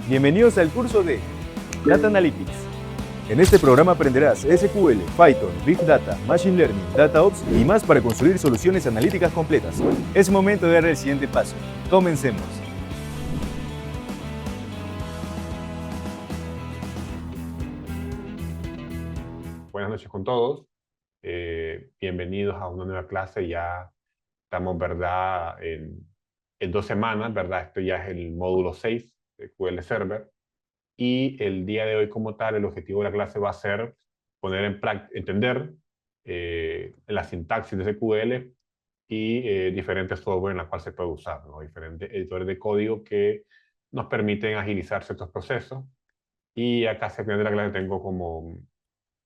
Bienvenidos al curso de Data Analytics. En este programa aprenderás SQL, Python, Big Data, Machine Learning, DataOps y más para construir soluciones analíticas completas. Es momento de dar el siguiente paso. Comencemos. Buenas noches con todos. Bienvenidos a una nueva clase. Ya estamos, ¿verdad? En 2 semanas, ¿verdad? Esto ya es el módulo 6 de SQL Server. Y el día de hoy como tal, el objetivo de la clase va a ser poner en práctica, entender la sintaxis de SQL y diferentes software en la cual se puede usar, ¿no? Diferentes editores de código que nos permiten agilizar ciertos procesos. Y acá hacia el final de la clase tengo como,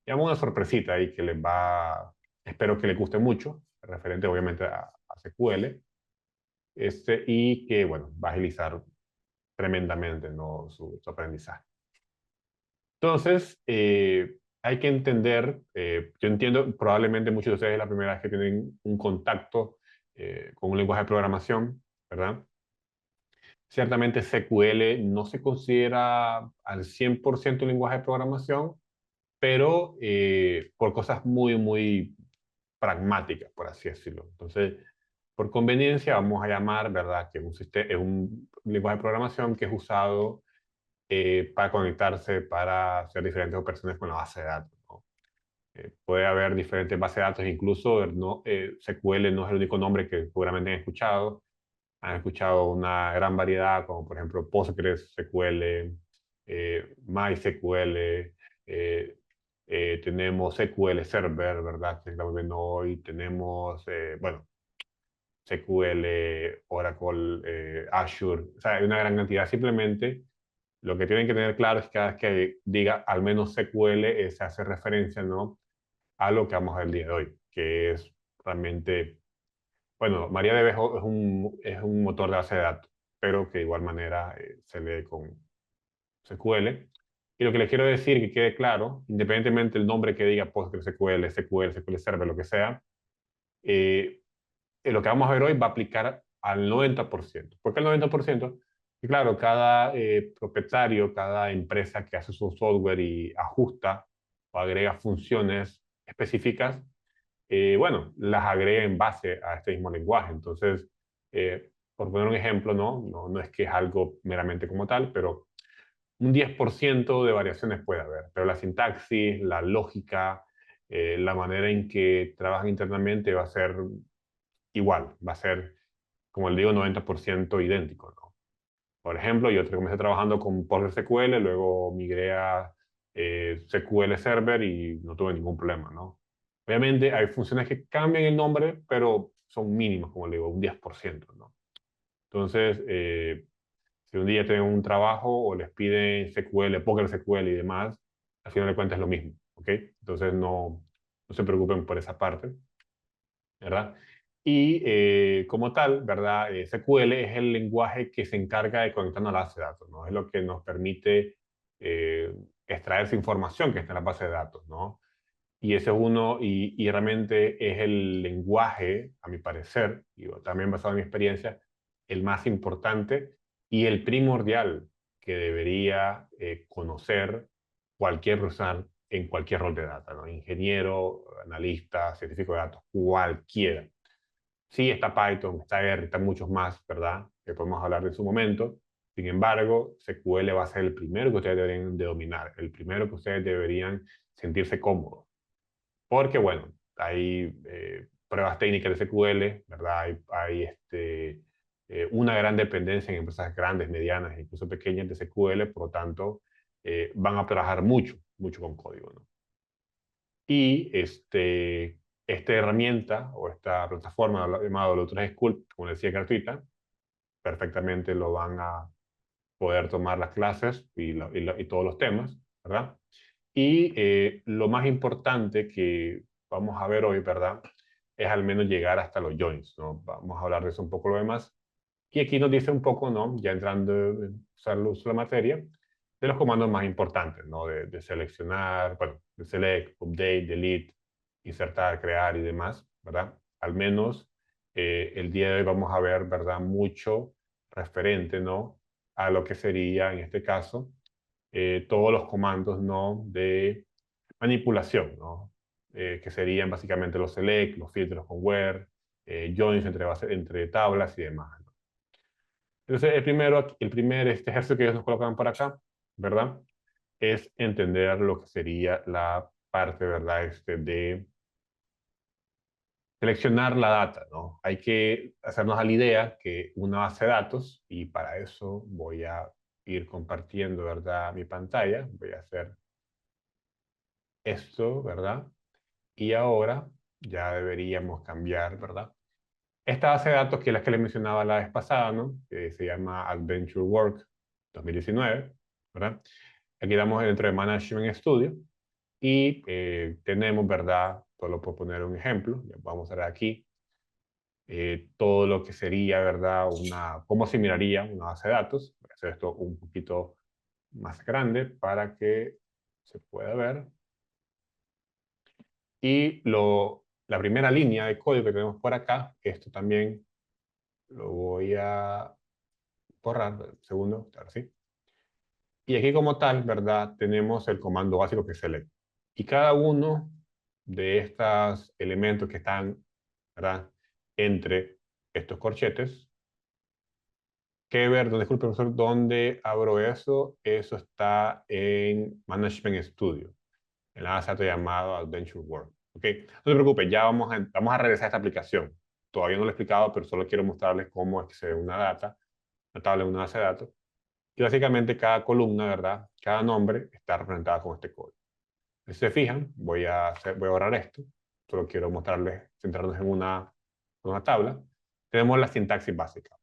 digamos, una sorpresita ahí que les va, espero que les guste mucho, referente obviamente a SQL, y que, bueno, va a agilizar tremendamente, ¿no? su aprendizaje. Entonces, hay que entender, yo entiendo, probablemente muchos de ustedes es la primera vez que tienen un contacto con un lenguaje de programación, ¿verdad? Ciertamente SQL no se considera al 100% un lenguaje de programación, pero por cosas muy, muy pragmáticas, por así decirlo. Entonces, por conveniencia, vamos a llamar, ¿verdad?, que es un lenguaje de programación que es usado para conectarse, para hacer diferentes operaciones con la base de datos, ¿no? Puede haber diferentes bases de datos, incluso no, SQL no es el único nombre que seguramente han escuchado. Han escuchado una gran variedad, como por ejemplo PostgreSQL, MySQL, tenemos SQL Server, ¿verdad? Que estamos viendo hoy. Tenemos, bueno, SQL, Oracle, Azure. O sea, hay una gran cantidad. Simplemente lo que tienen que tener claro es que cada vez que diga al menos SQL, se hace referencia, ¿no?, a lo que vamos a ver el día de hoy, que es realmente, bueno, MariaDB es un motor de base de datos, pero que de igual manera se lee con SQL. Y lo que les quiero decir, que quede claro, independientemente del nombre que diga PostgreSQL, SQL, SQL Server, lo que sea, eh, lo que vamos a ver hoy va a aplicar al 90%. ¿Por qué al 90%? Y claro, cada propietario, cada empresa que hace su software y ajusta o agrega funciones específicas, bueno, las agrega en base a este mismo lenguaje. Entonces, por poner un ejemplo, no es que es algo meramente como tal, pero un 10% de variaciones puede haber. Pero la sintaxis, la lógica, la manera en que trabajan internamente va a ser igual, va a ser, como les digo, 90% idéntico, ¿no? Por ejemplo, yo comencé trabajando con PostgreSQL, luego migré a SQL Server y no tuve ningún problema, ¿no? Obviamente hay funciones que cambian el nombre, pero son mínimas, como le digo, un 10%, ¿no? Entonces, si un día tienen un trabajo o les piden SQL, PostgreSQL y demás, al final de cuentas es lo mismo, ¿ok? Entonces no se preocupen por esa parte, ¿verdad? Y como tal, ¿verdad? SQL es el lenguaje que se encarga de conectarnos a la base de datos, ¿no? Es lo que nos permite extraer esa información que está en la base de datos, ¿no? Y ese es uno, y realmente es el lenguaje, a mi parecer, y también basado en mi experiencia, el más importante y el primordial que debería conocer cualquier persona en cualquier rol de data, ¿no? Ingeniero, analista, científico de datos, cualquiera. Sí, está Python, está R, están muchos más, ¿verdad?, que podemos hablar en su momento. Sin embargo, SQL va a ser el primero que ustedes deberían de dominar, el primero que ustedes deberían sentirse cómodos. Porque, bueno, hay pruebas técnicas de SQL, ¿verdad? Hay una gran dependencia en empresas grandes, medianas e incluso pequeñas de SQL, por lo tanto, van a trabajar mucho, mucho con código, ¿no? Y esta herramienta o esta plataforma llamada Lotus School, como les decía, gratuita, perfectamente lo van a poder tomar las clases y todos los temas, ¿verdad? Y lo más importante que vamos a ver hoy, ¿verdad?, es al menos llegar hasta los joins, ¿no? Vamos a hablar de eso un poco lo demás. Y aquí nos dice un poco, ¿no?, ya entrando en usar el uso de la materia, de los comandos más importantes, ¿no? De seleccionar, bueno, de select, update, delete, insertar, crear y demás, ¿verdad? Al menos el día de hoy vamos a ver, ¿verdad?, mucho referente, ¿no?, a lo que sería, en este caso, todos los comandos, ¿no?, de manipulación, ¿no? Que serían básicamente los select, los filtros con where, joins entre tablas y demás, ¿no? Entonces, el primer ejercicio que ellos nos colocan por acá, ¿verdad?, es entender lo que sería la parte, ¿verdad?, de seleccionar la data, ¿no? Hay que hacernos a la idea que una base de datos, y para eso voy a ir compartiendo, ¿verdad?, mi pantalla. Voy a hacer esto, ¿verdad? Y ahora ya deberíamos cambiar, ¿verdad? Esta base de datos, que es la que les mencionaba la vez pasada, ¿no?, que se llama Adventure Work 2019, ¿verdad? Aquí damos dentro de Management Studio y tenemos, ¿verdad? Solo por poner un ejemplo, ya vamos a ver aquí todo lo que sería, ¿verdad? Cómo se miraría una base de datos. Voy a hacer esto un poquito más grande para que se pueda ver. Y la primera línea de código que tenemos por acá, esto también lo voy a borrar, segundo, ahora sí. Y aquí como tal, ¿verdad? Tenemos el comando básico que es select. Y cada uno de estos elementos que están, ¿verdad?, entre estos corchetes, que ver, disculpe, profesor, ¿dónde abro eso? Eso está en Management Studio, en la base de datos llamado Adventure World. ¿Ok? No se preocupe, ya vamos a regresar a esta aplicación. Todavía no lo he explicado, pero solo quiero mostrarles cómo es que se ve una tabla en una base de datos. Y básicamente cada columna, ¿verdad? Cada nombre está representada con este código. Si se fijan, voy a borrar esto. Solo quiero mostrarles, centrarnos en una tabla. Tenemos la sintaxis básica.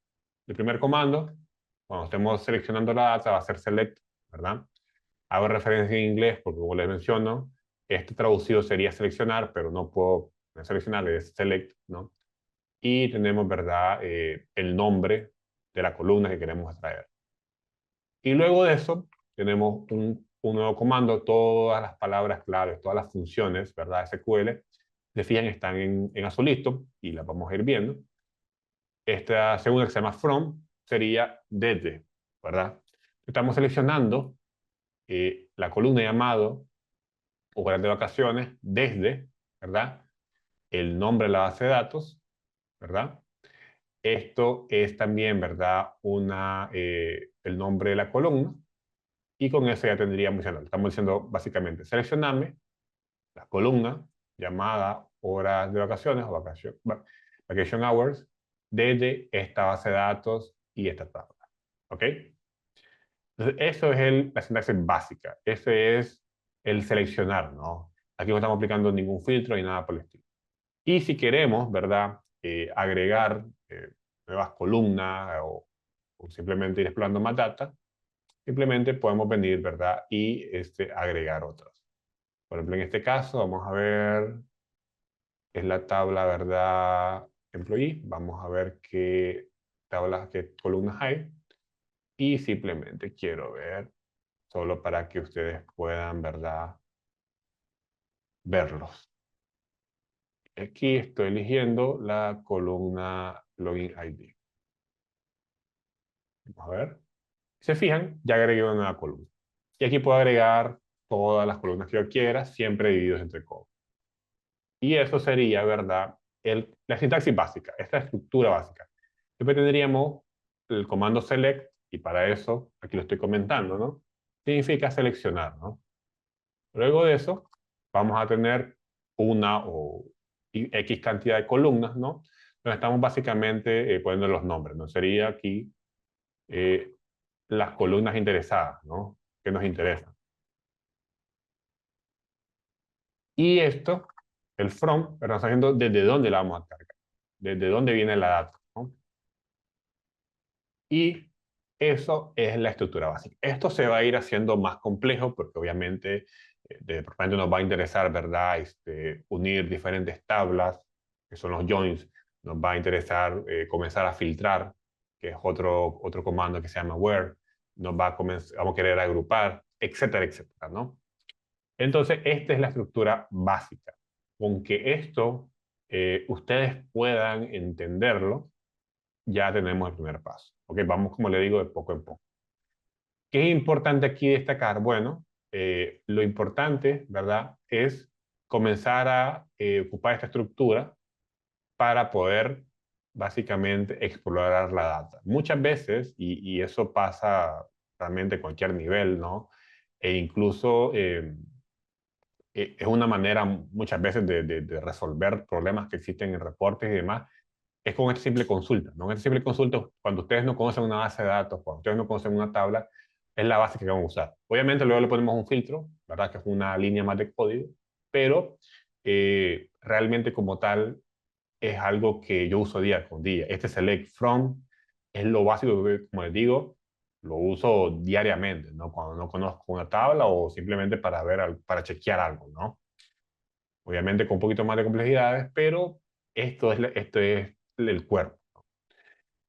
El primer comando, cuando estemos seleccionando la data, va a ser select, ¿verdad? Hago referencia en inglés porque, como les menciono, este traducido sería seleccionar, pero no puedo seleccionar, es select, ¿no? Y tenemos, ¿verdad?, el nombre de la columna que queremos extraer. Y luego de eso, tenemos un nuevo comando. Todas las palabras claves, todas las funciones, ¿verdad?, SQL, se fijan, están en azulito y las vamos a ir viendo. Esta segunda, que se llama from, sería desde, ¿verdad? Estamos seleccionando la columna llamado horas de vacaciones desde, ¿verdad?, el nombre de la base de datos, ¿verdad? Esto es también, ¿verdad?, el nombre de la columna, y con eso ya tendríamos, estamos diciendo básicamente, seleccioname la columna llamada horas de vacaciones o vacation hours desde esta base de datos y esta tabla. ¿Ok? Entonces, eso es la sintaxis básica. Ese es el seleccionar, ¿no? Aquí no estamos aplicando ningún filtro ni nada por el estilo. Y si queremos, ¿verdad?, agregar nuevas columnas o simplemente ir explorando más data, simplemente podemos venir, ¿verdad?, y agregar otras. Por ejemplo, en este caso, vamos a ver, es la tabla, ¿verdad?, employee. Vamos a ver qué tablas, qué columnas hay. Y simplemente quiero ver, solo para que ustedes puedan, ¿verdad?, verlos. Aquí estoy eligiendo la columna Login ID. Vamos a ver. Si se fijan, ya agregué una nueva columna. Y aquí puedo agregar todas las columnas que yo quiera, siempre divididos entre commas. Y eso sería, ¿verdad?, la sintaxis básica, esta estructura básica. Después tendríamos el comando select, y para eso, aquí lo estoy comentando, ¿no?, significa seleccionar, ¿no? Luego de eso, vamos a tener una o X cantidad de columnas, ¿no?, donde estamos básicamente poniendo los nombres, ¿no? Sería aquí las columnas interesadas, ¿no?, que nos interesan. Y esto, el from, pero nos está diciendo desde dónde la vamos a cargar, desde dónde viene la data, ¿no? Y eso es la estructura básica. Esto se va a ir haciendo más complejo porque obviamente de repente nos va a interesar, ¿verdad?, unir diferentes tablas, que son los joins. Nos va a interesar comenzar a filtrar, que es otro comando que se llama where. Vamos a querer agrupar, etcétera, etcétera, ¿no? Entonces, esta es la estructura básica. Con que esto ustedes puedan entenderlo, ya tenemos el primer paso. Ok, vamos, como le digo, de poco en poco. ¿Qué es importante aquí destacar? Bueno, lo importante, ¿verdad?, es comenzar a ocupar esta estructura para poder básicamente explorar la data. Muchas veces, y eso pasa realmente a cualquier nivel, ¿no? E incluso es una manera muchas veces de resolver problemas que existen en reportes y demás, es con esta simple consulta, ¿no? Esta simple consulta, cuando ustedes no conocen una base de datos, cuando ustedes no conocen una tabla, es la base que vamos a usar. Obviamente luego le ponemos un filtro, ¿verdad? Que es una línea más de código, pero realmente como tal es algo que yo uso día con día. Este select from es lo básico que, como les digo, lo uso diariamente, ¿no? Cuando no conozco una tabla o simplemente para ver, para chequear algo, ¿no? Obviamente con un poquito más de complejidades, pero esto es el cuerpo.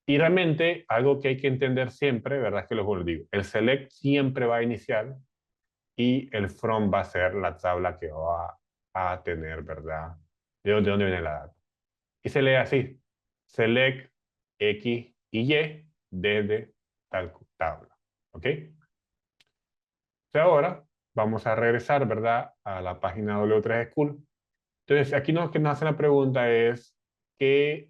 Y realmente algo que hay que entender siempre, ¿verdad? Es que lo digo, el select siempre va a iniciar y el from va a ser la tabla que va a tener, ¿verdad? ¿De dónde viene la data? Y se lee así, select X y Y desde tal tabla. ¿Ok? Ahora vamos a regresar, ¿verdad?, a la página W3 School. Entonces, aquí lo que nos hace la pregunta es qué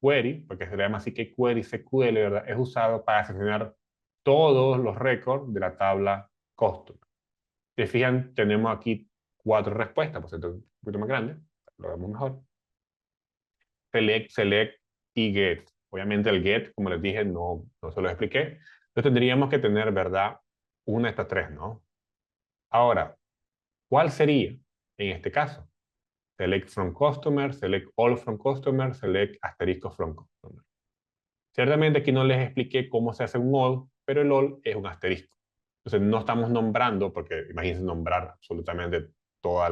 query, porque se le llama así, que query SQL, ¿verdad?, es usado para seleccionar todos los récords de la tabla custom. Si se fijan, tenemos aquí 4 respuestas, pues esto es un poquito más grande, lo vemos mejor. Select, select y get. Obviamente el get, como les dije, no se lo expliqué. Entonces tendríamos que tener, ¿verdad?, una de estas tres, ¿no? Ahora, ¿cuál sería en este caso? Select from customer, select all from customer, select asterisco from customer. Ciertamente aquí no les expliqué cómo se hace un all, pero el all es un asterisco. Entonces no estamos nombrando, porque imagínense nombrar absolutamente todas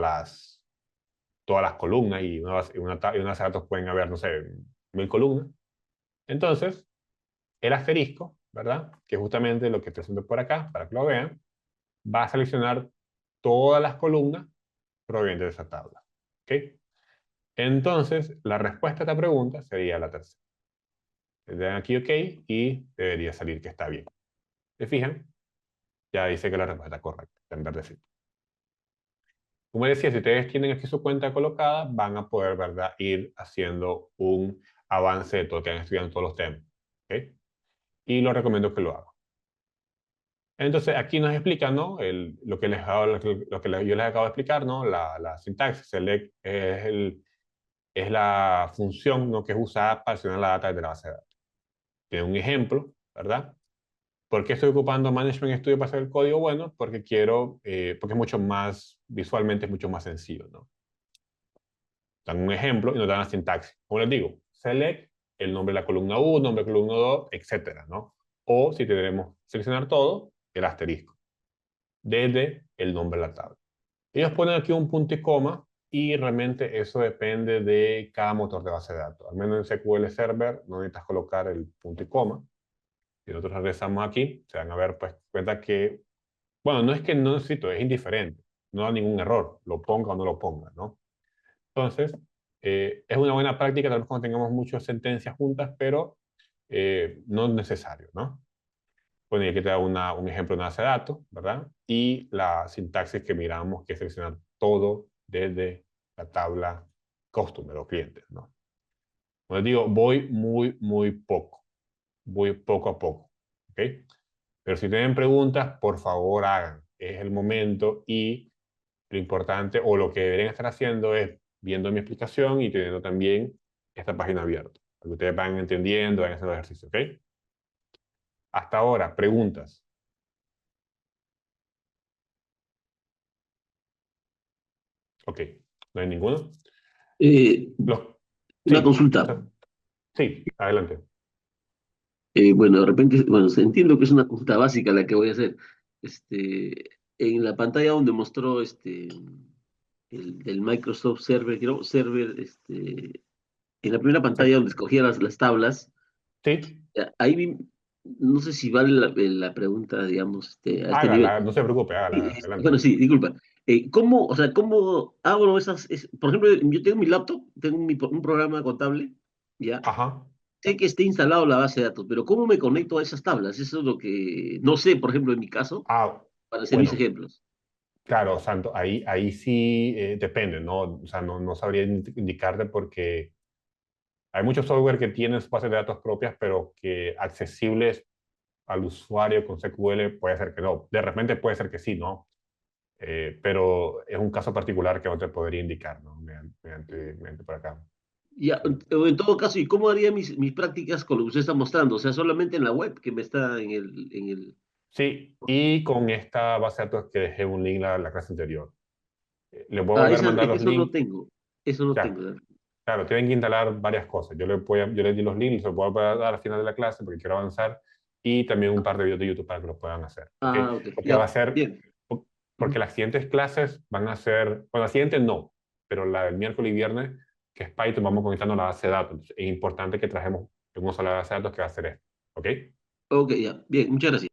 las columnas y una base de datos pueden haber, no sé, 1000 columnas. Entonces, el asterisco, ¿verdad?, que es justamente lo que estoy haciendo por acá, para que lo vean, va a seleccionar todas las columnas provenientes de esa tabla. ¿Ok? Entonces, la respuesta a esta pregunta sería la tercera. Le dan aquí OK y debería salir que está bien. ¿Se fijan? Ya dice que la respuesta es correcta, está en verdecito. Como decía, si ustedes tienen aquí su cuenta colocada, van a poder, ¿verdad?, ir haciendo un avance de todo lo que han estudiado en todos los temas. ¿Ok? Y lo recomiendo que lo hagan. Entonces, aquí nos explica, ¿no?, lo que yo les acabo de explicar, ¿no? La sintaxis. Select es la función, ¿no?, que es usada para seleccionar la data de la base de datos. Tiene un ejemplo, ¿verdad? ¿Por qué estoy ocupando Management Studio para hacer el código? Bueno, porque porque es mucho más, visualmente es mucho más sencillo, ¿no? Dan un ejemplo y nos dan la sintaxis. Como les digo, select el nombre de la columna 1, nombre de la columna 2, etcétera, ¿no? O si queremos seleccionar todo, el asterisco desde el nombre de la tabla. Ellos ponen aquí un punto y coma y realmente eso depende de cada motor de base de datos. Al menos en SQL Server no necesitas colocar el punto y coma. Si nosotros regresamos aquí, se van a ver pues cuenta que, bueno, no es que no necesito, es indiferente. No da ningún error, lo ponga o no lo ponga, ¿no? Entonces, es una buena práctica, tal vez cuando tengamos muchas sentencias juntas, pero no es necesario, ¿no? Bueno, y aquí te da un ejemplo de una base de datos, ¿verdad? Y la sintaxis que miramos, que es seleccionar todo desde la tabla customer o clientes, ¿no? Como les digo, voy muy poco. Voy poco a poco, ¿ok? Pero si tienen preguntas, por favor hagan. Es el momento y lo importante o lo que deberían estar haciendo es viendo mi explicación y teniendo también esta página abierta. Para que ustedes vayan entendiendo, vayan haciendo ejercicio, ¿ok? Hasta ahora, preguntas. Ok, ¿no hay ninguno? Eh, Los... una Sí, consulta. sí, adelante. Bueno, de repente, bueno, entiendo que es una consulta básica la que voy a hacer. En la pantalla donde mostró el del Microsoft Server, creo, Server, en la primera pantalla donde escogía las tablas, Sí, ahí no sé si vale la pregunta, digamos, a este nivel. hágala, no se preocupe, hágala, adelante. Bueno, sí, disculpa. ¿Cómo, o sea, cómo abro esas, por ejemplo, yo tengo mi laptop, tengo un programa contable, ¿ya? Ajá, sé que esté instalado la base de datos, pero ¿cómo me conecto a esas tablas? Eso es lo que no sé, por ejemplo, en mi caso, Ah, para hacer mis bueno, ejemplos. claro, Santo, ahí sí depende, ¿no? O sea, no sabría indicarte porque hay muchos software que tienen sus bases de datos propias, pero que accesibles al usuario con SQL puede ser que no. De repente puede ser que sí, ¿no? Pero es un caso particular que no te podría indicar, ¿no? Mediante por acá. Ya, Sí. en todo caso, ¿y cómo haría mis prácticas con lo que usted está mostrando? O sea, solamente en la web que me está en el... Sí, y con esta base de datos que dejé un link la clase anterior. Les voy a Ah, volver a mandar es que los eso no links. tengo. Eso no Ya, tengo. ¿Verdad? claro, tienen que instalar varias cosas. Yo les di los links, los voy a dar al final de la clase porque quiero avanzar. Y también un par de videos de YouTube para que lo puedan hacer. ¿Ok? Ah, ok. Porque va a Ya, ser, bien. porque las siguientes clases van a ser, bueno, las siguientes no, pero la del miércoles y viernes, que es Python, vamos conectando la base de datos. Entonces, es importante que trajemos una sola base de datos que va a ser esto. ¿Ok? Ok, ya. Bien, muchas gracias.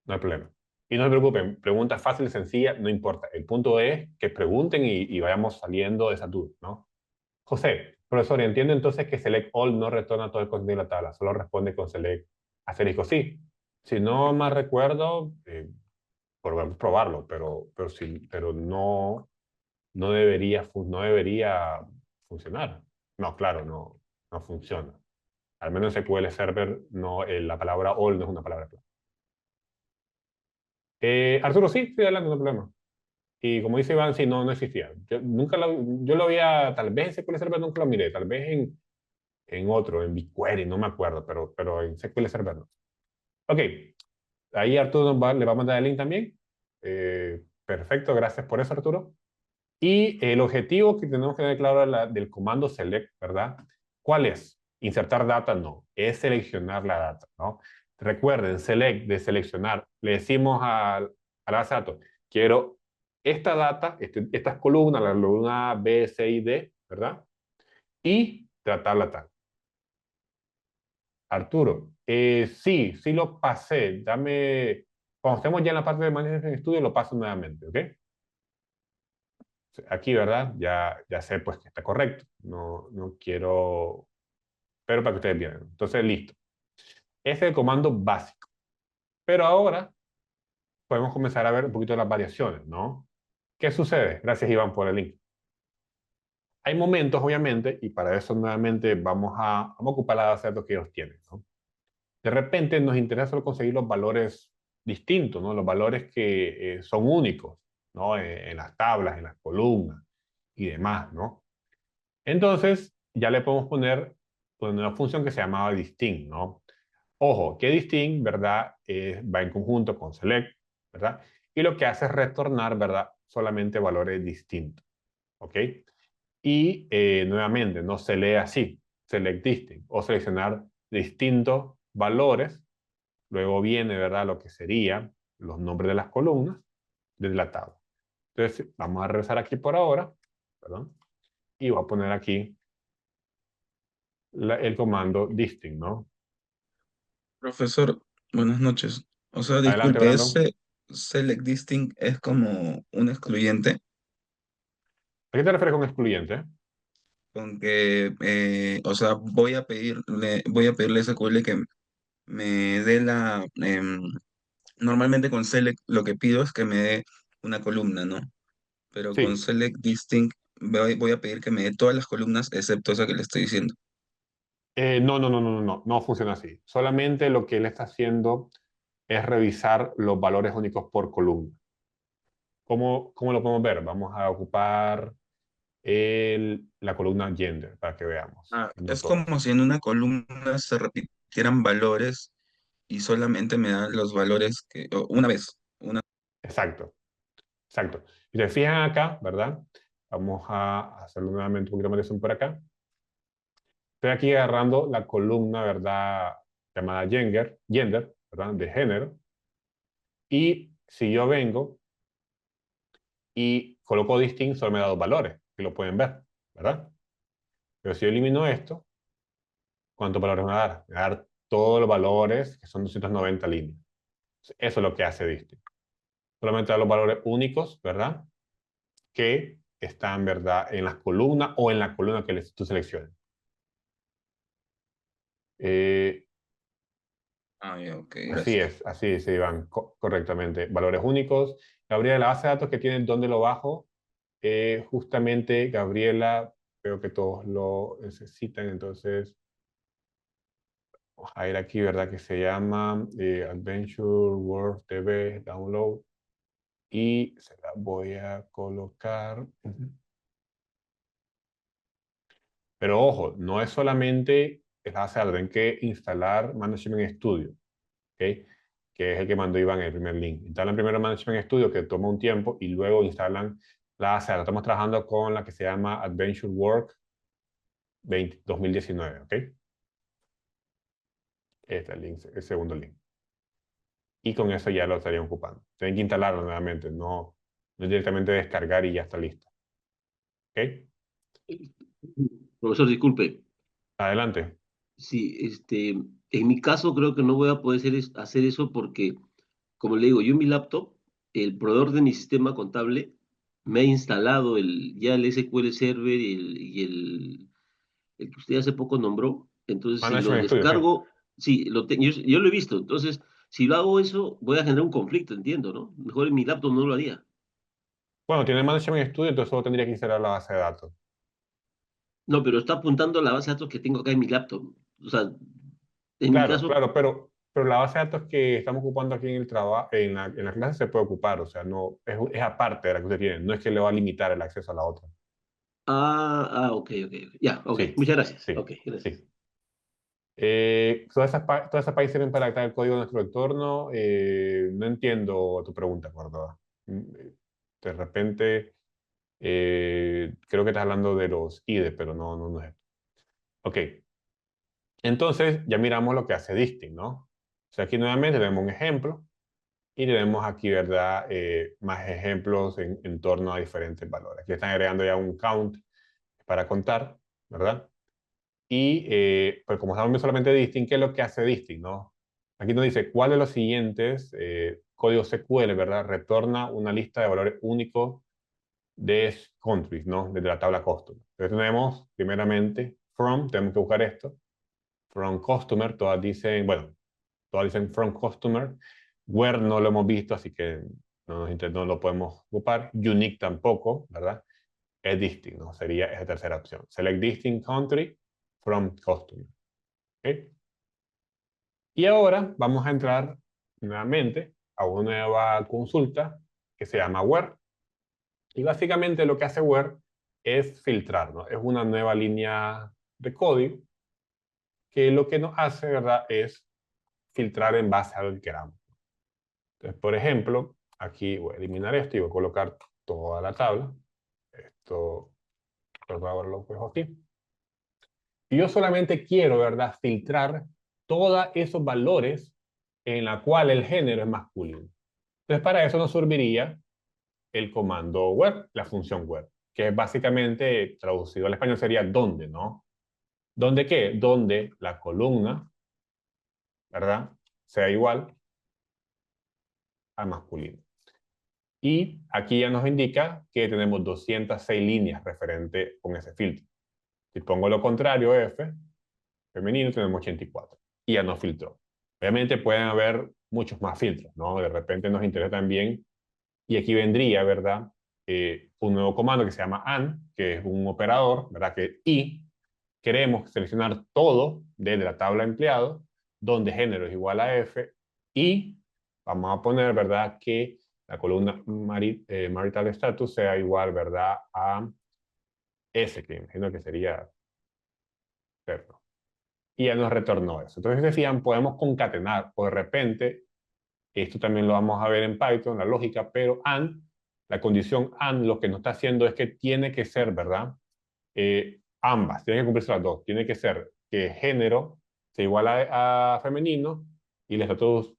No hay problema. Y no se preocupen, preguntas fáciles, sencillas, no importa. El punto es que pregunten y vayamos saliendo de esa duda, ¿no? José, profesor, entiendo entonces que select all no retorna todo el contenido de la tabla, solo responde con select asterisco sí. Si no mal recuerdo, podemos probarlo, pero no debería funcionar. No, claro, no funciona. Al menos en SQL Server, no, la palabra all no es una palabra clave. Arturo, sí, sí, adelante, no hay problema. Y como dice Iván, sí, no existía. Yo lo había, tal vez en SQL Server nunca lo miré, tal vez en otro, en BigQuery, no me acuerdo, pero en SQL Server no. Ok, ahí Arturo le va a mandar el link también. Perfecto, gracias por eso, Arturo. Y el objetivo que tenemos que tener claro del comando select, ¿verdad? ¿Cuál es? Insertar data, no, es seleccionar la data, ¿no? Recuerden, select, de seleccionar, le decimos a la base de datos, quiero esta data, estas columnas, la columna B, C y D, ¿verdad? Y tratarla tal. Arturo, sí lo pasé. Cuando estemos ya en la parte de Management en Estudio, lo paso nuevamente, ¿ok? Aquí, ¿verdad? Ya sé pues que está correcto. No quiero, pero para que ustedes vean. Entonces, listo. Ese es el comando básico. Pero ahora podemos comenzar a ver un poquito las variaciones, ¿no? ¿Qué sucede? Gracias, Iván, por el link. Hay momentos, obviamente, y para eso nuevamente vamos a ocupar la base de datos que ellos tienen, ¿no? De repente nos interesa solo conseguir los valores distintos, ¿no? Los valores que son únicos, ¿no? En las tablas, en las columnas y demás, ¿no? Entonces, ya le podemos poner una función que se llamaba distinct, ¿no? Ojo, que distinct, ¿verdad? Va en conjunto con select, ¿verdad? Y lo que hace es retornar, ¿verdad? Solamente valores distintos, ¿ok? Y nuevamente, no se lee así, select distinct, o seleccionar distintos valores. Luego viene, ¿verdad? Lo que serían los nombres de las columnas desde la tabla. Entonces, vamos a regresar aquí por ahora, perdón, y voy a poner aquí el comando distinct, ¿no? Profesor, buenas noches. O sea, Adelante, disculpe, Brandon. ese select distinct es como un excluyente ¿A qué te refieres con excluyente? con que, o sea, voy a pedirle a SQL que me dé normalmente con select lo que pido es que me dé una columna, ¿no? Pero con Sí. select distinct voy a pedir que me dé todas las columnas excepto esa que le estoy diciendo. No funciona así. Solamente lo que él está haciendo es revisar los valores únicos por columna. ¿Cómo lo podemos ver? Vamos a ocupar la columna gender para que veamos. Ah, No es todas. como si en una columna se repitieran valores y solamente me dan los valores una vez. Exacto, exacto. Si te fijan acá, ¿verdad? Vamos a hacerlo nuevamente un poquito más de zoom por acá. Estoy aquí agarrando la columna, ¿verdad? Llamada gender, ¿verdad? De género. Y si yo vengo y coloco distinct, solo me da dos valores, que lo pueden ver, ¿verdad? Pero si yo elimino esto, ¿cuántos valores me va a dar? Me va a dar todos los valores, que son 290 líneas. Eso es lo que hace distinct. Solamente da los valores únicos, ¿verdad? Que están, ¿verdad? En las columnas o en la columna que tú selecciones. Eh, Ya, ok, gracias. así es, Iván, correctamente. Valores únicos. Gabriela, la base de datos que tienen, ¿dónde lo bajo? Justamente, Gabriela, veo que todos lo necesitan, entonces vamos a ir aquí, ¿verdad? Que se llama Adventure World TV Download y se la voy a colocar. Pero ojo, no es solamente la base de datos, tienen que instalar Management Studio, ¿ok? Que es el que mandó Iván en el primer link. Instalan primero Management Studio, que toma un tiempo, y luego instalan la base de datos. Estamos trabajando con la que se llama Adventure Work 2019, ¿ok? Este es el, link, el segundo link. Y con eso ya lo estarían ocupando. Tienen que instalarlo nuevamente, no directamente descargar y ya está listo. ¿Ok? Profesor, disculpe. Adelante. Sí, en mi caso creo que no voy a poder hacer eso porque, como le digo, yo en mi laptop, el proveedor de mi sistema contable me ha instalado ya el SQL Server el que usted hace poco nombró. Entonces, si lo Management Studio, sí. descargo, sí, yo lo he visto. Entonces, si lo hago eso, voy a generar un conflicto, entiendo, ¿no? Mejor en mi laptop no lo haría. Bueno, tiene Management Studio, entonces solo tendría que instalar la base de datos. No, pero está apuntando a la base de datos que tengo acá en mi laptop. O sea, en mi Claro, caso, claro, pero la base de datos que estamos ocupando aquí en el trabajo, en la clase se puede ocupar, o sea, no, es aparte de la que usted tiene, no es que le va a limitar el acceso a la otra. ok, ok, ok. Ya, ok, Sí, muchas gracias. sí, Ok, gracias. sí. Todas esas países sirven para adaptar el código de nuestro entorno. No entiendo tu pregunta, Córdoba. De repente, creo que estás hablando de los IDE, pero no es. Ok, entonces ya miramos lo que hace Distinct, ¿no? O sea, aquí nuevamente tenemos un ejemplo y tenemos aquí, ¿verdad? Más ejemplos en torno a diferentes valores. Aquí están agregando ya un count para contar, ¿verdad? Y pues como estamos viendo solamente Distinct, ¿qué es lo que hace Distinct, no? Aquí nos dice cuál de los siguientes códigos SQL, ¿verdad? Retorna una lista de valores únicos de countries, ¿no? Desde la tabla customer. Entonces tenemos, primeramente, from, tenemos que buscar esto. From customer, todas dicen, bueno, todas dicen from customer. Where no lo hemos visto, así que no lo podemos ocupar. Unique tampoco, ¿verdad? Es distinct, ¿no? Sería esa tercera opción. Select distinct country from customer. ¿Okay? Y ahora vamos a entrar nuevamente a una nueva consulta que se llama where. Y básicamente lo que hace where es filtrar, ¿no? Es una nueva línea de código que lo que nos hace, ¿verdad? Es filtrar en base a lo que queramos. Entonces, por ejemplo, aquí voy a eliminar esto y voy a colocar toda la tabla. Esto, por favor, lo dejo aquí. Y yo solamente quiero, ¿verdad?, filtrar todos esos valores en la cual el género es masculino. Entonces, para eso nos serviría el comando where, la función where, que es básicamente, traducido al español, sería ¿dónde, no? ¿Dónde qué? Donde la columna, ¿verdad?, sea igual al masculino. Y aquí ya nos indica que tenemos 206 líneas referente con ese filtro. Si pongo lo contrario, F, femenino, tenemos 84. Y ya nos filtró. Obviamente pueden haber muchos más filtros, ¿no? De repente nos interesa también, y aquí vendría, ¿verdad? Un nuevo comando que se llama AND, que es un operador, ¿verdad? Y queremos seleccionar todo desde la tabla empleado, donde género es igual a F, y vamos a poner, ¿verdad? Que la columna marital status sea igual, ¿verdad? A S, que imagino que sería perro. Y ya nos retornó eso. Entonces decían, podemos concatenar, o de repente, esto también lo vamos a ver en Python, la lógica, pero AND, la condición AND, lo que nos está haciendo es que tiene que ser, ¿verdad? Ambas, tienen que cumplirse las dos. Tiene que ser que género sea igual a femenino y el estatus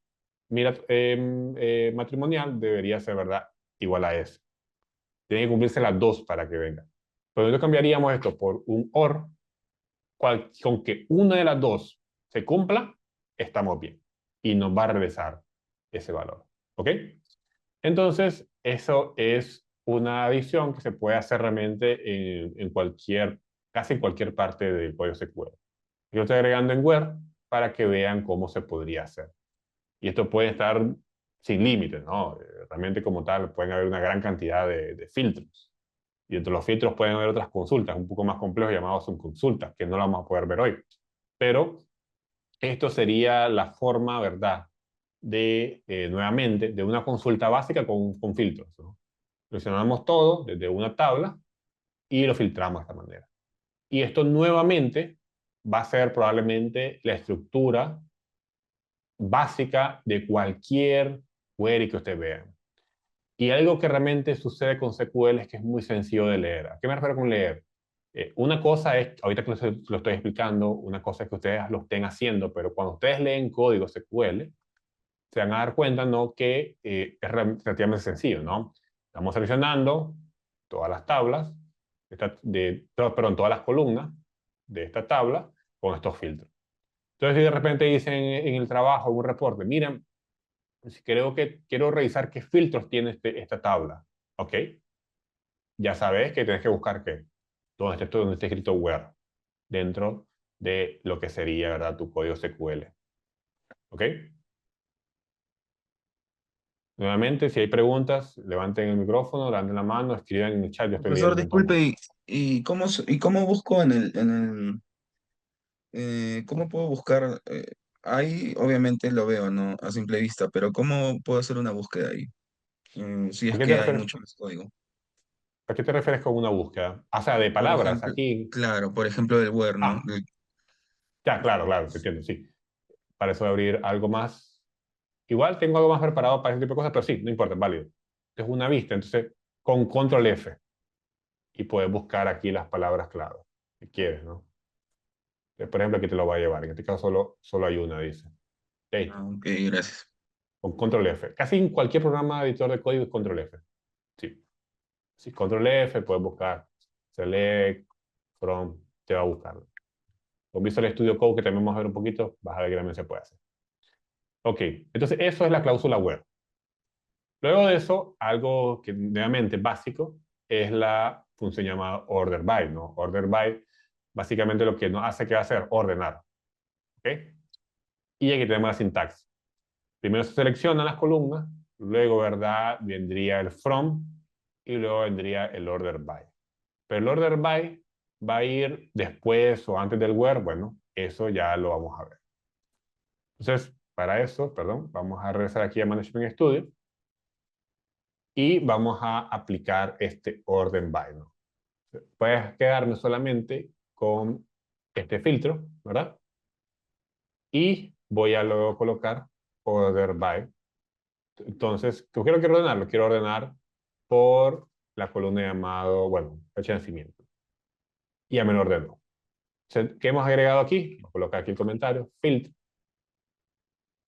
matrimonial debería ser, ¿verdad?, igual a S. Tienen que cumplirse las dos para que venga. Pero nosotros cambiaríamos esto por un OR, con que una de las dos se cumpla, estamos bien. Y nos va a regresar ese valor. ¿Ok? Entonces, eso es una adición que se puede hacer realmente en cualquier, casi en cualquier parte del código SQL. Yo estoy agregando en where para que vean cómo se podría hacer. Y esto puede estar sin límites, ¿no? Realmente como tal pueden haber una gran cantidad de filtros. Y entre los filtros pueden haber otras consultas un poco más complejas llamadas subconsultas, que no las vamos a poder ver hoy. Pero esto sería la forma, ¿verdad?, de, nuevamente, de una consulta básica con filtros, ¿no? Seleccionamos todo desde una tabla y lo filtramos de esta manera. Y esto nuevamente va a ser probablemente la estructura básica de cualquier query que usted vea. Y algo que realmente sucede con SQL es que es muy sencillo de leer. ¿A qué me refiero con leer? Una cosa es, ahorita que lo estoy explicando, una cosa es que ustedes lo estén haciendo, pero cuando ustedes leen código SQL, se van a dar cuenta, ¿no?, que es relativamente sencillo, ¿no? Estamos seleccionando todas las tablas, perdón, todas las columnas de esta tabla con estos filtros. Entonces, si de repente dicen en el trabajo, en un reporte, miren, creo que quiero revisar qué filtros tiene esta tabla, ¿ok? Ya sabes que tienes que buscar qué, donde esté escrito where, dentro de lo que sería, ¿verdad?, tu código SQL, ¿ok? Nuevamente, si hay preguntas, levanten el micrófono, levanten la mano, escriban en el chat, yo estoy Profesor, viendo disculpe, entonces. y cómo busco cómo puedo buscar? Ahí obviamente lo veo, ¿no? A simple vista, pero ¿cómo puedo hacer una búsqueda ahí? Si ¿A es qué te que hay refieres, mucho más código. a qué te refieres con una búsqueda? O sea, de Por palabras, ejemplo, aquí. claro, por ejemplo, el where, ¿no? Ah, ya, claro, claro, te entiendo, sí. Para eso voy a abrir algo más. Igual tengo algo más preparado para ese tipo de cosas, pero sí, no importa, es válido. Es una vista, entonces con control F y puedes buscar aquí las palabras clave si quieres, ¿no? Por ejemplo, aquí te lo voy a llevar. En este caso solo hay una, dice. Ok, Ok, gracias. con control F. Casi en cualquier programa editor de código es control F. Sí. Sí, control F, puedes buscar select, from, te va a buscar. Con Visual Studio Code, que también vamos a ver un poquito, vas a ver que también se puede hacer. Ok, entonces eso es la cláusula where. Luego de eso, algo que nuevamente básico es la función llamada order by, ¿no? Order by, básicamente lo que nos hace que hacer ordenar. ¿Ok? Y aquí tenemos la sintaxis. Primero se seleccionan las columnas, luego, ¿verdad?, vendría el from y luego vendría el order by. Pero el order by va a ir después o antes del where, bueno, eso ya lo vamos a ver. Entonces, para eso, perdón, vamos a regresar aquí a Management Studio y vamos a aplicar este order by, ¿no? Puedes quedarme solamente con este filtro, ¿verdad? Y voy a luego colocar order by. Entonces, ¿qué quiero ordenar? Lo quiero ordenar por la columna llamado, bueno, fecha de nacimiento. Y ya me lo ordeno. ¿Qué hemos agregado aquí? Voy a colocar aquí el comentario, filtro.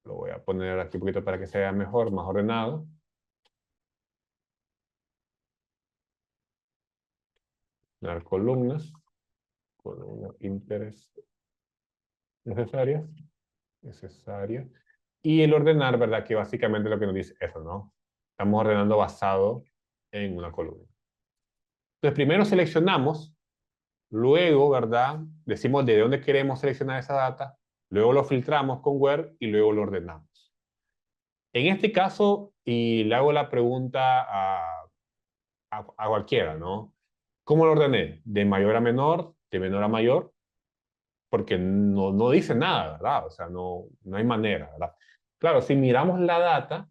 Lo voy a poner aquí un poquito para que sea mejor, más ordenado. Dar columnas interés necesarias. Y el ordenar, ¿verdad? Que básicamente lo que nos dice eso, ¿no? Estamos ordenando basado en una columna. Entonces, primero seleccionamos, luego, ¿verdad? Decimos de dónde queremos seleccionar esa data, luego lo filtramos con where y luego lo ordenamos. En este caso, y le hago la pregunta a cualquiera, ¿no? ¿Cómo lo ordené? ¿De mayor a menor? ¿De menor a mayor? Porque no dice nada, ¿verdad? O sea, no hay manera, ¿verdad? Claro, si miramos la data,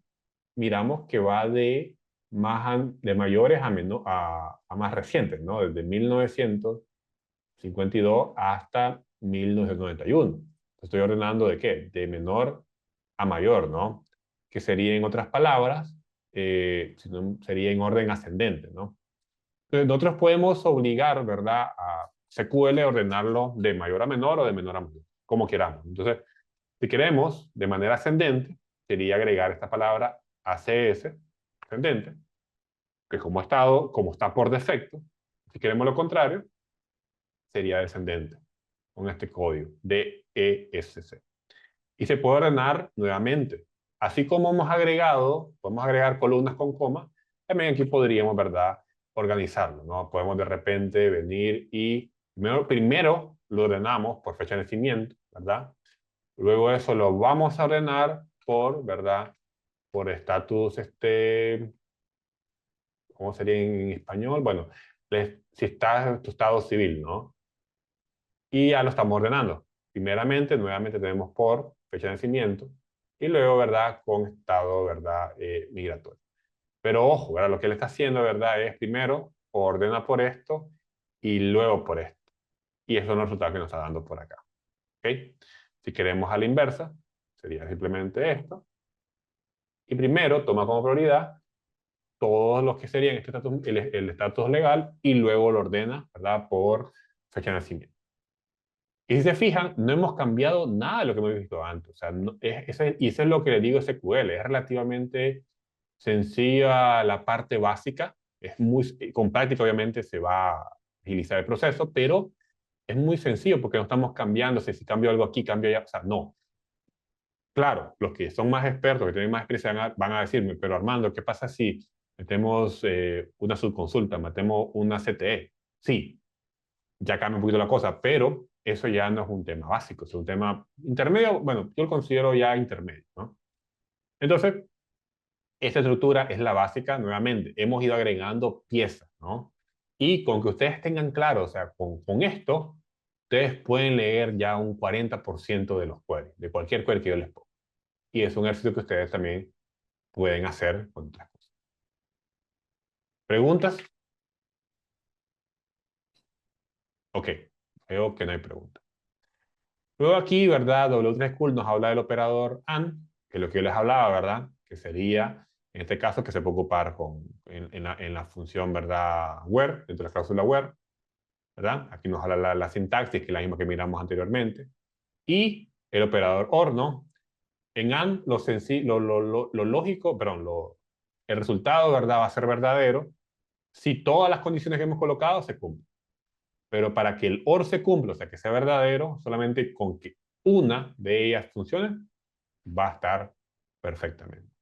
miramos que va de mayores a más recientes, ¿no? Desde 1952 hasta 1991. Estoy ordenando de qué? De menor a mayor, ¿no? Que sería, en otras palabras, sería en orden ascendente, ¿no? Entonces, nosotros podemos obligar, ¿verdad?, a SQL a ordenarlo de mayor a menor o de menor a mayor, como queramos. Entonces, si queremos de manera ascendente, sería agregar esta palabra ACS, ascendente, que como está por defecto. Si queremos lo contrario, sería descendente, con este código, DESC. Y se puede ordenar nuevamente. Así como hemos agregado, podemos agregar columnas con coma, también aquí podríamos, ¿verdad?, organizarlo, ¿no? Podemos de repente venir y primero lo ordenamos por fecha de nacimiento, ¿verdad? Luego eso lo vamos a ordenar por, ¿verdad? Por estatus, ¿cómo sería en español? Bueno, si está en tu estado civil, ¿no? Y ya lo estamos ordenando. Primeramente, nuevamente tenemos por fecha de nacimiento y luego, ¿verdad? Con estado, ¿verdad? Migratorio. Pero ojo, ¿verdad? Lo que él está haciendo, ¿verdad? Es primero ordena por esto y luego por esto. Y esos son los resultados que nos está dando por acá. ¿Ok? Si queremos a la inversa, sería simplemente esto. Y primero toma como prioridad todos los que serían este estatus, el estatus legal y luego lo ordena, ¿verdad? Por fecha de nacimiento. Y si se fijan, no hemos cambiado nada de lo que hemos visto antes. O sea, y eso es lo que le digo SQL. Es relativamente sencilla la parte básica. Es muy, con práctica, obviamente, se va a agilizar el proceso, pero es muy sencillo porque no estamos cambiando. Si cambio algo aquí, cambio allá. O sea, no. Claro, los que son más expertos, que tienen más experiencia, van a decirme, pero Armando, ¿qué pasa si metemos una subconsulta, metemos una CTE? Sí, ya cambia un poquito la cosa, pero eso ya no es un tema básico, es un tema intermedio, bueno, yo lo considero ya intermedio, ¿no? Entonces, esta estructura es la básica, nuevamente, hemos ido agregando piezas, ¿no? Y con que ustedes tengan claro, o sea, con esto, ustedes pueden leer ya un 40% de los queries, de cualquier query que yo les ponga. Y es un ejercicio que ustedes también pueden hacer con otras cosas. ¿Preguntas? Ok, veo que no hay preguntas. Luego aquí, ¿verdad? W3 School nos habla del operador AND, que es lo que yo les hablaba, ¿verdad? Que sería, en este caso, que se puede ocupar en la función, ¿verdad? Where, dentro de la cláusula where, ¿verdad? Aquí nos habla la sintaxis, que es la misma que miramos anteriormente. Y el operador OR, ¿no? En AND, lo lógico, perdón, el resultado, ¿verdad? Va a ser verdadero si todas las condiciones que hemos colocado se cumplen. Pero para que el OR se cumpla, o sea, que sea verdadero, solamente con que una de ellas funcione, va a estar perfectamente.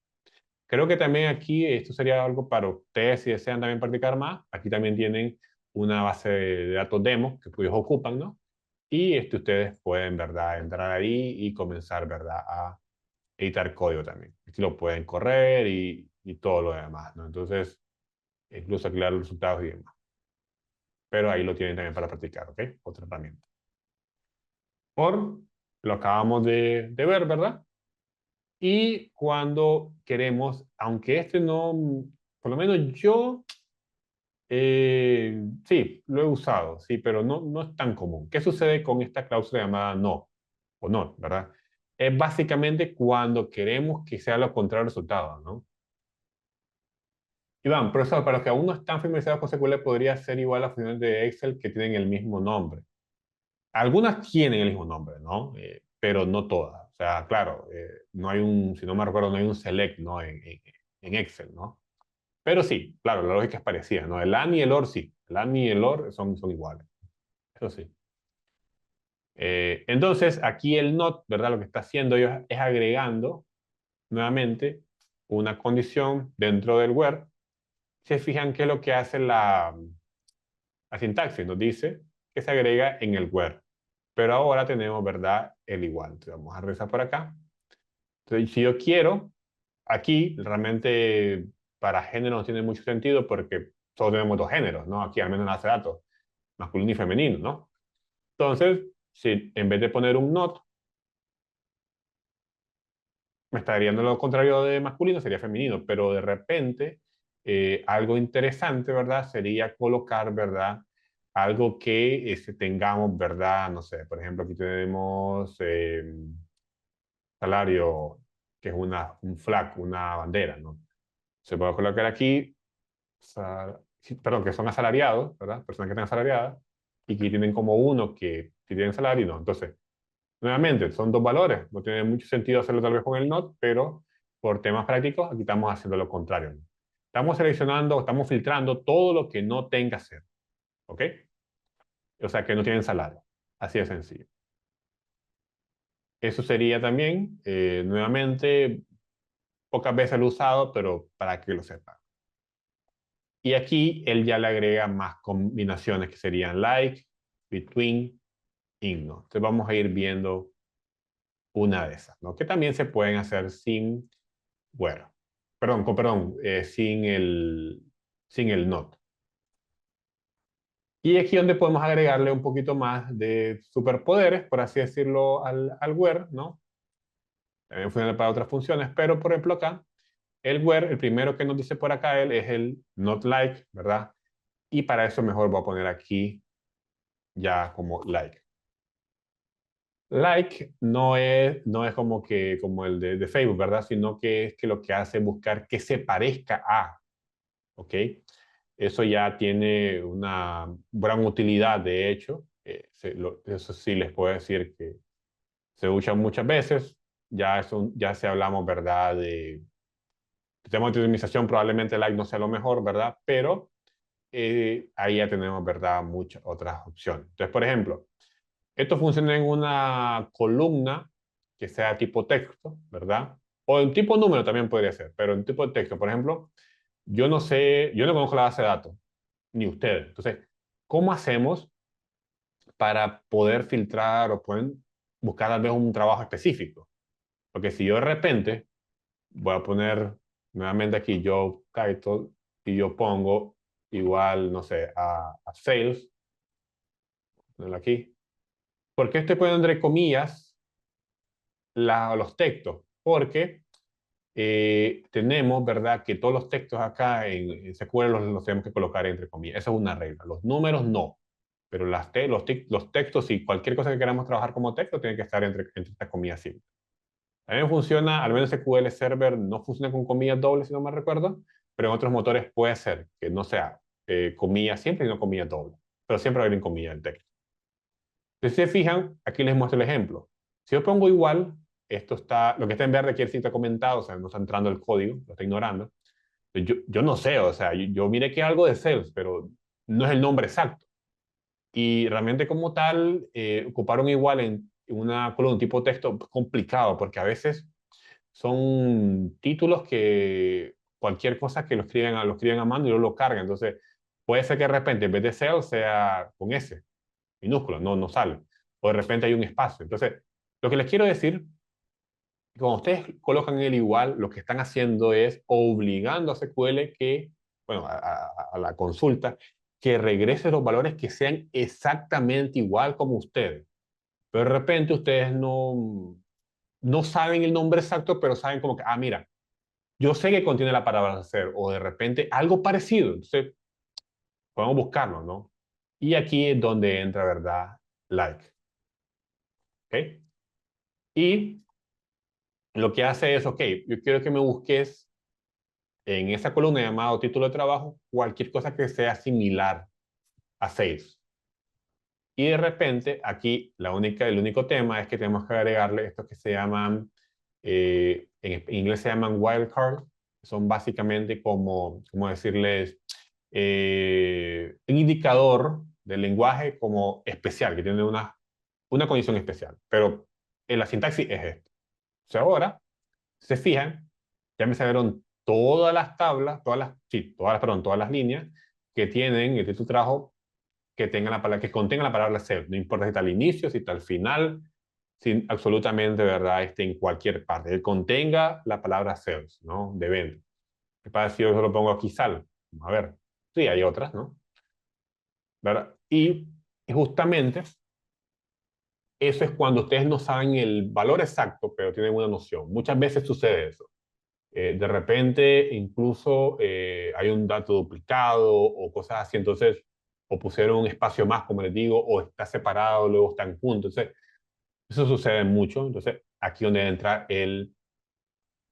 Creo que también aquí esto sería algo para ustedes si desean también practicar más. Aquí también tienen una base de datos demo que ellos ocupan, ¿no? Y ustedes pueden, ¿verdad?, entrar ahí y comenzar, ¿verdad?, a editar código también. Aquí lo pueden correr y todo lo demás, ¿no? Entonces, incluso aclarar los resultados y demás. Pero ahí lo tienen también para practicar, ¿ok? Otra herramienta. Por lo acabamos de ver, ¿verdad? Y cuando queremos, aunque este no, por lo menos yo, sí, lo he usado, sí, pero no es tan común. ¿Qué sucede con esta cláusula llamada no o no, ¿verdad? Es básicamente cuando queremos que sea lo contrario al resultado, ¿no? Iván, profesor, para los que aún no están familiarizados con SQL, podría ser igual a las funciones de Excel que tienen el mismo nombre. Algunas tienen el mismo nombre, ¿no? Pero no todas. O sea, claro, no hay si no me recuerdo, no hay un select, ¿no? En Excel, ¿no? Pero sí, claro, la lógica es parecida, ¿no? El AND y el OR sí. El AND y el OR son iguales. Eso sí. Entonces, aquí el NOT, ¿verdad? Lo que está haciendo ellos es agregando nuevamente una condición dentro del where. Se fijan qué es lo que hace la sintaxis. Nos dice que se agrega en el where. Pero ahora tenemos, ¿verdad?, el igual. Entonces vamos a regresar por acá. Entonces, si yo quiero, aquí realmente para género no tiene mucho sentido porque solo tenemos dos géneros, ¿no? Aquí al menos en la base de datos, masculino y femenino, ¿no? Entonces, si en vez de poner un not, me estaría dando lo contrario de masculino, sería femenino, pero de repente, algo interesante, ¿verdad? Sería colocar, ¿verdad? Algo que tengamos, ¿verdad? No sé, por ejemplo, aquí tenemos salario, que es un flag, una bandera, ¿no? Se puede colocar aquí, perdón, que son asalariados, ¿verdad? Personas que están asalariadas y que tienen como uno que si tienen salario, no. Entonces, nuevamente, son dos valores. No tiene mucho sentido hacerlo tal vez con el not, pero por temas prácticos, aquí estamos haciendo lo contrario, ¿no? Estamos seleccionando, estamos filtrando todo lo que no tenga que ser, ¿ok? O sea, que no tienen salario. Así de sencillo. Eso sería también, nuevamente, pocas veces lo he usado, pero para que lo sepan. Y aquí él ya le agrega más combinaciones que serían like, between, in, ¿no? Entonces vamos a ir viendo una de esas, ¿no? Que también se pueden hacer sin, bueno, sin el not. Y aquí donde podemos agregarle un poquito más de superpoderes, por así decirlo, al where, ¿no? También funciona para otras funciones, pero por ejemplo acá, el where, el primero que nos dice por acá él es el not like, ¿verdad? Y para eso mejor voy a poner aquí ya como like. Like no es como que como el de Facebook, ¿verdad? Sino que es que lo que hace es buscar que se parezca a, ¿ok? Eso ya tiene una gran utilidad, de hecho. Eso sí les puedo decir que se usa muchas veces. Ya si hablamos, ¿verdad? De temas de optimización, probablemente like no sea lo mejor, ¿verdad? Pero ahí ya tenemos, ¿verdad? Muchas otras opciones. Entonces, por ejemplo, esto funciona en una columna que sea tipo texto, ¿verdad? O en tipo número también podría ser, pero en tipo de texto, por ejemplo, yo no sé, yo no conozco la base de datos, ni ustedes. Entonces, ¿cómo hacemos para poder filtrar o poder buscar tal vez un trabajo específico? Porque si yo de repente voy a poner nuevamente aquí yo title y yo pongo igual, no sé, a sales, ponerlo aquí. ¿Por qué estoy poniendo entre comillas los textos? Porque tenemos, ¿verdad? Que todos los textos acá en SQL los tenemos que colocar entre comillas. Esa es una regla. Los números no. Pero los textos y cualquier cosa que queramos trabajar como texto tiene que estar entre estas comillas simples. También funciona, al menos SQL Server no funciona con comillas dobles, si no me recuerdo, pero en otros motores puede ser que no sea comillas simples, sino comillas dobles. Pero siempre va a haber en comillas el texto. Si se fijan, aquí les muestro el ejemplo. Si yo pongo igual, lo que está en verde quiere decir que está comentado, o sea, no está entrando el código, lo está ignorando. Yo no sé, o sea, yo miré que es algo de sales, pero no es el nombre exacto. Y realmente como tal, ocuparon igual en una columna tipo texto complicado, porque a veces son títulos que cualquier cosa que lo escriben a mano y luego lo cargan. Entonces, puede ser que de repente en vez de sales sea con S, minúscula, no sale. O de repente hay un espacio. Entonces, lo que les quiero decir, cuando ustedes colocan el igual, lo que están haciendo es obligando a SQL que, bueno, a la consulta, que regrese los valores que sean exactamente igual como ustedes. Pero de repente ustedes no saben el nombre exacto, pero saben como que, mira, yo sé que contiene la palabra hacer, o de repente algo parecido. Entonces, podemos buscarlo, ¿no? Y aquí es donde entra, ¿verdad? Like. ¿Ok? Y lo que hace es, ok, yo quiero que me busques en esa columna llamado título de trabajo cualquier cosa que sea similar a sales. Y de repente aquí el único tema es que tenemos que agregarle estos que se llaman, en inglés se llaman wildcards, son básicamente como decirles, un indicador del lenguaje como especial, que tiene una condición especial. Pero en la sintaxis es esto. O sea, ahora, se fijan, ya me salieron todas las tablas, todas las líneas que tienen el título de trabajo que contenga la palabra sales. No importa si está al inicio, si está al final, si absolutamente, ¿verdad? Esté en cualquier parte. Que contenga la palabra sales, ¿no? De venta. ¿Qué pasa si yo solo pongo aquí sal? Vamos a ver. Sí, hay otras, ¿no? ¿Verdad? Y justamente eso es cuando ustedes no saben el valor exacto, pero tienen una noción. Muchas veces sucede eso. De repente, incluso hay un dato duplicado o cosas así, entonces, o pusieron un espacio más, como les digo, o está separado, luego están juntos. Entonces, eso sucede mucho. Entonces, aquí donde entra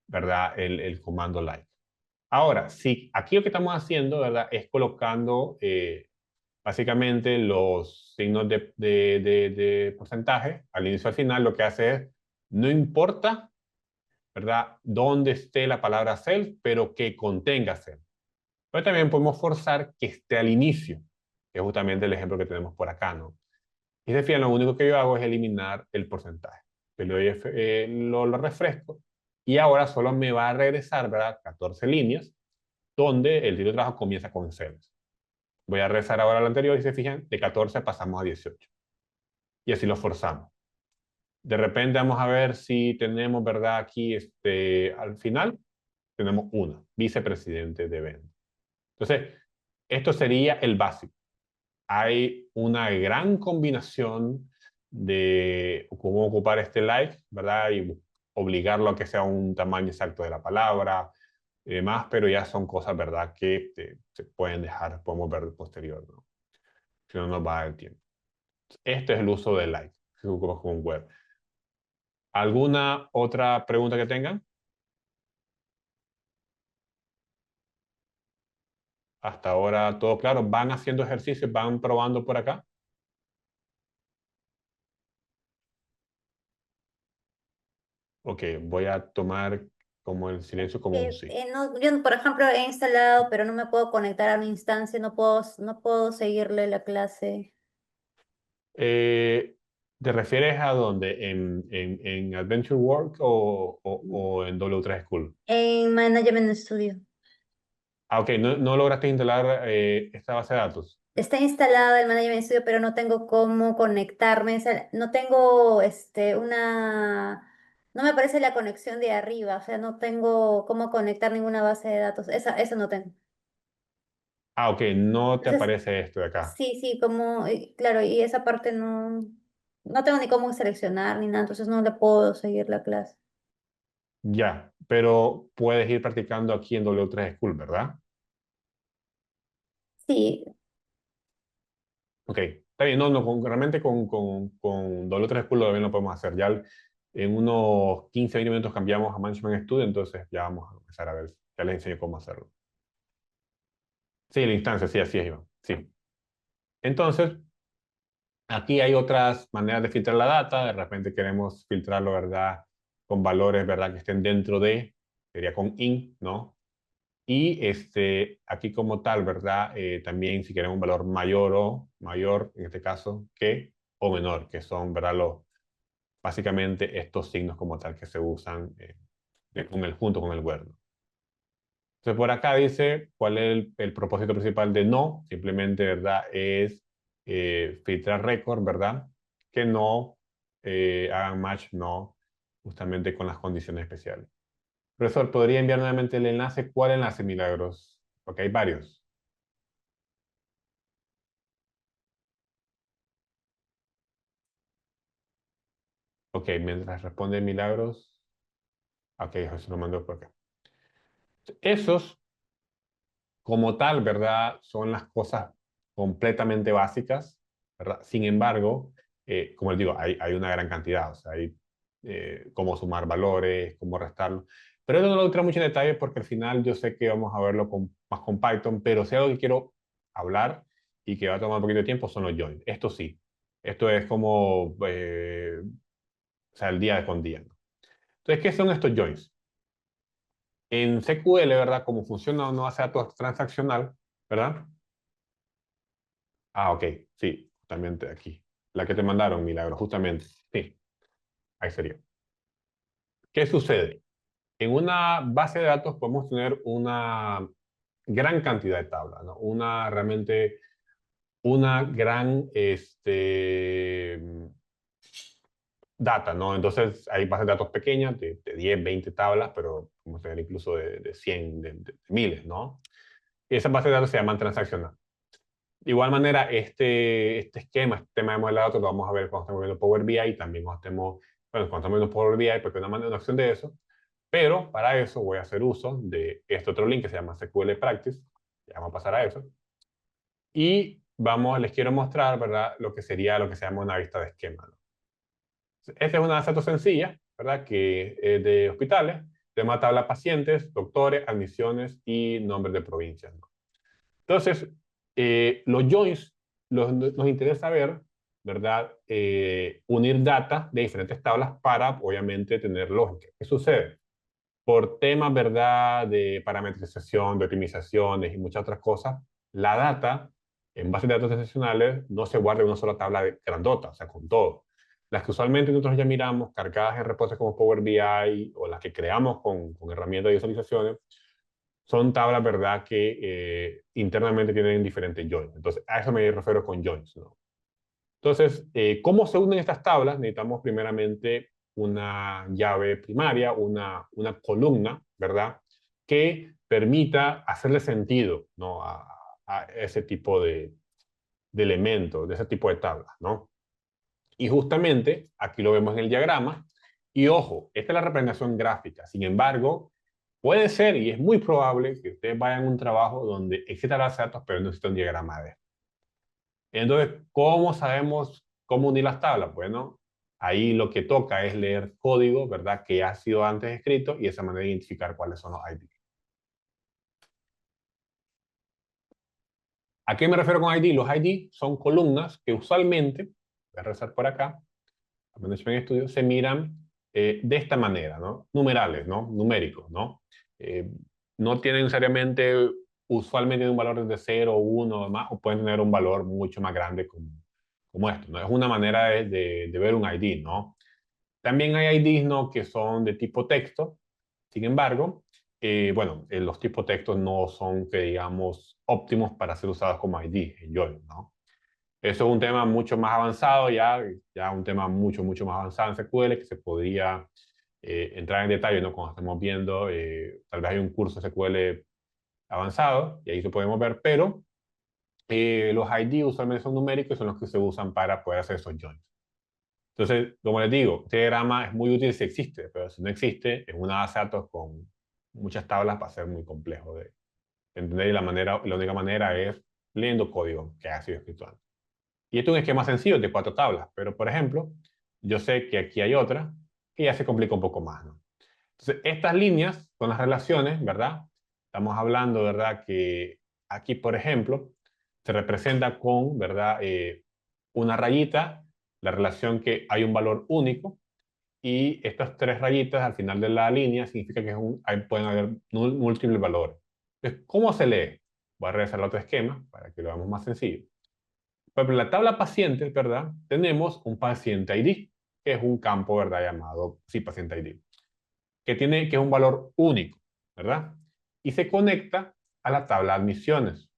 ¿verdad? El comando like. Ahora, sí, aquí lo que estamos haciendo, ¿verdad? Es colocando básicamente los signos de porcentaje al inicio y al final. Lo que hace es, no importa, ¿verdad? Dónde esté la palabra sales, pero que contenga sales. Pero también podemos forzar que esté al inicio, que es justamente el ejemplo que tenemos por acá, ¿no? Y se fijan, lo único que yo hago es eliminar el porcentaje. Le doy lo refresco y ahora solo me va a regresar, ¿verdad? 14 líneas, donde el título de trabajo comienza con sales. Voy a regresar ahora al anterior y se fijan, de 14 pasamos a 18. Y así lo forzamos. De repente vamos a ver si tenemos, ¿verdad? Aquí, al final, tenemos una, vicepresidente de ventas. Entonces, esto sería el básico. Hay una gran combinación de cómo ocupar este like, ¿verdad? Y obligarlo a que sea un tamaño exacto de la palabra y demás, pero ya son cosas, ¿verdad? Que se pueden dejar, podemos ver posterior, ¿no? Si no nos va a dar el tiempo. Este es el uso del like, si ocupas con un web. ¿Alguna otra pregunta que tengan? Hasta ahora todo claro. ¿Van haciendo ejercicios? ¿Van probando por acá? Ok, voy a tomar como el silencio como un sí. No, yo, por ejemplo, he instalado, pero no me puedo conectar a una instancia, no puedo seguirle la clase. Eh, ¿Te refieres a dónde? ¿En Adventure Work o en W3 School? En Management Studio. Ah, ok, no lograste instalar esta base de datos. Está instalado el Management Studio, pero no tengo cómo conectarme. No tengo no me aparece la conexión de arriba, o sea, no tengo cómo conectar ninguna base de datos. Eso no tengo. Ah, ok, no te Entonces, aparece esto de acá. sí, sí, claro, y esa parte no tengo ni cómo seleccionar ni nada, entonces no le puedo seguir la clase. Ya, pero puedes ir practicando aquí en W3 School, ¿verdad? Sí, Ok, está bien, realmente con W3 School también lo podemos hacer. En unos 15 20 minutos cambiamos a Management Studio, entonces ya vamos a empezar a ver, ya les enseño cómo hacerlo. Sí, la instancia, sí, así es, Iván. Sí. Entonces, aquí hay otras maneras de filtrar la data. De repente queremos filtrarlo, ¿verdad? Con valores, ¿verdad? Que estén dentro de, sería con in, ¿no? Y aquí como tal, ¿verdad? También si queremos un valor mayor, en este caso, que o menor, que son, ¿verdad? Básicamente estos signos como tal que se usan junto con el word. Entonces por acá dice cuál es el propósito principal de no, simplemente, ¿verdad? Es filtrar récord, ¿verdad? Que no hagan match, no, justamente con las condiciones especiales. Profesor, ¿podría enviar nuevamente el enlace? ¿Cuál enlace, Milagros? Porque hay varios. Ok, mientras responde Milagros. Ok, José lo mandó por acá. Esos, como tal, ¿verdad? Son las cosas completamente básicas, ¿verdad? Sin embargo, como les digo, hay una gran cantidad. O sea, hay cómo sumar valores, cómo restarlo. Pero eso no lo entra mucho en detalle porque al final yo sé que vamos a verlo más con Python, pero si algo que quiero hablar y que va a tomar un poquito de tiempo son los joins. Esto sí. Esto es como, o sea, el día con día, ¿no? Entonces, ¿qué son estos joins? En SQL, ¿verdad? Como funciona una base de datos transaccional, ¿verdad? Ah, ok, sí, justamente aquí. La que te mandaron, Milagro, justamente. Sí, ahí sería. ¿Qué sucede? En una base de datos podemos tener una gran cantidad de tablas, ¿no? Realmente, una gran, data, ¿no? Entonces hay bases de datos pequeñas de 10, 20 tablas, pero podemos tener incluso de 100, de miles, ¿no? Y esas bases de datos se llaman transaccionales. De igual manera, este esquema, este tema de modelo de datos, lo vamos a ver cuando estemos viendo Power BI y también cuando estemos viendo Power BI, porque una acción de eso. Pero para eso voy a hacer uso de este otro link que se llama SQL Practice. Ya vamos a pasar a eso. Y les quiero mostrar, ¿verdad? Lo que sería lo que se llama una vista de esquema, ¿no? Esta es una base de datos sencilla, ¿verdad? Que es de hospitales. Tema tabla pacientes, doctores, admisiones y nombres de provincias, ¿no? Entonces, los joins nos interesa ver, ¿verdad? Unir data de diferentes tablas para, obviamente, tener lógica. ¿Qué sucede? Por temas, ¿verdad? De parametrización, de optimizaciones y muchas otras cosas, la data en bases de datos transaccionales no se guarda en una sola tabla grandota, o sea, con todo. Las que usualmente nosotros ya miramos, cargadas en repostos como Power BI o las que creamos con herramientas de visualizaciones, son tablas, ¿verdad?, que internamente tienen diferentes joins. Entonces, a eso me refiero con joins, ¿no? Entonces, ¿cómo se unen estas tablas? Necesitamos primeramente una llave primaria, una columna, ¿verdad? Que permita hacerle sentido, ¿no? a ese tipo de elementos, de ese tipo de tablas, ¿no? Y justamente aquí lo vemos en el diagrama. Y ojo, esta es la representación gráfica. Sin embargo, puede ser y es muy probable que ustedes vayan a un trabajo donde exista la base de datos, pero no existe un diagrama de esto. Entonces, ¿cómo sabemos cómo unir las tablas? Bueno, ahí lo que toca es leer código, ¿verdad? Que ya ha sido antes escrito y de esa manera identificar cuáles son los ID. ¿A qué me refiero con ID? Los ID son columnas que usualmente, voy a rezar por acá, en estudio, se miran de esta manera, ¿no? Numerales, ¿no? Numéricos, ¿no? Eh, no tienen necesariamente, usualmente un valor de 0 o 1 o más, o pueden tener un valor mucho más grande como esto, ¿no? Es una manera de ver un ID, ¿no? También hay IDs, ¿no? Que son de tipo texto. Sin embargo, bueno, los tipos textos no son, que digamos, óptimos para ser usados como ID en Join, ¿no? Eso es un tema mucho más avanzado, ya un tema mucho más avanzado en SQL que se podría entrar en detalle, ¿no? Cuando estamos viendo, tal vez hay un curso SQL avanzado y ahí lo podemos ver, pero los ID usualmente son numéricos y son los que se usan para poder hacer esos joins. Entonces, como les digo, este diagrama es muy útil si existe, pero si no existe, en una base de datos con muchas tablas va a ser muy complejo de entender y la única manera es leyendo código que ha sido escrito antes. Y esto es un esquema sencillo de 4 tablas, pero por ejemplo, yo sé que aquí hay otra que ya se complica un poco más, ¿no? Entonces, estas líneas son las relaciones, ¿verdad? Estamos hablando, ¿verdad? Que aquí, por ejemplo, se representa con, ¿verdad? Una rayita, la relación que hay un valor único, y estas 3 rayitas al final de la línea significa que pueden haber múltiples valores. Entonces, ¿cómo se lee? Voy a regresar al otro esquema para que lo veamos más sencillo. Por ejemplo, en la tabla pacientes, ¿verdad? Tenemos un paciente ID, que es un campo, ¿verdad? Llamado, sí, paciente ID, que es un valor único, ¿verdad? Y se conecta a la tabla de admisiones.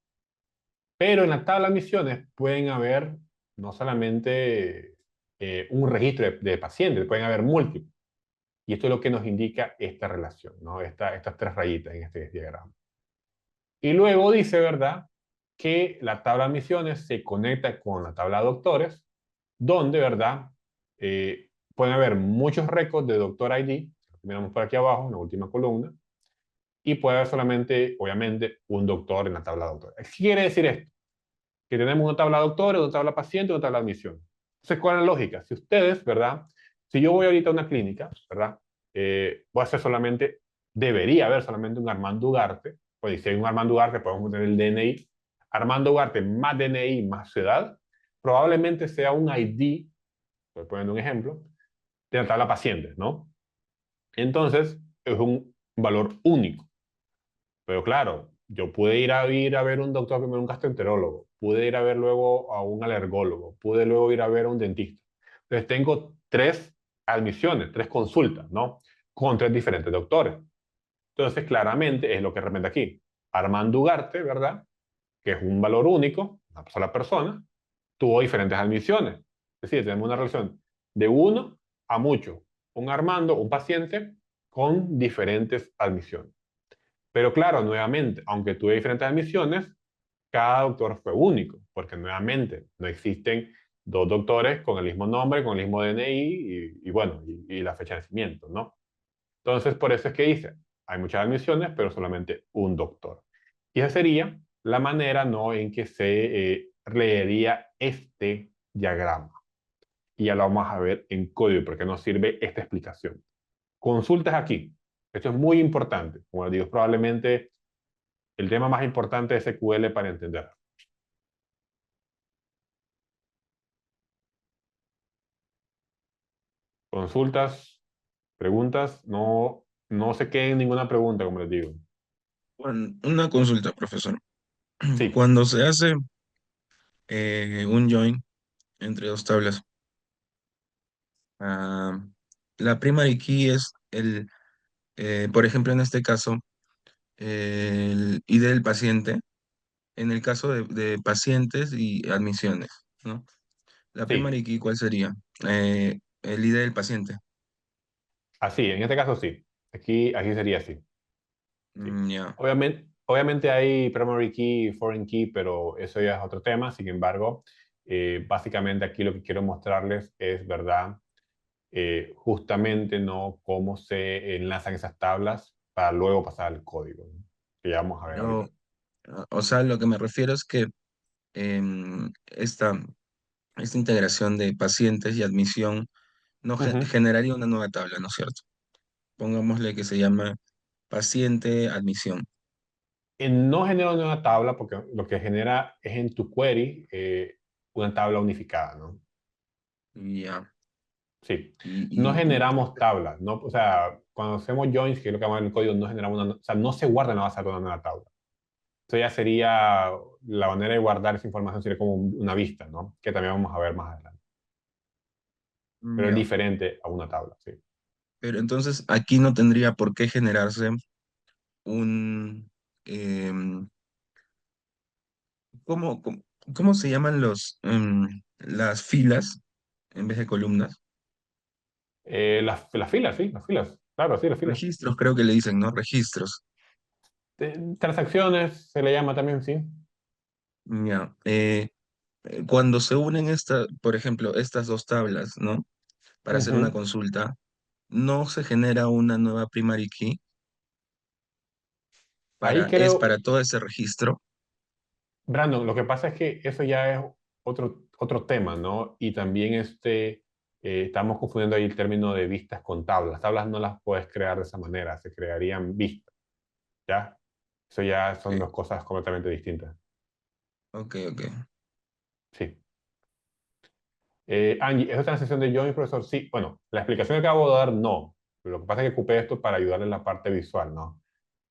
Pero en la tabla de admisiones pueden haber no solamente un registro de pacientes, pueden haber múltiples. Y esto es lo que nos indica esta relación, ¿no? Estas 3 rayitas en este diagrama. Y luego dice, ¿verdad? Que la tabla de admisiones se conecta con la tabla de doctores, donde, ¿verdad? Pueden haber muchos récords de doctor ID, miramos por aquí abajo, en la última columna, y puede haber solamente, obviamente, un doctor en la tabla de doctores. ¿Qué quiere decir esto? Que tenemos una tabla de doctores, una tabla de pacientes, una tabla de admisión. Entonces, ¿cuál es la lógica? Si ustedes, ¿verdad? Si yo voy ahorita a una clínica, ¿verdad? Voy a hacer solamente, debería haber solamente un Armando Ugarte, pues si hay un Armando Ugarte, podemos tener el DNI. Armando Ugarte más DNI más ciudad, probablemente sea un ID, estoy poniendo un ejemplo, de la tabla pacientes, ¿no? Entonces, es un valor único. Pero claro, yo pude ir a ver un doctor, primero un gastroenterólogo, pude ir a ver luego a un alergólogo, pude luego ir a ver a un dentista. Entonces tengo 3 admisiones, 3 consultas, ¿no? Con 3 diferentes doctores. Entonces, claramente es lo que representa aquí. Armando Ugarte, ¿verdad? Que es un valor único, una sola persona, tuvo diferentes admisiones. Es decir, tenemos una relación de 1 a mucho. Un Armando, un paciente, con diferentes admisiones. Pero claro, nuevamente, aunque tuve diferentes admisiones, cada doctor fue único, porque nuevamente no existen 2 doctores con el mismo nombre, con el mismo DNI y bueno, y la fecha de nacimiento, ¿no? Entonces, por eso es que dice, hay muchas admisiones, pero solamente un doctor. Y esa sería la manera, ¿no?, en que se leería este diagrama. Y ya lo vamos a ver en código, porque nos sirve esta explicación. Consultas aquí. Esto es muy importante. Como les digo, es probablemente el tema más importante de SQL para entender. Consultas, preguntas, no se queden ninguna pregunta, como les digo. Bueno, una consulta, profesor. Sí, Cuando se hace un join entre 2 tablas, ah, la primary key es por ejemplo, en este caso, el ID del paciente, en el caso de pacientes y admisiones, ¿no? La Sí, primary key, ¿cuál sería? El ID del paciente. así, en este caso sí. Aquí sería así. Sí. Ya. Obviamente hay primary key y foreign key, pero eso ya es otro tema. Sin embargo, básicamente aquí lo que quiero mostrarles es, ¿verdad? Justamente, ¿no? Cómo se enlazan esas tablas para luego pasar al código, ¿no? Que ya vamos a ver ahorita. O sea, lo que me refiero es que esta integración de pacientes y admisión no Ujú. generaría una nueva tabla, ¿no es cierto? Pongámosle que se llama paciente admisión. No genera una nueva tabla porque lo que genera es en tu query una tabla unificada, ¿no? Ya. Sí. Y, No y, y- generamos tablas, ¿no? O sea, cuando hacemos joins, que es lo que llamamos en el código, no generamos o sea, no se guarda en la base de datos una nueva tabla. Eso ya sería, la manera de guardar esa información sería como una vista, ¿no? Que también vamos a ver más adelante. Pero es ya. diferente a una tabla, sí. Pero entonces aquí no tendría por qué generarse un... em, ¿cómo, cómo se llaman las filas en vez de columnas? Las filas, sí, las filas. Claro, sí, las filas. Registros, creo que le dicen, ¿no? Registros. Transacciones se le llama también, sí. Ya. Cuando se unen por ejemplo, estas dos tablas, ¿no? Para hacer una Ujú. consulta, no se genera una nueva primary key Ahí es creo, para todo ese registro. Brandon, lo que pasa es que eso ya es otro tema, ¿no? Y también estamos confundiendo ahí el término de vistas con tablas. Tablas no las puedes crear de esa manera, se crearían vistas, ¿ya? Eso ya son Ok, dos cosas completamente distintas. ok, ok. Sí. Angie, ¿es otra sesión de Join, profesor? Sí. Bueno, la explicación que acabo de dar, no. Lo que pasa es que ocupé esto para ayudarle en la parte visual, ¿no?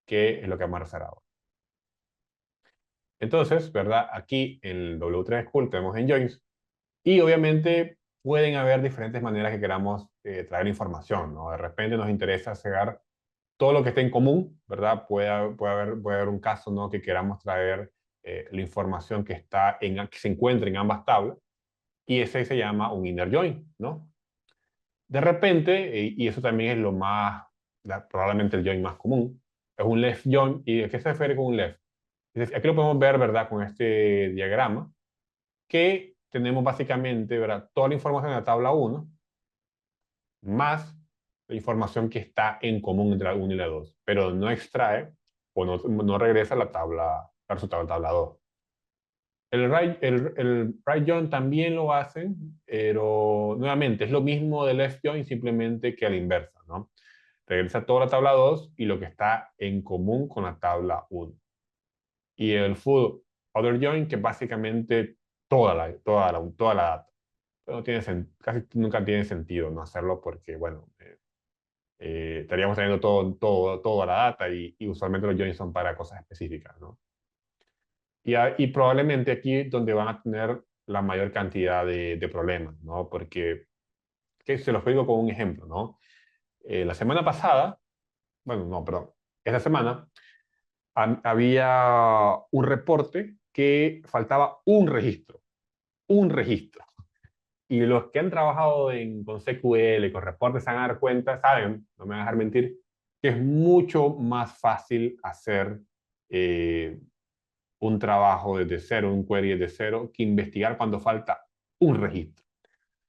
Que es lo que vamos a hacer ahora. Entonces, ¿verdad? Aquí en el W3 School tenemos en Joins y obviamente pueden haber diferentes maneras que queramos traer información, ¿no? De repente nos interesa sacar todo lo que esté en común, ¿verdad? Puede haber un caso, ¿no? Que queramos traer la información que se encuentra en ambas tablas y ese se llama un inner join, ¿no? De repente, y eso también es probablemente el join más común, es un left join. ¿Y a qué se refiere con un left? Aquí lo podemos ver, ¿verdad? Con este diagrama, que tenemos básicamente, ¿verdad? Toda la información de la tabla 1 más la información que está en común entre la 1 y la 2, pero no extrae o no regresa a al resultado de la tabla 2. El right join también lo hacen, pero nuevamente es lo mismo del left join, simplemente que a la inversa, ¿no? Regresa toda la tabla 2 y lo que está en común con la tabla 1. Y el full other join, que básicamente toda la data. No tiene casi nunca tiene sentido no hacerlo porque, bueno, estaríamos teniendo toda la data y usualmente los joins son para cosas específicas, ¿no? Y probablemente aquí donde van a tener la mayor cantidad de problemas, ¿no? Porque, que se los digo con un ejemplo, ¿no? La semana pasada, bueno, no, perdón, esta semana había un reporte que faltaba un registro. Y los que han trabajado con SQL, con reportes, se van a dar cuenta, saben, no me van a dejar mentir, que es mucho más fácil hacer eh, un trabajo desde cero, un query desde cero, que investigar cuando falta un registro.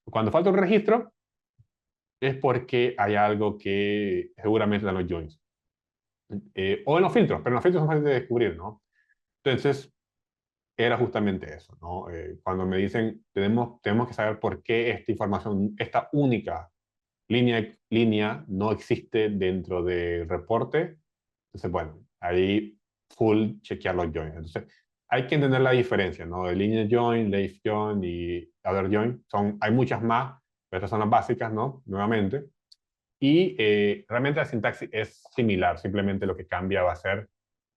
Cuando falta un registro es porque hay algo que seguramente dan los joins. O en los filtros, pero en los filtros son fáciles de descubrir, ¿no? Entonces, era justamente eso, ¿no? Cuando me dicen, tenemos que saber por qué esta información, esta única línea no existe dentro del reporte. Entonces, bueno, ahí full chequear los joins. Entonces, hay que entender la diferencia, ¿no? De linear join, left join y other join. Hay muchas más, pero estas son las básicas, ¿no? Nuevamente. Y realmente la sintaxis es similar, simplemente lo que cambia va a ser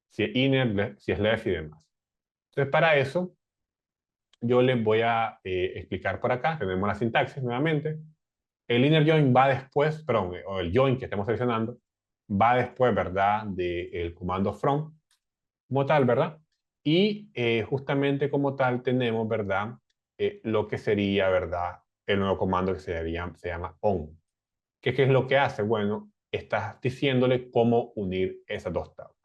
si es inner, si es left y demás. Entonces, para eso, yo les voy a explicar por acá. Tenemos la sintaxis nuevamente. El inner join va después, perdón, o el join que estemos seleccionando, va después, ¿verdad? Del comando from, como tal, ¿verdad? Y justamente como tal tenemos, ¿verdad? lo que sería, ¿verdad? El nuevo comando que se llama on. ¿Qué es lo que hace? Bueno, estás diciéndole cómo unir esas dos tablas.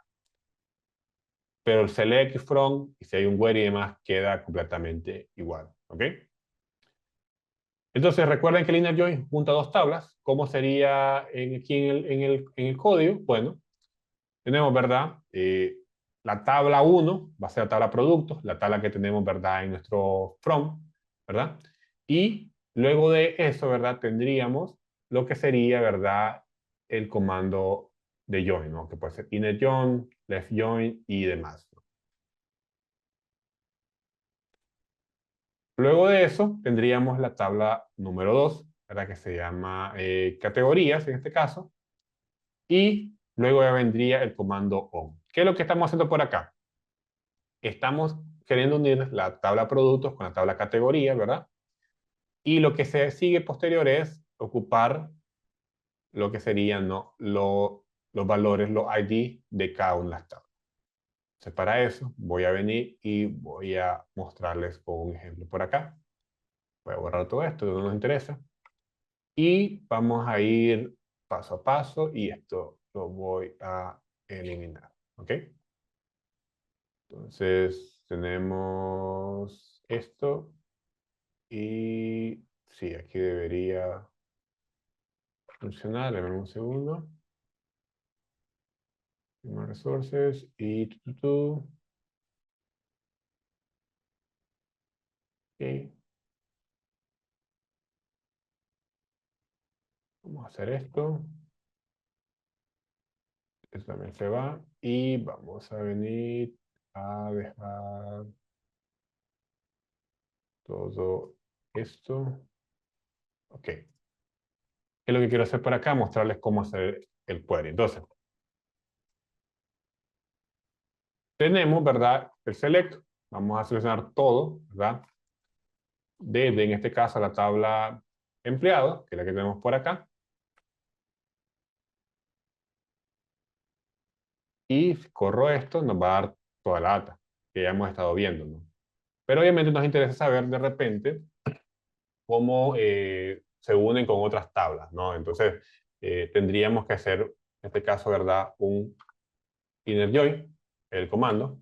Pero el select from, y si hay un where y demás, queda completamente igual. ¿Ok? Entonces, recuerden que el inner join junta dos tablas. ¿Cómo sería aquí en el código? Bueno, tenemos, ¿verdad? La tabla 1 va a ser la tabla productos, la tabla que tenemos, ¿verdad? En nuestro from, ¿verdad? Y luego de eso, ¿verdad? Tendríamos lo que sería, ¿verdad? El comando de join, ¿no? Que puede ser inner join, left join y demás, ¿no? Luego de eso, tendríamos la tabla número 2, ¿verdad? Que se llama categorías, en este caso. Y luego ya vendría el comando on. ¿Qué es lo que estamos haciendo por acá? Estamos queriendo unir la tabla productos con la tabla categoría, ¿verdad? Y lo que se sigue posterior es ocupar lo que serían, ¿no? Los valores, los ID de cada una de las tablas. Entonces, para eso voy a venir y voy a mostrarles un ejemplo por acá. Voy a borrar todo esto, no nos interesa. Y vamos a ir paso a paso y esto lo voy a eliminar. ¿Ok? Entonces, tenemos esto y sí, aquí debería funcionar. Dame un segundo. Human Resources y Ok. Vamos a hacer esto. Esto también se va. Y vamos a venir a dejar todo esto. Ok. ¿Qué es lo que quiero hacer por acá? Mostrarles cómo hacer el query. Entonces, tenemos, ¿verdad? El select. Vamos a seleccionar todo, ¿verdad? Desde, en este caso, la tabla empleado, que es la que tenemos por acá. Y si corro esto, nos va a dar toda la data que ya hemos estado viendo, ¿no? Pero obviamente nos interesa saber de repente cómo se unen con otras tablas, ¿no? Entonces, tendríamos que hacer, en este caso, ¿verdad? Un inner join, el comando.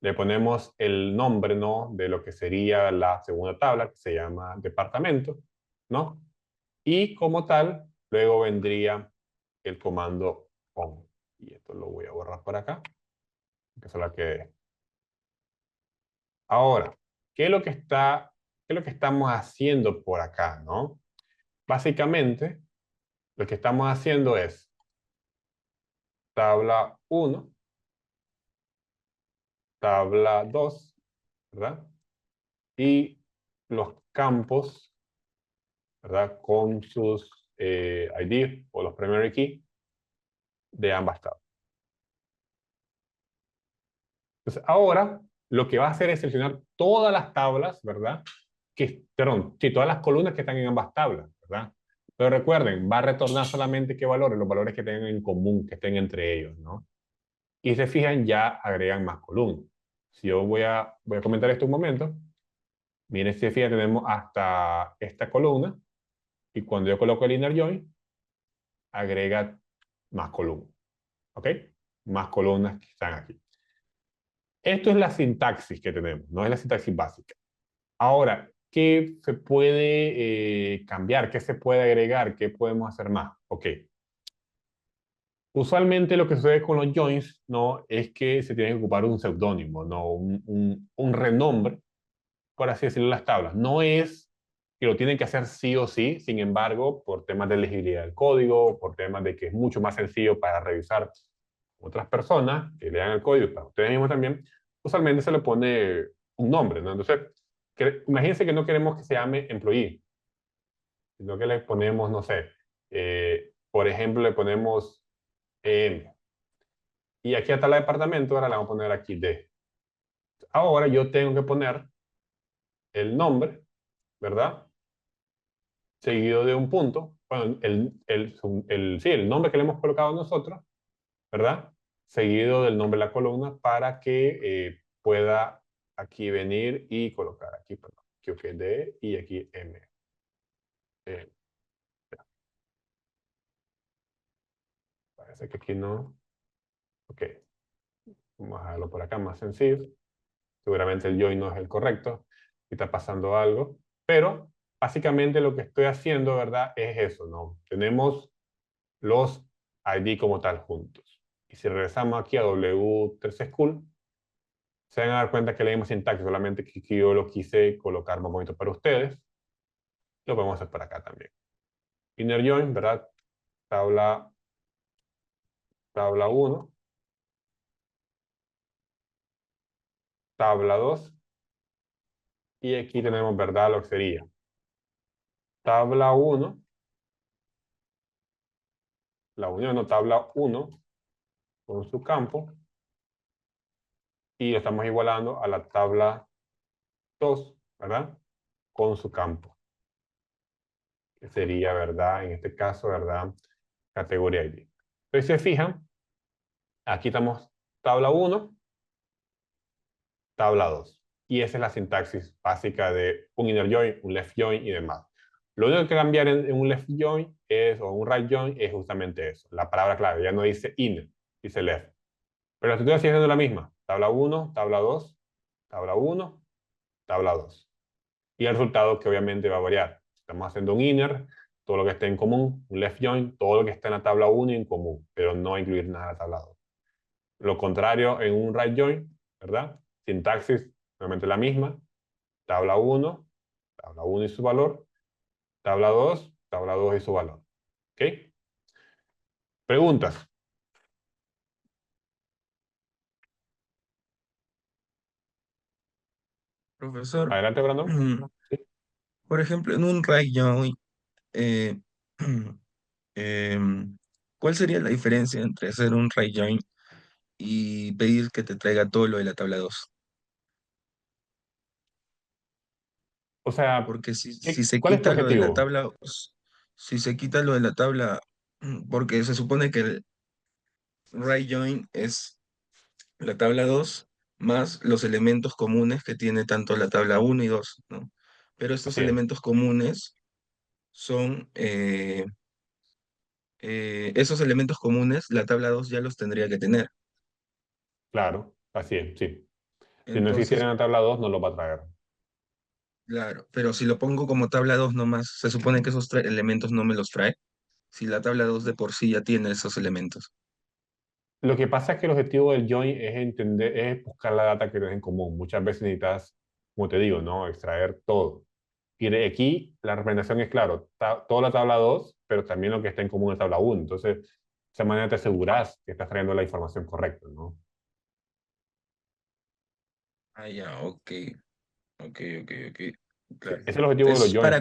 Le ponemos el nombre, ¿no? De lo que sería la segunda tabla, que se llama departamento, ¿no? Y como tal, luego vendría el comando on. Y esto lo voy a borrar por acá, que es la que... Ahora, qué es lo que estamos haciendo por acá, no? Básicamente, lo que estamos haciendo es tabla 1, tabla 2, ¿verdad? Y los campos, ¿verdad? Con sus ID o los primary key de ambas tablas. Entonces, ahora lo que va a hacer es seleccionar todas las tablas, ¿verdad? Perdón, sí, todas las columnas que están en ambas tablas, ¿verdad? Pero recuerden, va a retornar solamente qué valores, los valores que tengan en común, que estén entre ellos, ¿no? Y se fijan, ya agregan más columnas. Si yo voy a comentar esto un momento, miren, si se fijan, tenemos hasta esta columna, y cuando yo coloco el inner join, agrega más columnas, ¿ok? Más columnas que están aquí. Esto es la sintaxis que tenemos, no es la sintaxis básica. Ahora, ¿qué se puede cambiar? ¿Qué se puede agregar? ¿Qué podemos hacer más? Ok. Usualmente lo que sucede con los joins, ¿no? Es que se tiene que ocupar un seudónimo, ¿no? Un renombre, por así decirlo, en las tablas. No es que lo tienen que hacer sí o sí, sin embargo, por temas de legibilidad del código, por temas de que es mucho más sencillo para revisar otras personas que lean el código, para ustedes mismos también, usualmente se le pone un nombre, ¿no? Entonces, imagínense que no queremos que se llame employee, sino que le ponemos, no sé, por ejemplo, le ponemos EM. Y aquí hasta el departamento, ahora le vamos a poner aquí D. Ahora yo tengo que poner el nombre, ¿verdad? Seguido de un punto. Bueno, sí, el nombre que le hemos colocado nosotros, ¿verdad? Seguido del nombre de la columna para que pueda aquí venir y colocar aquí, perdón. Aquí ok, D y aquí M. Parece que aquí no. Ok. Vamos a dejarlo por acá más sencillo. Seguramente el join no es el correcto. Y está pasando algo. Pero básicamente lo que estoy haciendo, ¿verdad? Es eso, ¿no? Tenemos los ID como tal juntos. Y si regresamos aquí a W3 School, se van a dar cuenta que leímos sintaxis, solamente que yo lo quise colocar más bonito para ustedes. Lo podemos hacer por acá también. Inner join, ¿verdad? Tabla 1, tabla 2, y aquí tenemos, ¿verdad? Lo que sería tabla 1, la unión, no, tabla 1 con su campo, y lo estamos igualando a la tabla 2, ¿verdad? Con su campo. Que sería, ¿verdad? En este caso, ¿verdad? Categoría ID. Entonces, si se fijan, aquí estamos tabla 1, tabla 2. Y esa es la sintaxis básica de un inner join, un left join y demás. Lo único que cambiar en un left join o un right join es justamente eso. La palabra clave ya no dice inner, dice left. Pero la estructura sigue siendo la misma. Tabla 1, tabla 2, tabla 1, tabla 2. Y el resultado que obviamente va a variar. Estamos haciendo un inner, todo lo que esté en común, un left join, todo lo que está en la tabla 1 en común, pero no incluir nada en la tabla 2. Lo contrario en un right join, ¿verdad? Sintaxis, obviamente la misma. Tabla 1 y su valor. Tabla 2 y su valor. ¿Ok? Preguntas. Profesor, Adelante, Brandon. Sí. por ejemplo, en un right join, eh, ¿cuál sería la diferencia entre hacer un right join y pedir que te traiga todo lo de la tabla 2? O sea, Porque si se ¿cuál es tu quita lo de la objetivo? tabla, si se quita lo de la tabla, porque se supone que el right join es la tabla 2 más los elementos comunes que tiene tanto la tabla 1 y 2, ¿no? Pero estos Así es. elementos comunes son, esos elementos comunes, la tabla 2 ya los tendría que tener. Claro, así es, sí. Si no existiera Entonces, en la tabla 2, no lo va a traer. claro, pero si lo pongo como tabla 2 nomás, se supone que esos elementos no me los trae, si la tabla 2 de por sí ya tiene esos elementos. Lo que pasa es que el objetivo del join es entender, es buscar la data que tienes en común. Muchas veces necesitas, como te digo, ¿no? Extraer todo. Y de aquí la representación es, claro, toda la tabla 2, pero también lo que está en común en la tabla 1. Entonces, de esa manera te aseguras que estás trayendo la información correcta, ¿no? Ah, ya, ok, ok, ok, ok. Sí, Claro. ese es el objetivo de los Es joins. para,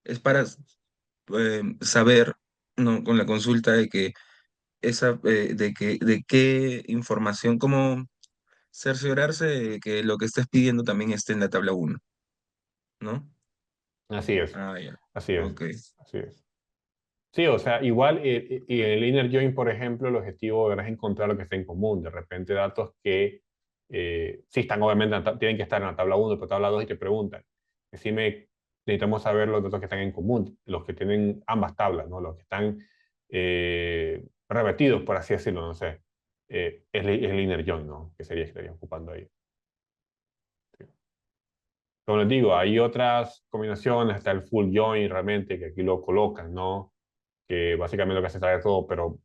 es para saber, ¿no? Con la consulta de que de qué información, cómo cerciorarse de que lo que estés pidiendo también esté en la tabla 1, ¿no? Así es, Ah, ya. así es, Ok. así es. Sí, o sea, igual y en el inner join, por ejemplo, el objetivo es encontrar lo que está en común. De repente datos que sí están obviamente, tienen que estar en la tabla 1, pero tabla 2 y te preguntan. Decime, necesitamos saber los datos que están en común, los que tienen ambas tablas, ¿no? Los que están repetidos, por así decirlo, no sé. Es el inner join, ¿no? Que sería que estaría ocupando ahí. Sí. Como les digo, hay otras combinaciones, está el full join realmente, que aquí lo colocan, ¿no? Que básicamente lo que hace es traer todo, pero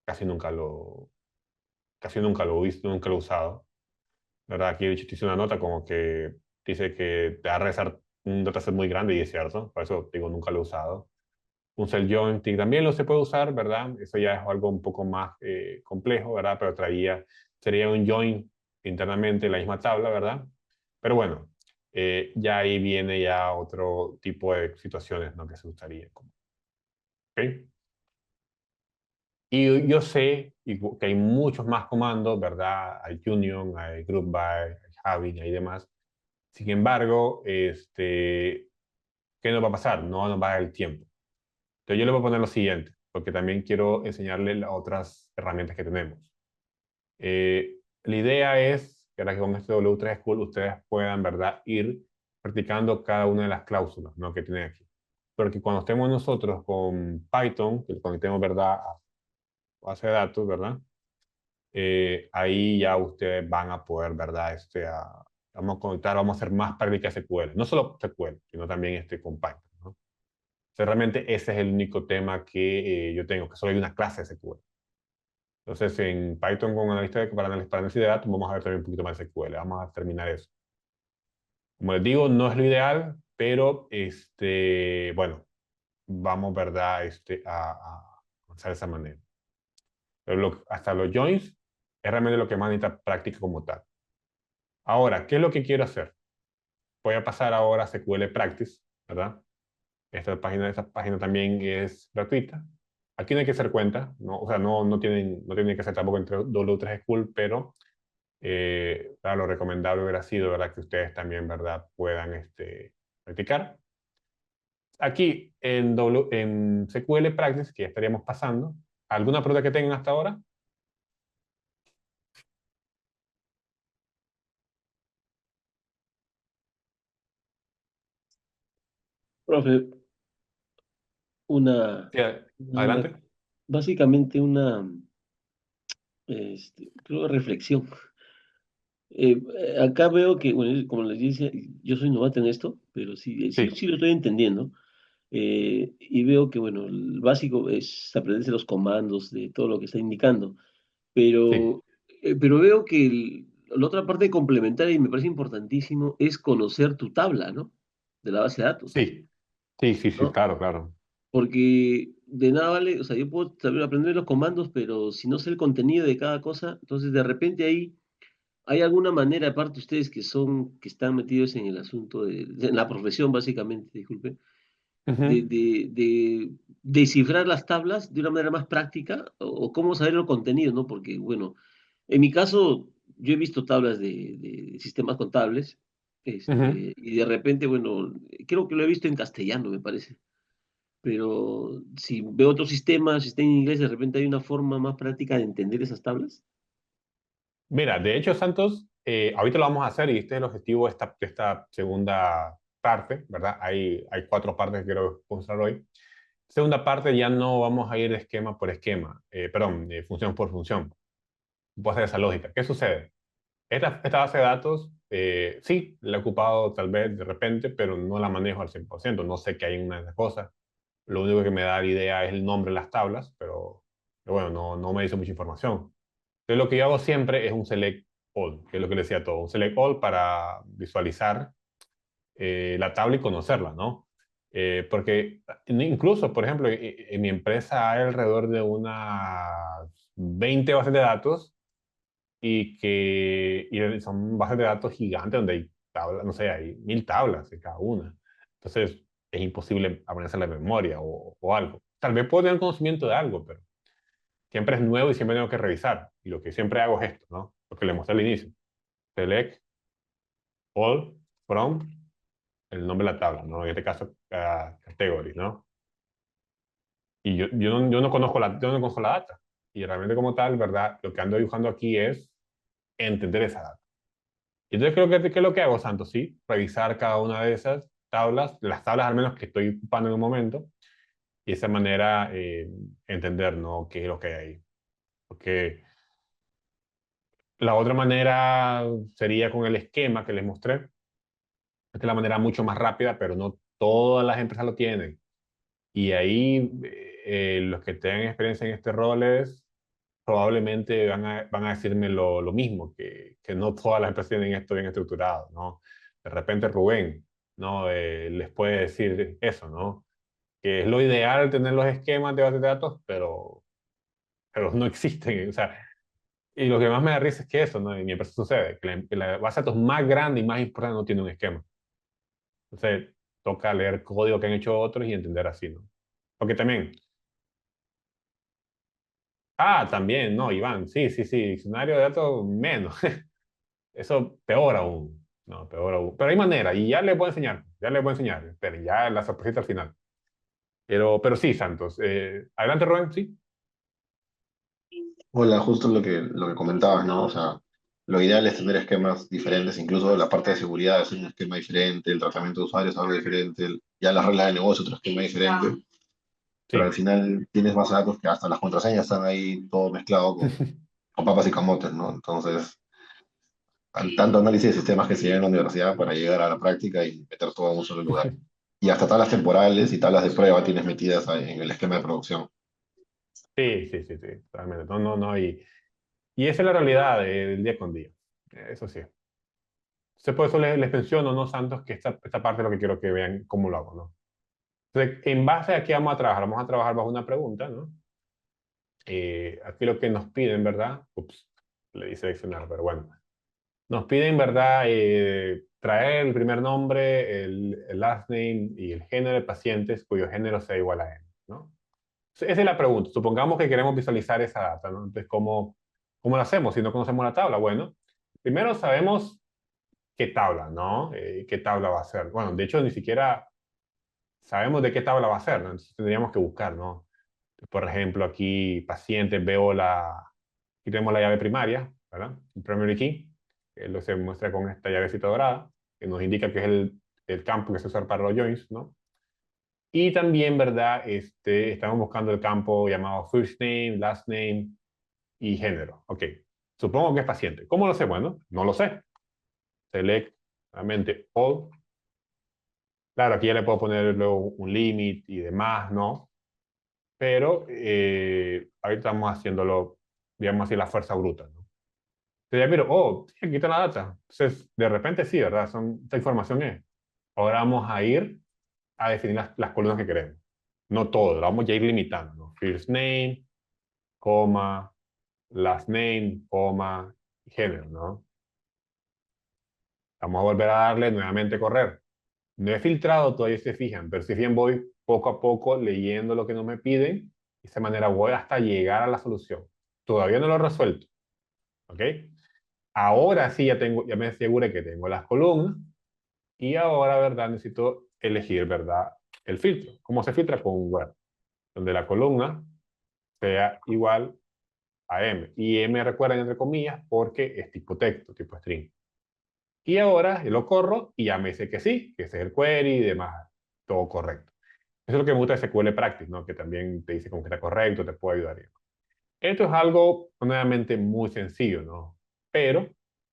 casi nunca lo, casi nunca lo he visto, nunca lo he usado. ¿Verdad? Aquí de hecho te hice una nota como que dice que te va a regresar un dataset muy grande y es cierto, por eso digo, nunca lo he usado. Un cell jointing también lo se puede usar, ¿verdad? Eso ya es algo un poco más complejo, ¿verdad? Pero sería un join internamente en la misma tabla, ¿verdad? Pero bueno, ya ahí viene ya otro tipo de situaciones, ¿no? Que se usaría. ¿Ok? Y yo sé que hay muchos más comandos, ¿verdad? Hay union, hay group by, hay having, hay demás. Sin embargo, ¿qué nos va a pasar? No nos va a dar el tiempo. Entonces yo le voy a poner lo siguiente, porque también quiero enseñarle las otras herramientas que tenemos. La idea es para que con este W3 School ustedes puedan, ¿verdad?, ir practicando cada una de las cláusulas, ¿no?, que tienen aquí. Porque cuando estemos nosotros con Python, que conectemos, ¿verdad?, a base de datos, ¿verdad?, ahí ya ustedes van a poder, ¿verdad?, vamos a conectar, vamos a hacer más prácticas SQL. No solo SQL, sino también con Python, ¿no? O sea, realmente ese es el único tema que yo tengo, que solo hay una clase de SQL. Entonces, en Python con para análisis de datos, vamos a ver también un poquito más de SQL. Vamos a terminar eso. Como les digo, no es lo ideal, pero bueno, vamos, ¿verdad?, a avanzar de esa manera. Pero hasta los joins es realmente lo que más necesita práctica como tal. Ahora, ¿qué es lo que quiero hacer? Voy a pasar ahora a SQL Practice, ¿verdad? Esta página también es gratuita. Aquí no hay que hacer cuenta, ¿no? O sea, no tienen que hacer tampoco entre W3 School, pero lo recomendable hubiera sido, ¿verdad?, que ustedes también, ¿verdad?, puedan practicar. Aquí en SQL Practice, que ya estaríamos pasando, ¿alguna pregunta que tengan hasta ahora? Profe, una, Sí, una- adelante. básicamente una, creo, reflexión. Acá veo que, bueno, como les dice, yo soy novato en esto, pero sí, sí, Sí, sí lo estoy entendiendo. Y veo que, bueno, el básico es aprenderse los comandos de todo lo que está indicando, sí, pero veo que la otra parte complementaria, y me parece importantísimo, es conocer tu tabla, ¿no? De la base de datos, sí, sí, ¿no? claro, claro. Porque de nada vale, o sea, yo puedo saber aprender los comandos, pero si no sé el contenido de cada cosa, entonces de repente ahí hay alguna manera, aparte ustedes que están metidos en el asunto en la profesión básicamente, disculpe, de, Ujú. de, de descifrar las tablas de una manera más práctica o cómo saber el contenido, ¿no? Porque, bueno, en mi caso, yo he visto tablas de sistemas contables, Ujú. y de repente, bueno, creo que lo he visto en castellano, me parece. Pero si veo otros sistemas, si está en inglés, de repente hay una forma más práctica de entender esas tablas. Mira, de hecho, Santos, ahorita lo vamos a hacer y este es el objetivo de esta segunda parte, ¿verdad? Hay 4 partes que quiero mostrar hoy. Segunda parte ya no vamos a ir esquema por esquema, perdón, función por función. Voy a hacer esa lógica. ¿Qué sucede? Esta base de datos, sí, la he ocupado tal vez de repente, pero no la manejo al 100%. No sé qué hay en una de esas cosas. Lo único que me da la idea es el nombre de las tablas, pero bueno, no me dice mucha información. Entonces, lo que yo hago siempre es un select all, que es lo que le decía a todo. Un select all para visualizar la tabla y conocerla, ¿no? Porque incluso, por ejemplo, en mi empresa hay alrededor de unas 20 bases de datos y son bases de datos gigantes donde hay tablas, no sé, hay 1000 tablas de cada una. Entonces, es imposible aprenderse la memoria o algo. Tal vez puedo tener conocimiento de algo, pero siempre es nuevo y siempre tengo que revisar. Y lo que siempre hago es esto, ¿no? Lo que le mostré al inicio. Select all from el nombre de la tabla, ¿no? En este caso, category, ¿no? Y yo no conozco la data. Y realmente como tal, ¿verdad? Lo que ando dibujando aquí es entender esa data. Y entonces creo que, ¿qué es lo que hago, Santos? Sí, revisar cada una de esas tablas, las tablas al menos que estoy ocupando en un momento, y de esa manera entender, ¿no?, qué es lo que hay ahí. Porque la otra manera sería con el esquema que les mostré. Esta es la manera mucho más rápida, pero no todas las empresas lo tienen. Y ahí los que tengan experiencia en este roles probablemente van a decirme lo mismo, que no todas las empresas tienen esto bien estructurado, ¿no? De repente Rubén, ¿no? Les puede decir eso, ¿no? Que es lo ideal tener los esquemas de base de datos, pero no existen. O sea, y lo que más me da risa es que eso, ¿no? En mi empresa sucede, que la base de datos más grande y más importante no tiene un esquema. Entonces, toca leer código que han hecho otros y entender así, ¿no? Porque también, también, no, Iván, sí, diccionario de datos menos. Eso peor aún, no, peor aún. Pero hay manera, y ya les voy a enseñar, pero ya la sorpresita al final. Pero sí, Santos. Adelante, Rubén, sí. Hola, justo lo que comentabas, ¿no? O sea, lo ideal es tener esquemas diferentes, incluso la parte de seguridad es un esquema diferente, el tratamiento de usuarios es algo diferente, ya las reglas de negocio otro esquema diferente, pero al Sí. final tienes más datos que hasta las contraseñas están ahí todo mezclado con papas y camotes, ¿no? Entonces, tanto análisis de sistemas que se lleva en la universidad para llegar a la práctica y meter todo en un solo lugar. Y hasta tablas temporales y tablas de prueba tienes metidas ahí en el esquema de producción. Sí, sí, sí, sí, totalmente. No, no, no. Y esa es la realidad del día con día. Eso sí. Por eso les menciono, ¿no, Santos? Que esta parte es lo que quiero que vean cómo lo hago, ¿no? Entonces, en base a qué vamos a trabajar, vamos a trabajar bajo una pregunta, ¿no? Aquí lo que nos piden, ¿verdad? Ups, le di seleccionar, pero bueno. Nos piden, ¿verdad? Traer el primer nombre, el last name y el género de pacientes cuyo género sea igual a N, ¿no? Esa es la pregunta. Supongamos que queremos visualizar esa data, ¿no? Entonces, ¿cómo lo hacemos si no conocemos la tabla? Bueno, primero sabemos qué tabla, ¿no? ¿Qué tabla va a ser? Bueno, de hecho, ni siquiera sabemos de qué tabla va a ser, ¿no? Entonces tendríamos que buscar, ¿no? Por ejemplo, aquí pacientes, aquí tenemos la llave primaria, ¿verdad? El primary key, que lo se muestra con esta llavecita dorada, que nos indica que es el campo que se usa para los joins, ¿no? Y también, ¿verdad? Estamos buscando el campo llamado first name, last name y género. Ok, supongo que es paciente. ¿Cómo lo sé? Bueno, no lo sé. Select, nuevamente, all. Claro, aquí ya le puedo poner luego un límite y demás, ¿no? Pero ahorita estamos haciéndolo, digamos así, la fuerza bruta, ¿no? Entonces ya miro, oh, sí, aquí está la data. Entonces, de repente sí, ¿verdad? Esta información es. Ahora vamos a ir a definir las columnas que queremos. No todo, lo vamos ya a ir limitando, ¿no? First name, coma, last name, coma, género, ¿no? Vamos a volver a darle nuevamente correr. No he filtrado todavía, se fijan, pero si bien voy poco a poco leyendo lo que no me piden, de esa manera voy hasta llegar a la solución. Todavía no lo he resuelto, ¿ok? Ahora sí ya me aseguré que tengo las columnas y ahora, ¿verdad? Necesito elegir, ¿verdad? El filtro. ¿Cómo se filtra? Con Word, donde la columna sea igual a M. Y M recuerden entre comillas porque es tipo texto, tipo string. Y ahora yo lo corro y ya me dice que sí, que ese es el query y demás. Todo correcto. Eso es lo que me gusta de SQL Practice, ¿no? Que también te dice como que está correcto, te puede ayudar. Esto es algo nuevamente muy sencillo, ¿no? Pero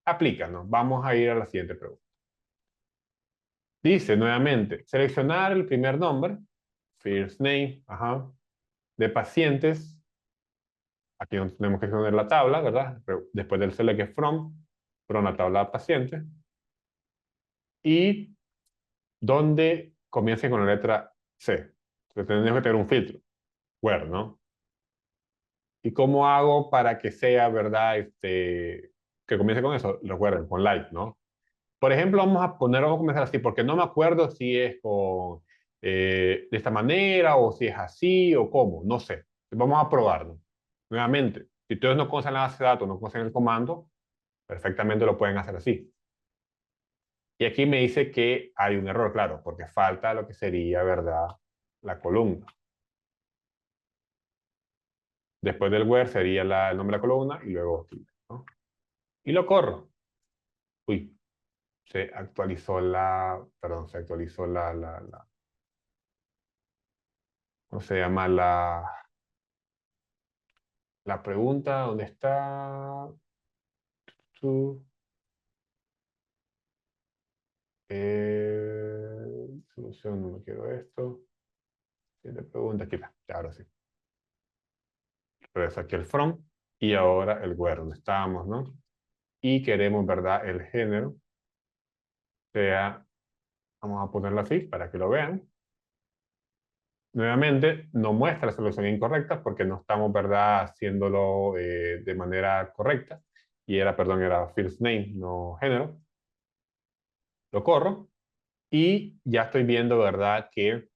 aplica, ¿no? Vamos a ir a la siguiente pregunta. Dice nuevamente, seleccionar el primer nombre, first name, ajá, de pacientes. Aquí tenemos que poner la tabla, ¿verdad? Después del select from la tabla de pacientes. Y donde comience con la letra C. Entonces tenemos que tener un filtro, where, ¿no? ¿Y cómo hago para que sea, verdad, que comience con eso? Recuerden, con like, ¿no? Por ejemplo, vamos a comenzar así, porque no me acuerdo si es de esta manera, o si es así, o cómo, no sé. Vamos a probarlo. Nuevamente, si ustedes no conocen la base de datos, no conocen el comando, perfectamente lo pueden hacer así. Y aquí me dice que hay un error, claro, porque falta lo que sería, ¿verdad? La columna. Después del where sería el nombre de la columna y luego, ¿no? Y lo corro. Uy, perdón, se actualizó ¿cómo se llama? La pregunta, ¿dónde está? Tú, solución, no me quiero esto. Siguiente pregunta, aquí está, ya, ahora sí. Pero aquí el from y ahora el where, donde estábamos, ¿no? Y queremos, ¿verdad? El género sea, vamos a ponerlo así para que lo vean. Nuevamente, no muestra la solución incorrecta porque no estamos, ¿verdad?, haciéndolo de manera correcta. Y perdón, era first name, no género. Lo corro y ya estoy viendo, ¿verdad?, que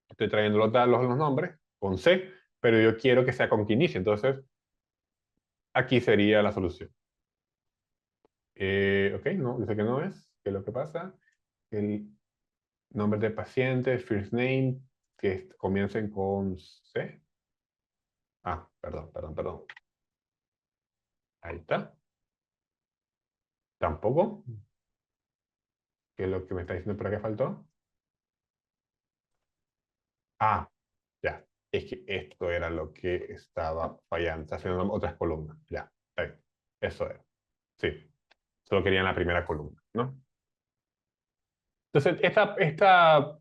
estoy trayendo los nombres con C, pero yo quiero que sea con que inicie. Entonces, aquí sería la solución. Ok, no, dice que no es. ¿Qué es lo que pasa? El nombre de paciente, first name, que comiencen con C. Ah, perdón. Ahí está. ¿Tampoco? ¿Qué es lo que me está diciendo por acá faltó? Ah, ya. Es que esto era lo que estaba fallando. Está haciendo otras columnas. Ya. Ahí. Eso era. Sí. Solo querían la primera columna, ¿no? Entonces, esta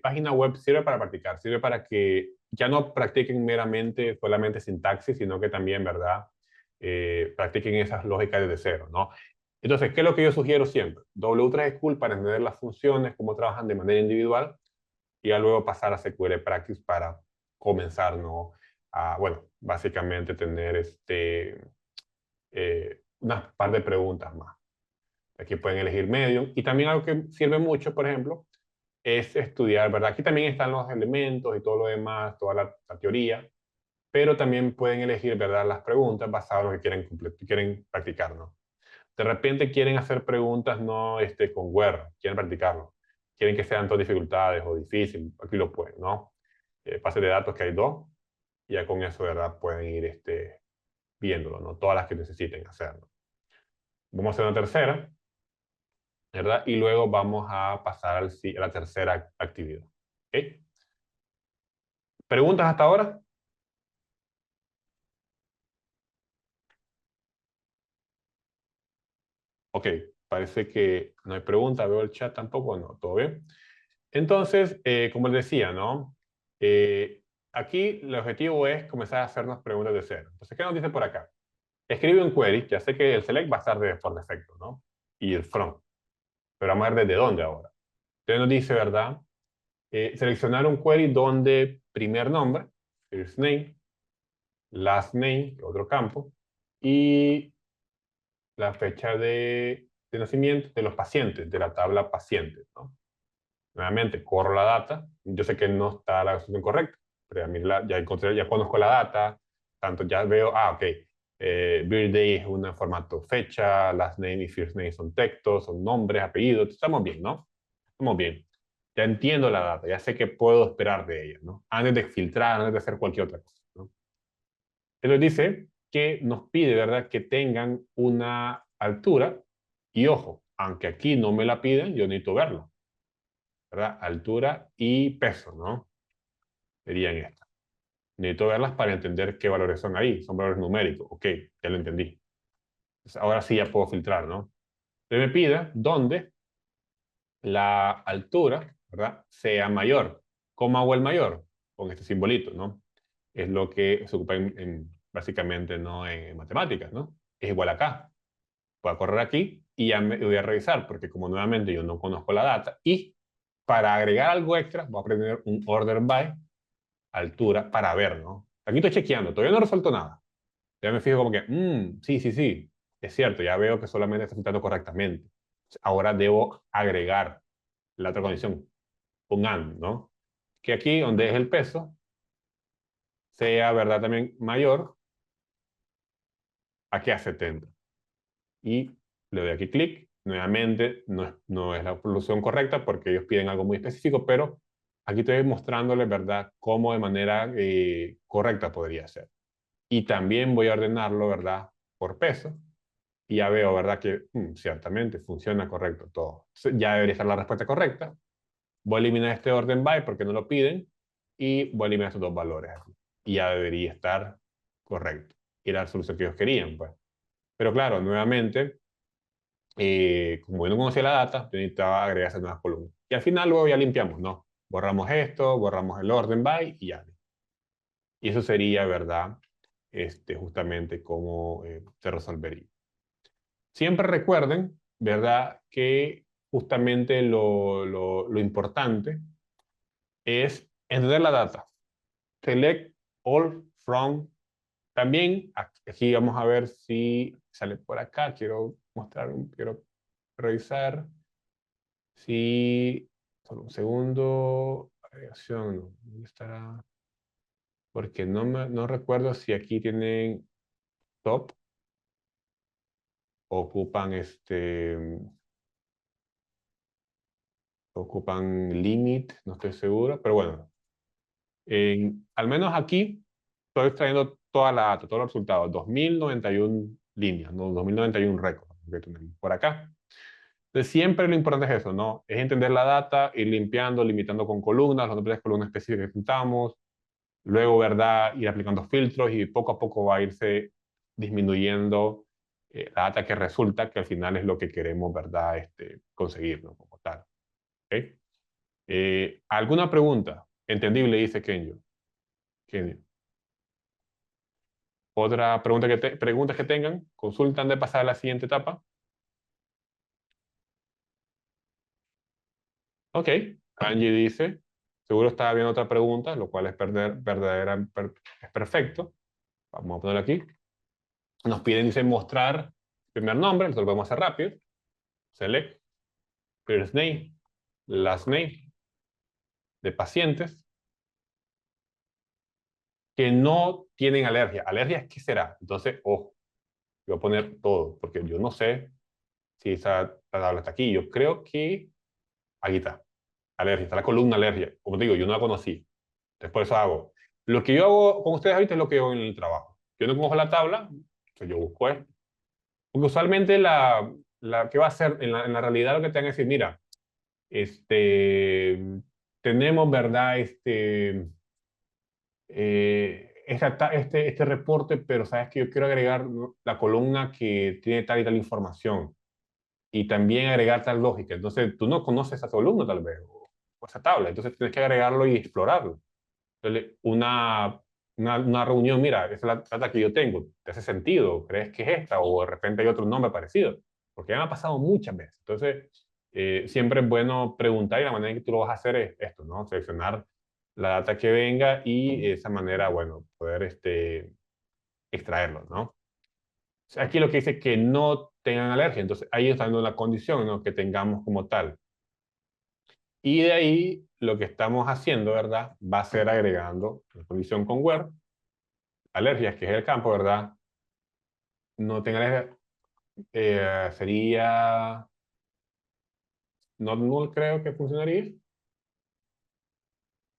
página web sirve para practicar, sirve para que ya no practiquen meramente solamente sintaxis, sino que también, ¿verdad? Practiquen esas lógicas desde cero, ¿no? Entonces, ¿qué es lo que yo sugiero siempre? W3 School para entender las funciones, cómo trabajan de manera individual, y ya luego pasar a SQL Practice para comenzar, ¿no? A, bueno, básicamente tener unas par de preguntas más. Aquí pueden elegir Medium. Y también algo que sirve mucho, por ejemplo, es estudiar, ¿verdad? Aquí también están los elementos y todo lo demás, toda la teoría, pero también pueden elegir, ¿verdad? Las preguntas basadas en lo que quieren practicar, ¿no? De repente quieren hacer preguntas no con Word, quieren practicarlo. Quieren que sean todas dificultades o difíciles, aquí lo pueden, ¿no? Base de datos que hay dos, y ya con eso, ¿verdad? Pueden ir viéndolo, ¿no? Todas las que necesiten hacerlo. Vamos a hacer una tercera, ¿verdad? Y luego vamos a pasar a la tercera actividad. ¿Ok? ¿Preguntas hasta ahora? Ok, parece que no hay pregunta. Veo el chat tampoco. No, todo bien. Entonces, como les decía, ¿no? Aquí el objetivo es comenzar a hacernos preguntas de cero. Entonces, ¿qué nos dice por acá? Escribe un query. Ya sé que el select va a estar por defecto, ¿no? Y el from. Pero vamos a ver desde dónde ahora. Entonces nos dice, ¿verdad? Seleccionar un query donde primer nombre, first name, last name, otro campo, y la fecha de nacimiento de los pacientes, de la tabla pacientes, ¿no? Nuevamente, corro la data. Yo sé que no está la solución correcta, pero a mí ya encontré, ya conozco la data, tanto ya veo, ok, birthday es un formato fecha, last name y first name son textos, son nombres, apellidos, estamos bien, ¿no? Estamos bien. Ya entiendo la data, ya sé qué puedo esperar de ella, ¿no? Antes de filtrar, antes de hacer cualquier otra cosa, ¿no? Entonces dice que nos pide, ¿verdad?, que tengan una altura, y ojo, aunque aquí no me la piden, yo necesito verlo, ¿verdad? Altura y peso, ¿no? Serían estas. Necesito verlas para entender qué valores son ahí. Son valores numéricos. Ok, ya lo entendí. Entonces, ahora sí ya puedo filtrar, ¿no? Entonces me pide donde la altura, ¿verdad?, sea mayor. ¿Cómo hago el mayor? Con este simbolito, ¿no? Es lo que se ocupa básicamente, ¿no?, en matemáticas, ¿no? Es igual acá. Voy a correr aquí y ya me voy a revisar, porque como nuevamente yo no conozco la data, y para agregar algo extra, voy a aprender un order by altura para ver, ¿no? Aquí estoy chequeando, todavía no he resuelto nada. Ya me fijo como que, sí, sí, sí, es cierto, ya veo que solamente está filtrando correctamente. Ahora debo agregar la otra condición, un and, ¿no? Que aquí, donde es el peso, sea, ¿verdad?, también mayor a que a 70. Y le doy aquí clic. Nuevamente, no es la solución correcta porque ellos piden algo muy específico, pero aquí estoy mostrándoles, ¿verdad?, cómo de manera correcta podría ser. Y también voy a ordenarlo, ¿verdad?, por peso. Y ya veo, ¿verdad?, que ciertamente funciona correcto todo. Ya debería estar la respuesta correcta. Voy a eliminar este orden by porque no lo piden. Y voy a eliminar estos dos valores aquí. Y ya debería estar correcto. Y era la solución que ellos querían, pues. Pero claro, nuevamente, como yo no conocía la data, yo necesitaba agregar esas nuevas columnas. Y al final luego ya limpiamos, ¿no? Borramos esto, borramos el orden by y ya. Y eso sería, ¿verdad?, justamente cómo se resolvería. Siempre recuerden, ¿verdad?, que justamente lo importante es entender la data. Select all from. También, aquí vamos a ver si sale por acá. Quiero revisar si, solo un segundo, agregación, ¿dónde estará? Porque no recuerdo si aquí tienen top, ocupan ocupan limit, no estoy seguro, pero bueno, al menos aquí estoy extrayendo toda la data, todos los resultados, 2091 líneas, no 2091 récords, que tenemos por acá. Entonces, siempre lo importante es eso, ¿no? Es entender la data, ir limpiando, limitando con columnas, los nombres de columnas específicas que necesitamos, luego, ¿verdad? Ir aplicando filtros y poco a poco va a irse disminuyendo la data que resulta, que al final es lo que queremos, ¿verdad? Conseguir, ¿no? Como tal. ¿Ok? ¿Alguna pregunta? Entendible, dice Kenyo. Kenyo. ¿Otra pregunta preguntas que tengan? ¿Consultan de pasar a la siguiente etapa? Ok. Angie dice, seguro estaba viendo otra pregunta, lo cual es es perfecto. Vamos a ponerlo aquí. Nos piden, dice, mostrar primer nombre, esto lo podemos hacer rápido. Select, first name, last name, de pacientes que no tienen alergia. ¿Alergia qué será? Entonces, ojo, yo voy a poner todo, porque yo no sé si esa tabla está aquí. Yo creo que aquí está. Alergia, está la columna alergia. Como te digo, yo no la conocí. Entonces, por eso hago. Lo que yo hago con ustedes ahorita es lo que yo hago en el trabajo. Yo no cojo la tabla, entonces yo busco esto. Porque usualmente ¿qué va a hacer? En la realidad lo que te van a decir, mira, tenemos, ¿verdad? Este reporte, pero sabes que yo quiero agregar la columna que tiene tal y tal información y también agregar tal lógica. Entonces, tú no conoces esa columna tal vez o esa tabla, entonces tienes que agregarlo y explorarlo. Entonces, una reunión, mira, esa es la data que yo tengo, ¿te hace sentido? ¿Crees que es esta? O de repente hay otro nombre parecido, porque ya me ha pasado muchas veces. Entonces, siempre es bueno preguntar y la manera en que tú lo vas a hacer es esto, ¿no? Seleccionar la data que venga y de esa manera, bueno, poder extraerlo, ¿no? O sea, aquí lo que dice que no tengan alergia, entonces ahí está dando la condición, ¿no? Que tengamos como tal. Y de ahí lo que estamos haciendo, ¿verdad? Va a ser agregando la condición con where, alergias, que es el campo, ¿verdad? No tenga alergia, sería not null, creo que funcionaría.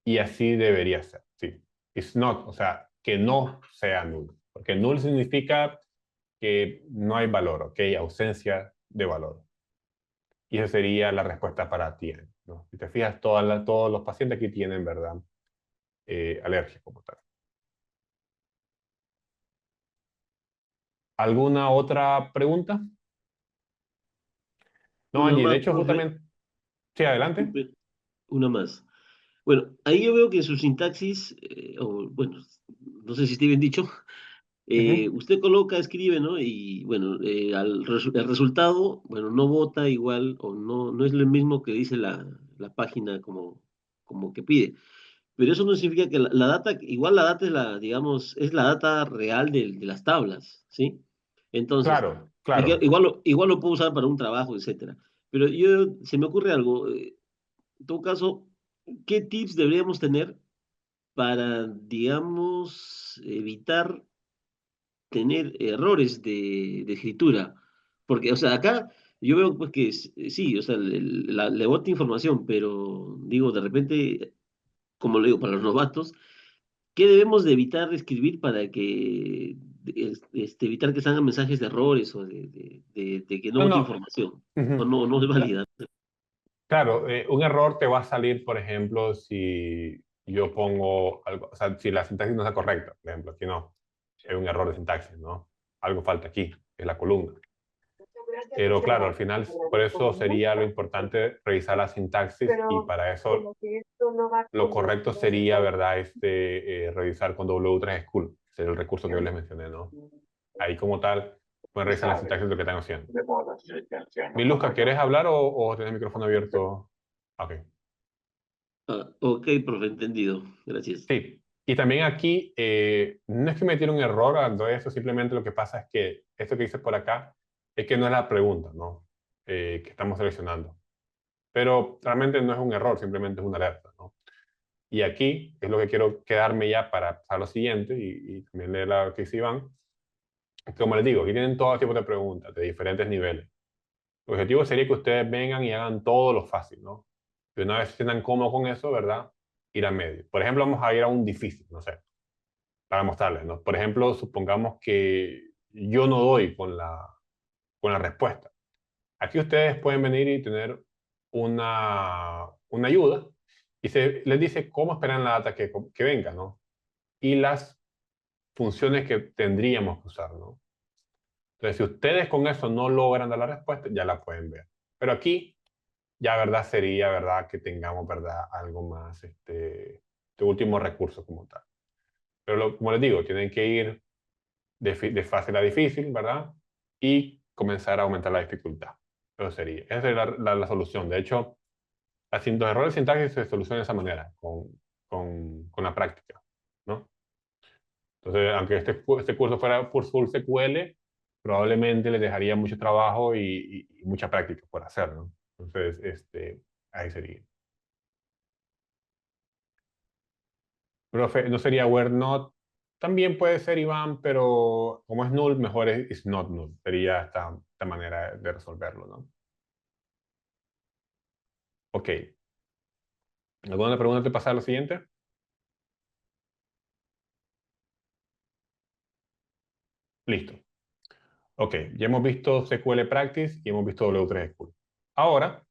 Y así debería ser, sí. It's not, o sea, que no sea null. Porque null significa que no hay valor, ¿ok? Ausencia de valor. Y esa sería la respuesta para ti, ¿no? Si te fijas, todos los pacientes aquí tienen, ¿verdad? Alergia como tal. ¿Alguna otra pregunta? No, Una Angie, de más, hecho, profe. justamente... Sí, adelante. Disculpe, una más. Bueno, ahí yo veo que su sintaxis, o bueno, no sé si esté bien dicho, Ujú. usted coloca, escribe, ¿no? Y bueno, el resultado, bueno, no vota igual o no es lo mismo que dice la página como que pide. Pero eso no significa que la data, igual la data es digamos, es la data real de las tablas, ¿sí? Entonces, Claro, claro. igual lo puedo usar para un trabajo, etcétera. Pero se me ocurre algo, en todo caso, ¿qué tips deberíamos tener para, digamos, evitar tener errores de escritura? Porque, o sea, acá yo veo pues que sí, o sea, le bota información, pero digo, de repente, como lo digo, para los novatos, ¿qué debemos de evitar escribir para que evitar que salgan mensajes de errores o de que no No, bote no. información? O Ujú. no es válida. Claro, un error te va a salir, por ejemplo, si yo pongo algo, o sea, si la sintaxis no está correcta, por ejemplo, aquí no, es un error de sintaxis, ¿no? Algo falta aquí, es la columna. Pero claro, al final, por eso sería lo importante revisar la sintaxis y para eso lo correcto sería, ¿verdad? Revisar con W3 School, ese es el recurso que yo les mencioné, ¿no? Ahí como tal, pueden revisar la sintaxis de lo que están haciendo. Miluska, ¿quieres hablar o tienes el micrófono abierto? Ok. Ah, ok, profe, entendido. Gracias. Sí, y también aquí no es que metiera un error dando eso, simplemente lo que pasa es que esto que dice por acá es que no es la pregunta, ¿no? Que estamos seleccionando. Pero realmente no es un error, simplemente es una alerta, ¿no? Y aquí es lo que quiero quedarme ya para pasar a lo siguiente y también leer la que dice Iván. Como les digo, aquí tienen todo tipo de preguntas de diferentes niveles. El objetivo sería que ustedes vengan y hagan todo lo fácil, ¿no? Y una vez se sientan cómodos con eso, ¿verdad? Ir a medio. Por ejemplo, vamos a ir a un difícil, no sé, para mostrarles, ¿no? Por ejemplo, supongamos que yo no doy con con la respuesta. Aquí ustedes pueden venir y tener una ayuda y les dice cómo esperan la data que venga, ¿no? Y las funciones que tendríamos que usar, ¿no? Entonces, si ustedes con eso no logran dar la respuesta, ya la pueden ver. Pero aquí, ya, ¿verdad? Sería, ¿verdad? Que tengamos, ¿verdad? Algo más, de último recurso como tal. Pero como les digo, tienen que ir de fácil a difícil, ¿verdad? Y comenzar a aumentar la dificultad. Eso sería. Esa sería la solución. De hecho, los errores de sintaxis se solucionan de esa manera, con la práctica, ¿no? Entonces, aunque este curso fuera por full SQL, probablemente les dejaría mucho trabajo y mucha práctica por hacer, ¿no? Entonces, ahí sería. Profe, ¿no sería where not? También puede ser Iván, pero como es null, mejor es is not null. Sería esta manera de resolverlo, ¿no? Ok. ¿Alguna pregunta antes de pasar a lo siguiente? Listo. Ok, ya hemos visto SQL Practice y hemos visto W3 School. Ahora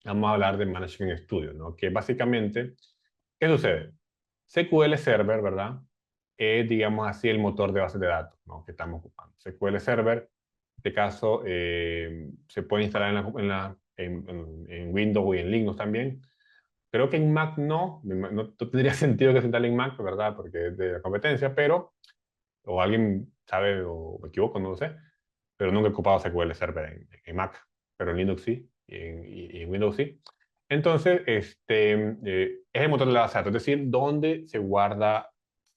vamos a hablar de Management Studio, ¿no? Que básicamente, ¿qué sucede? SQL Server, ¿verdad? Es, digamos así, el motor de bases de datos, ¿no? Que estamos ocupando. SQL Server, en este caso, se puede instalar en Windows y en Linux también. Creo que en Mac no tendría sentido que se instale en Mac, ¿verdad? Porque es de la competencia, pero, o alguien sabe, o me equivoco, no lo sé, pero nunca he ocupado SQL Server en Mac, pero en Linux sí, y en Windows sí. Entonces, es el motor de la base de datos, es decir, dónde se guarda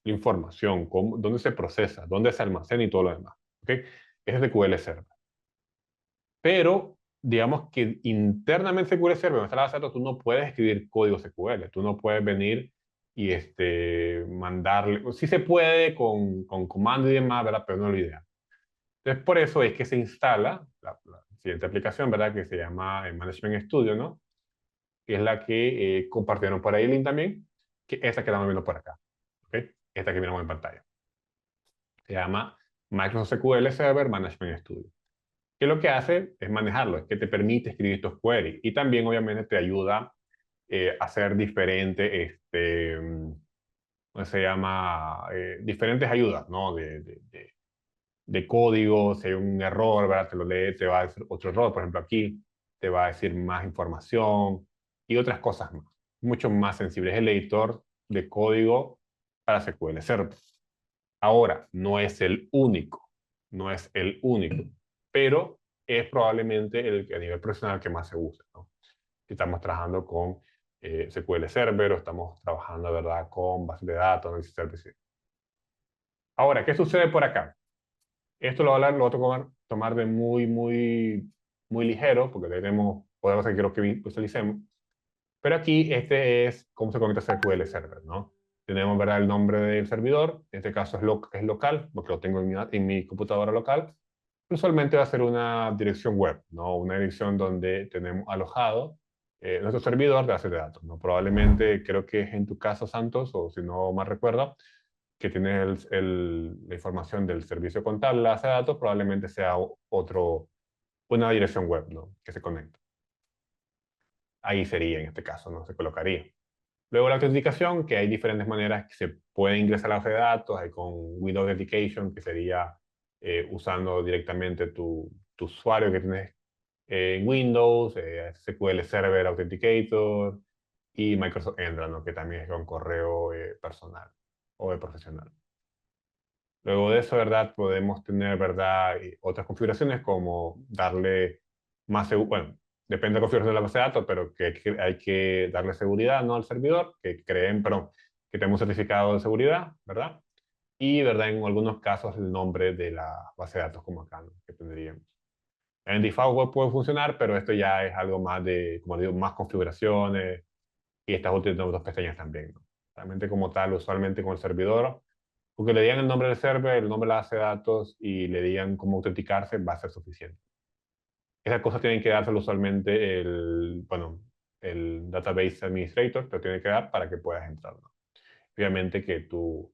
la información, dónde se procesa, dónde se almacena y todo lo demás. ¿Ok? Ese es SQL Server. Pero, digamos que internamente SQL Server, donde está la base de datos, tú no puedes escribir código SQL, tú no puedes venir y mandarle, sí se puede con comando y demás, ¿verdad? Pero no es lo ideal. Entonces, por eso es que se instala la siguiente aplicación, ¿verdad? Que se llama Management Studio, ¿no? Que es la que compartieron por ahí el link también, que esta que estamos viendo por acá, ¿ok? Esta que miramos en pantalla. Se llama Microsoft SQL Server Management Studio. Que lo que hace es manejarlo, es que te permite escribir estos queries y también obviamente te ayuda a hacer diferentes, ¿cómo se llama? Diferentes ayudas, ¿no? De código, si hay un error, ¿verdad? Te lo lee, te va a decir otro error, por ejemplo aquí, te va a decir más información y otras cosas más. Mucho más sensible. Es el editor de código para SQL Server. Ahora, no es el único, no es el único, pero es probablemente el que a nivel profesional que más se usa, ¿no? Si estamos trabajando con SQL Server o estamos trabajando, ¿verdad?, con bases de datos, análisis de servicios. Ahora, ¿qué sucede por acá? Esto lo voy a tomar de muy ligero, porque podemos hacer que lo que visualicemos. Pero aquí es cómo se conecta a SQL Server, ¿no? Tenemos, ¿verdad?, el nombre del servidor, en este caso es local, porque lo tengo en mi computadora local. Usualmente va a ser una dirección web, ¿no? Una dirección donde tenemos alojado nuestro servidor de base de datos, ¿no? Probablemente, creo que es en tu caso, Santos, o si no mal recuerdo, que tiene la información del servicio contable, la base de datos, probablemente sea una dirección web, ¿no?, que se conecta. Ahí sería, en este caso, ¿no? Se colocaría. Luego la autenticación, que hay diferentes maneras que se puede ingresar a la base de datos. Hay con Windows Authentication, que sería usando directamente tu usuario que tienes en Windows, SQL Server Authenticator y Microsoft Entra, ¿no?, que también es con correo personal o de profesional. Luego de eso, ¿verdad?, podemos tener, ¿verdad?, otras configuraciones como darle más bueno, depende de la configuración de la base de datos, pero que hay que darle seguridad, ¿no?, al servidor, perdón, que tenga un certificado de seguridad, ¿verdad? Y, ¿verdad?, en algunos casos el nombre de la base de datos como acá, ¿no?, que tendríamos. En default web puede funcionar, pero esto ya es algo más como digo, más configuraciones y estas últimas dos pestañas también, ¿no? Realmente como tal, usualmente con el servidor, porque le digan el nombre del server, el nombre de la base de datos y le digan cómo autenticarse, va a ser suficiente. Esas cosas tienen que dárselo usualmente el Database Administrator, te lo tiene que dar para que puedas entrar, ¿no? Obviamente que tu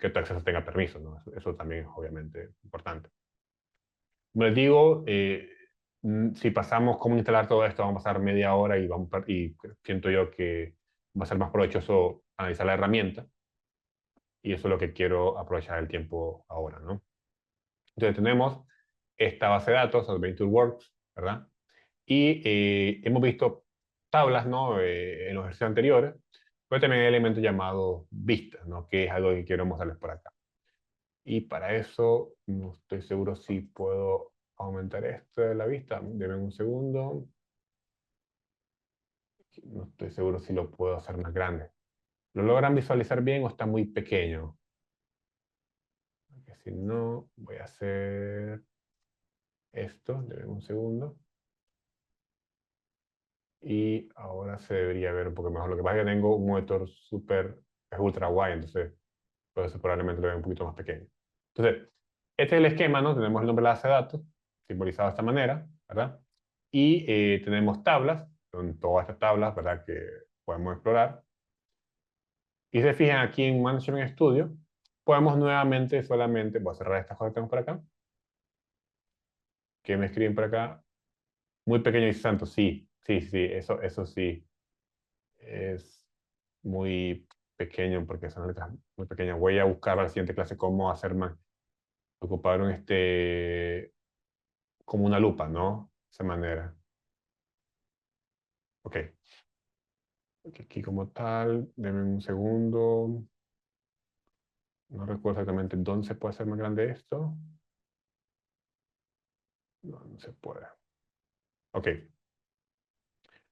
acceso tenga permiso, ¿no? Eso también es obviamente importante. Como les digo, si pasamos cómo instalar todo esto, vamos a pasar media hora y siento yo que va a ser más provechoso analizar la herramienta. Y eso es lo que quiero aprovechar el tiempo ahora, ¿no? Entonces tenemos esta base de datos, AdventureWorks, ¿verdad? Y hemos visto tablas, ¿no? En los ejercicios anteriores, pero también hay elementos llamados vistas, ¿no? Que es algo que quiero mostrarles por acá. Y para eso no estoy seguro si puedo aumentar esto de la vista. Denme un segundo. No estoy seguro si lo puedo hacer más grande. ¿Lo logran visualizar bien o está muy pequeño? Porque si no, voy a hacer esto. Denme un segundo. Y ahora se debería ver un poco mejor. Lo que pasa es que tengo un monitor es ultra wide, entonces por eso probablemente lo vea un poquito más pequeño. Entonces, este es el esquema, ¿no? Tenemos el nombre de la base de datos, simbolizado de esta manera, ¿verdad? Y tenemos tablas, son todas estas tablas, ¿verdad? Que podemos explorar. Y se fijan aquí en Management Studio, podemos nuevamente solamente, voy a cerrar estas cosas que tenemos por acá, que me escriben por acá, muy pequeño y santo, sí, sí, sí, eso sí, es muy pequeño porque son letras muy pequeñas. Voy a buscar a la siguiente clase cómo hacer más, ocupar como una lupa, ¿no? De esa manera. Ok. Aquí como tal, denme un segundo. No recuerdo exactamente dónde se puede hacer más grande esto. No se puede. Ok.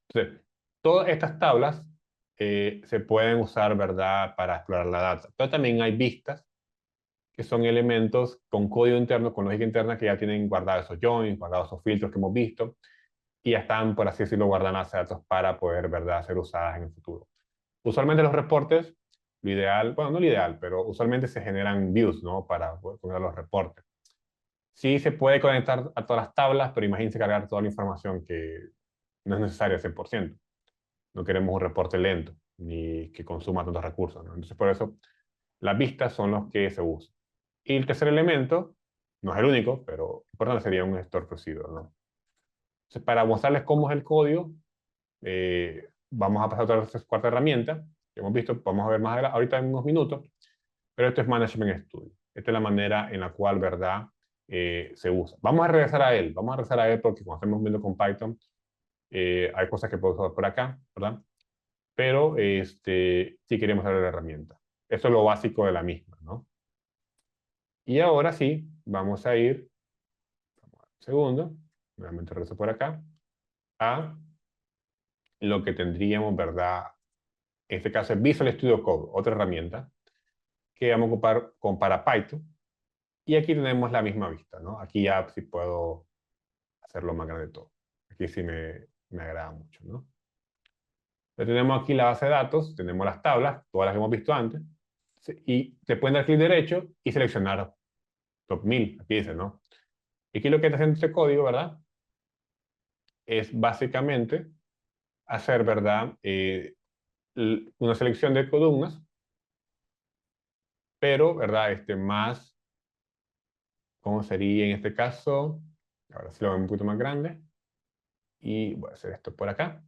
Entonces, todas estas tablas se pueden usar, ¿verdad?, para explorar la data. Pero también hay vistas, que son elementos con código interno, con lógica interna, que ya tienen guardados esos joins, guardados esos filtros que hemos visto, y ya están, por así decirlo, guardadas las datos para poder, ¿verdad?, ser usadas en el futuro. Usualmente los reportes, lo ideal, bueno, no lo ideal, pero usualmente se generan views, ¿no? Para poder poner los reportes. Sí se puede conectar a todas las tablas, pero imagínense cargar toda la información que no es necesaria al 100%. No queremos un reporte lento, ni que consuma tantos recursos, ¿no? Entonces, por eso, las vistas son los que se usan. Y el tercer elemento, no es el único, pero importante, sería un gestor procedural, ¿no? Entonces, para mostrarles cómo es el código, vamos a pasar a otra cuarta herramienta que hemos visto, vamos a ver más ahorita en unos minutos, pero esto es Management Studio. Esta es la manera en la cual, ¿verdad?, se usa. Vamos a regresar a él porque cuando estamos viendo con Python, hay cosas que puedo usar por acá, ¿verdad? Pero sí queremos ver la herramienta. Esto es lo básico de la misma, ¿no? Y ahora sí, vamos a ir, un segundo, nuevamente regreso por acá, a lo que tendríamos, ¿verdad? En este caso es Visual Studio Code, otra herramienta que vamos a ocupar para Python. Y aquí tenemos la misma vista, ¿no? Aquí ya sí puedo hacerlo más grande todo. Aquí sí me agrada mucho, ¿no? Entonces tenemos aquí la base de datos, tenemos las tablas, todas las que hemos visto antes, y se pueden dar clic derecho y seleccionar top 1000, aquí dice, ¿no? Y aquí lo que está haciendo este código, ¿verdad? Es básicamente hacer, ¿verdad?, una selección de columnas, pero, ¿verdad?, más, ¿cómo sería en este caso? Ahora sí lo veo un poquito más grande. Y voy a hacer esto por acá.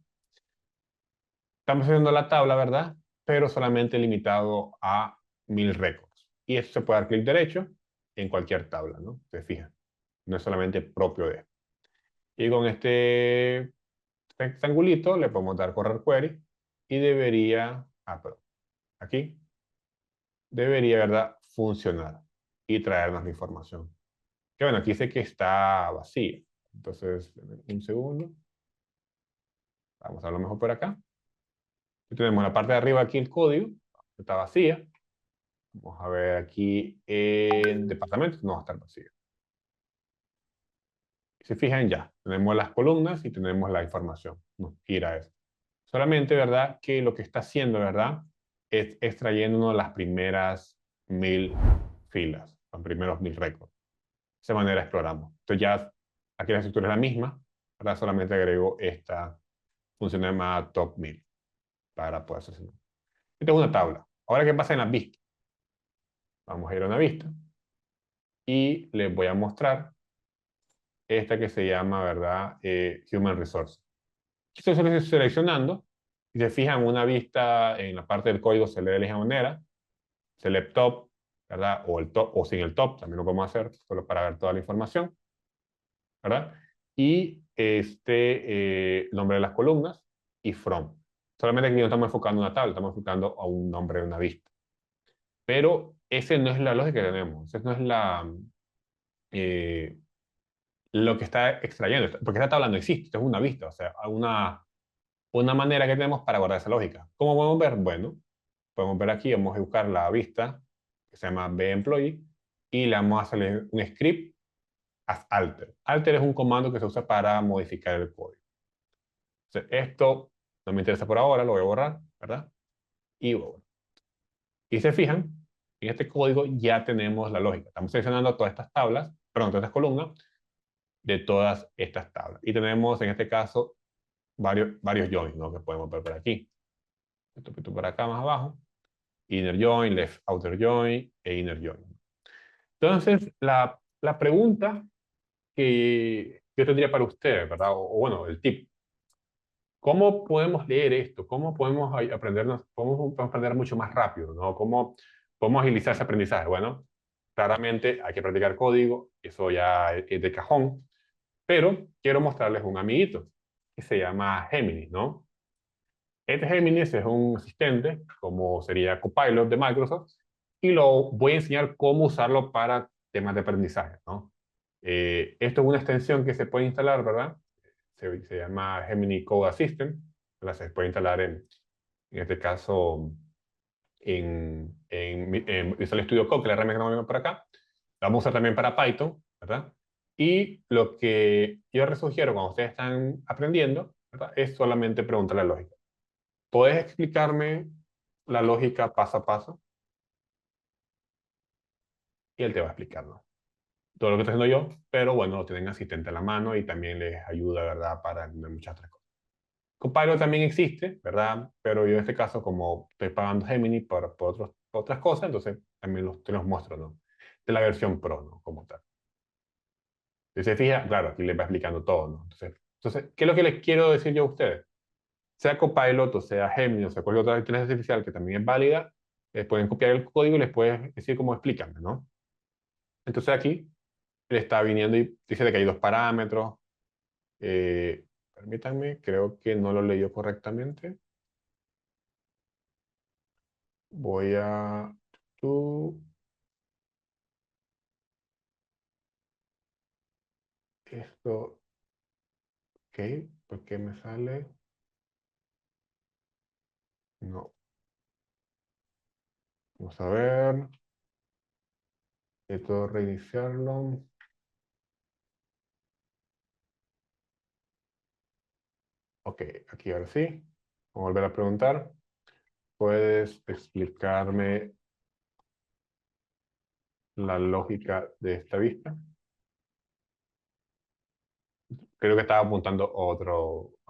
Estamos haciendo la tabla, ¿verdad? Pero solamente limitado a 1000 récords. Y eso se puede dar clic derecho en cualquier tabla, ¿no? Se fijan. No es solamente propio de. Y con este rectangulito le podemos dar correr query y debería, perdón, aquí, debería, ¿verdad?, funcionar y traernos la información. Que bueno, aquí dice que está vacía. Entonces, un segundo. Vamos a lo mejor por acá. Y tenemos la parte de arriba aquí el código, está vacía. Vamos a ver aquí en departamentos, no va a estar vacía. Si se fijan ya, tenemos las columnas y tenemos la información. Nos gira eso. Solamente, ¿verdad?, que lo que está haciendo, ¿verdad?, es extrayendo las primeras 1000 filas, los primeros 1000 récords. De esa manera exploramos. Entonces ya aquí la estructura es la misma, ¿verdad? Solamente agrego esta función llamada top 1000 para poder hacer eso. Esta es una tabla. Ahora, ¿qué pasa en las vistas? Vamos a ir a una vista y les voy a mostrar esta que se llama, ¿verdad? Human Resource. Estoy seleccionando, y se fijan una vista en la parte del código, se lee de la misma manera, select top, ¿verdad? O, el top, o sin el top, también lo podemos hacer, solo para ver toda la información, ¿verdad? Y nombre de las columnas y from. Solamente aquí no estamos enfocando una tabla, estamos enfocando a un nombre de una vista. Pero ese no es la lógica que tenemos, esa no es lo que está extrayendo, porque esta tabla no existe, esto es una vista, o sea, una manera que tenemos para guardar esa lógica. ¿Cómo podemos ver? Bueno, podemos ver aquí, vamos a buscar la vista que se llama bEmployee y le vamos a hacer un script as alter. Alter es un comando que se usa para modificar el código. Entonces, esto no me interesa por ahora, lo voy a borrar, ¿verdad? Y bueno. Y se fijan, en este código ya tenemos la lógica. Estamos seleccionando todas estas tablas, perdón, todas estas columnas de todas estas tablas. Y tenemos en este caso varios joins, ¿no? Que podemos ver por aquí. Esto por acá más abajo. Inner join, left outer join e inner join. Entonces, la pregunta que yo tendría para ustedes, ¿verdad? O bueno, el tip. ¿Cómo podemos leer esto? ¿Cómo podemos aprendernos? ¿Cómo podemos aprender mucho más rápido? ¿No? ¿Cómo podemos agilizar ese aprendizaje? Bueno, claramente hay que practicar código, eso ya es de cajón, pero quiero mostrarles un amiguito que se llama Gemini, ¿no? Este Gemini es un asistente, como sería Copilot de Microsoft, y lo voy a enseñar cómo usarlo para temas de aprendizaje, ¿no? Esto es una extensión que se puede instalar, ¿verdad? Se llama Gemini Code Assistant, ¿verdad? Se puede instalar en este caso en Visual Studio Code, que es la herramienta que vamos a ver por acá. La vamos a usar también para Python, ¿verdad? Y lo que yo les sugiero cuando ustedes están aprendiendo, ¿verdad? Es solamente preguntar la lógica. ¿Puedes explicarme la lógica paso a paso? Y él te va a explicarlo. Todo lo que estoy haciendo yo, pero bueno, lo tienen asistente a la mano y también les ayuda, ¿verdad? Para entender muchas otras cosas. Copilot también existe, ¿verdad? Pero yo en este caso, como estoy pagando Gemini por otras cosas, entonces también te los muestro, ¿no? De la versión Pro, ¿no? Como tal. Si se fija, claro, aquí les va explicando todo, ¿no? Entonces, ¿qué es lo que les quiero decir yo a ustedes? Sea Copilot o sea Gemini o sea cualquier otra inteligencia artificial que también es válida, pueden copiar el código y les puedes decir cómo explícame, ¿no? Entonces aquí le está viniendo y dice de que hay dos parámetros. Permítanme, creo que no lo leyó correctamente. Voy a... Esto... Ok, ¿por qué me sale? No. Vamos a ver. Esto reiniciarlo. Ok, aquí ahora sí. Vamos a volver a preguntar. ¿Puedes explicarme la lógica de esta vista? Creo que estaba apuntando a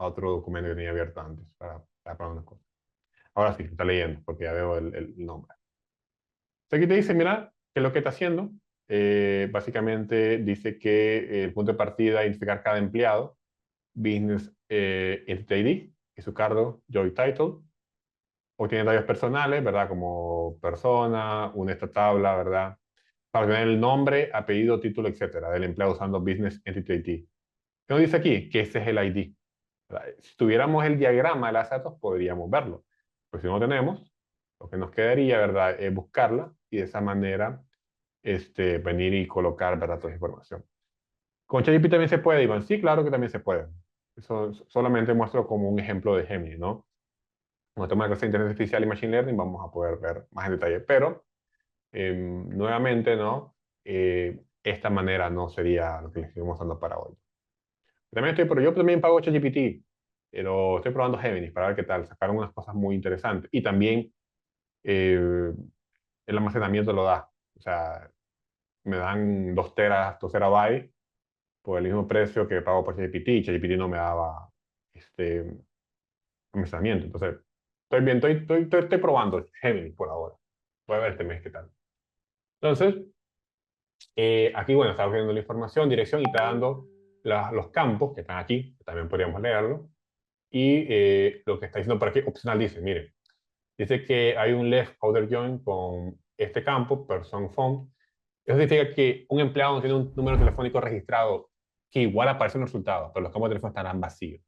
otro documento que tenía abierto antes para unas cosas. Ahora sí, está leyendo porque ya veo el nombre. Entonces aquí te dice, mira, qué es lo que está haciendo. Básicamente dice que el punto de partida es identificar cada empleado, Business Entity ID y su cargo, Job Title. Obtiene datos personales, ¿verdad? Como persona, une esta tabla, ¿verdad? Para obtener el nombre, apellido, título, etcétera, del empleado usando Business Entity ID. ¿Qué nos dice aquí? Que ese es el ID. ¿Verdad? Si tuviéramos el diagrama de las datos, podríamos verlo. Pero si no lo tenemos, lo que nos quedaría, ¿verdad? Es buscarla y de esa manera venir y colocar, ¿verdad? Toda esa información. ¿Con ChatGPT también se puede, Iván? Sí, claro que también se puede. Eso solamente muestro como un ejemplo de Gemini, ¿no? Cuando tomamos la clase de inteligencia artificial y machine learning vamos a poder ver más en detalle. Pero, nuevamente, ¿no? Esta manera no sería lo que les estoy mostrando para hoy. Yo también pago ChatGPT, pero estoy probando Gemini para ver qué tal. Sacaron unas cosas muy interesantes. Y también el almacenamiento lo da. O sea, me dan 2 teras, 2 terabytes por el mismo precio que pago por ChatGPT. Y ChatGPT no me daba almacenamiento. Entonces, estoy bien, estoy probando Gemini por ahora. Voy a ver este mes qué tal. Entonces, aquí, bueno, está viendo la información, dirección y está dando los campos que están aquí, que también podríamos leerlo, y lo que está diciendo por aquí, opcional, dice que hay un left outer join con este campo, person phone. Eso significa que un empleado no tiene un número telefónico registrado que igual aparece en el resultado, pero los campos de teléfono estarán vacíos.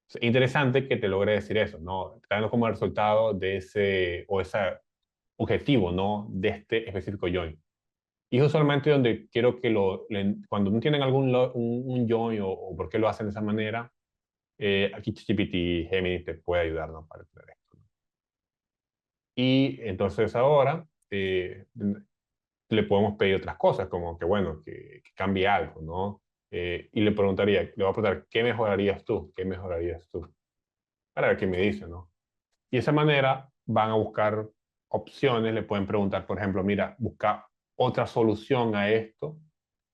Es interesante que te logre decir eso, ¿no? Está dando como resultado de ese objetivo, ¿no? De este específico join. Y eso es solamente donde quiero que cuando no tienen un join o por qué lo hacen de esa manera, aquí ChatGPT Gemini te puede ayudar, ¿no? Para entender esto. Y entonces ahora le podemos pedir otras cosas, como que, bueno, que cambie algo, ¿no? Y le voy a preguntar, ¿qué mejorarías tú? ¿Qué mejorarías tú? Para ver qué me dice, ¿no? Y de esa manera van a buscar opciones, le pueden preguntar, por ejemplo, mira, busca otra solución a esto,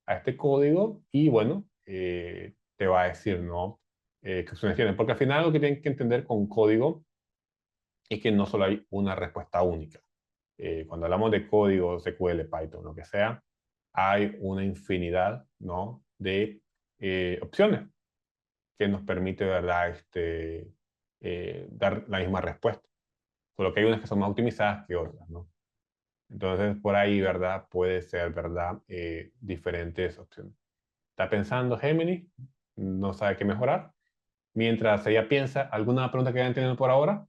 a este código, y bueno, te va a decir, ¿no? ¿Qué opciones tienen? Porque al final lo que tienen que entender con código es que no solo hay una respuesta única. Cuando hablamos de código, SQL, Python, lo que sea, hay una infinidad, ¿no? De opciones que nos permite, ¿verdad? Dar la misma respuesta. Solo que hay unas que son más optimizadas que otras, ¿no? Entonces, por ahí, ¿verdad? Puede ser, ¿verdad? Diferentes opciones. Está pensando Gemini, no sabe qué mejorar. Mientras ella piensa, ¿alguna pregunta que hayan tenido por ahora?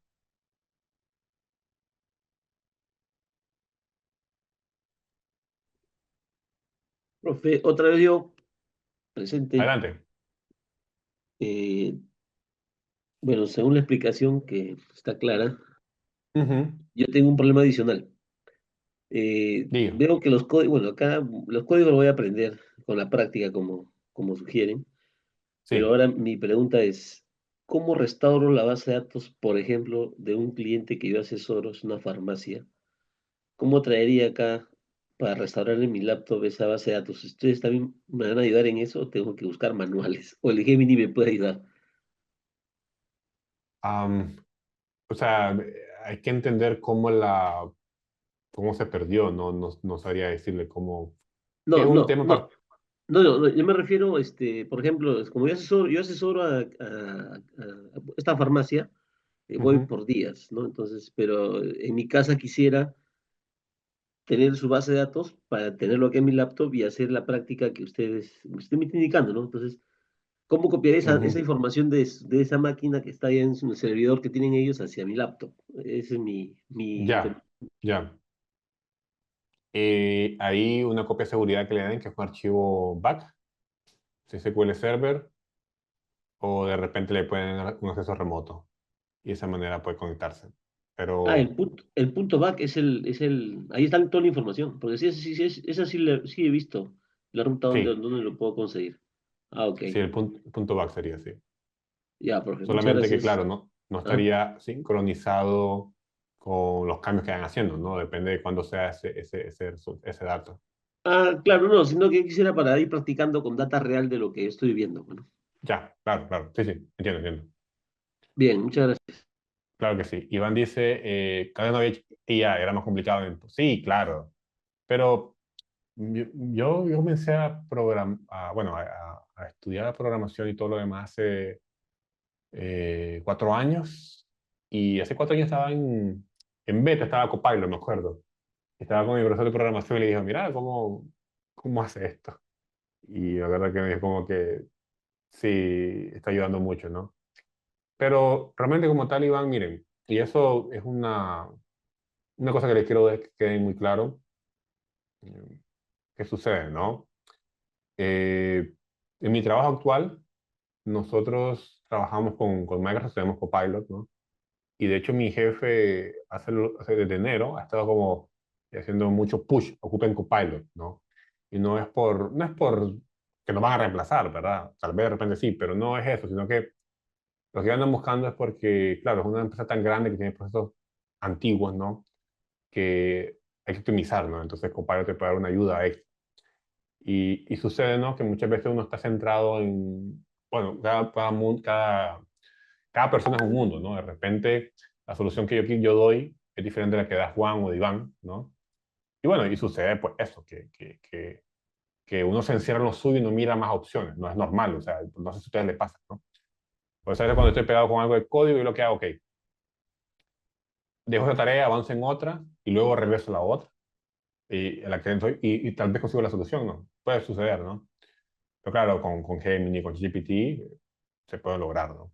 Profe, otra vez yo presente. Adelante. eh, bueno, según la explicación que está clara, Ujú. yo tengo un problema adicional. Diga. Veo que los códigos, bueno, acá los códigos los voy a aprender con la práctica como sugieren, pero Sí. ahora mi pregunta es, ¿cómo restauro la base de datos, por ejemplo, de un cliente que yo asesoro, es una farmacia? ¿Cómo traería acá para restaurar en mi laptop esa base de datos? ¿Ustedes también me van a ayudar en eso o tengo que buscar manuales? ¿O el Gemini me puede ayudar? Am, o sea, hay que entender cómo se perdió, ¿no? No sabría decirle cómo. Es No, un no, tema no. No, yo me refiero, por ejemplo, es como yo asesoro a esta farmacia, voy Ujú, por días, ¿no? Entonces, pero en mi casa quisiera tener su base de datos para tenerlo aquí en mi laptop y hacer la práctica que usted me está indicando, ¿no? Entonces, ¿cómo copiar esa ujú. información de esa máquina que está ahí en su servidor que tienen ellos hacia mi laptop? Ese es mi Ya, ya. Hay una copia de seguridad que le den, que es un archivo back, SQL Server, o de repente le pueden dar un acceso remoto y de esa manera puede conectarse. Pero el punto back ahí está toda la información, porque esa sí he visto la ruta sí, donde lo puedo conseguir. Ah, ok. sí, el punto back sería así. Ya, profe, muchas Solamente que, gracias. claro, no Ah, estaría sincronizado con los cambios que van haciendo, ¿no? Depende de cuándo sea ese dato. claro, no, sino que quisiera para ir practicando con data real de lo que estoy viendo. Bueno, Ya, claro, claro. Sí, sí, entiendo. bien, muchas gracias. Claro que sí. Iván dice, cada vez no había IA, era más complicado. Sí, claro. Pero yo comencé bueno, a estudiar programación y todo lo demás hace 4 años. Y hace 4 años estaba en beta, estaba Copilot, me acuerdo. Estaba con mi profesor de programación y le dijo, mira, ¿cómo hace esto? Y la verdad que me dijo como que sí, está ayudando mucho, ¿no? Pero realmente como tal, Iván, miren, y eso es una cosa que les quiero que quede muy claro, eh, ¿qué sucede, no? Eh, en mi trabajo actual, nosotros trabajamos con Microsoft, tenemos Copilot, ¿no? Y de hecho mi jefe hace desde enero ha estado como haciendo mucho push, ocupen Copilot, ¿no? Y no es por que nos van a reemplazar, ¿verdad? Tal vez de repente sí, pero no es eso, sino que lo que andan buscando es porque, claro, es una empresa tan grande que tiene procesos antiguos, ¿no? Que hay que optimizar, ¿no? Entonces Copilot te puede dar una ayuda extra. Y sucede, ¿no? Que muchas veces uno está centrado en, bueno, cada persona es un mundo, ¿no? De repente la solución que yo doy es diferente a la que da Juan o de Iván, ¿no? Y bueno, y sucede pues eso, que que uno se encierra en lo suyo y no mira más opciones. No es normal, o sea, no sé si a ustedes les pasa, ¿no? Por eso a veces cuando estoy pegado con algo de código, yo lo que hago, ok, dejo esa tarea, avanzo en otra y luego regreso a la otra y, a la que estoy, y tal vez consigo la solución, ¿no? Puede suceder, ¿no? Pero claro, con Gemini, con GPT, se puede lograr, ¿no?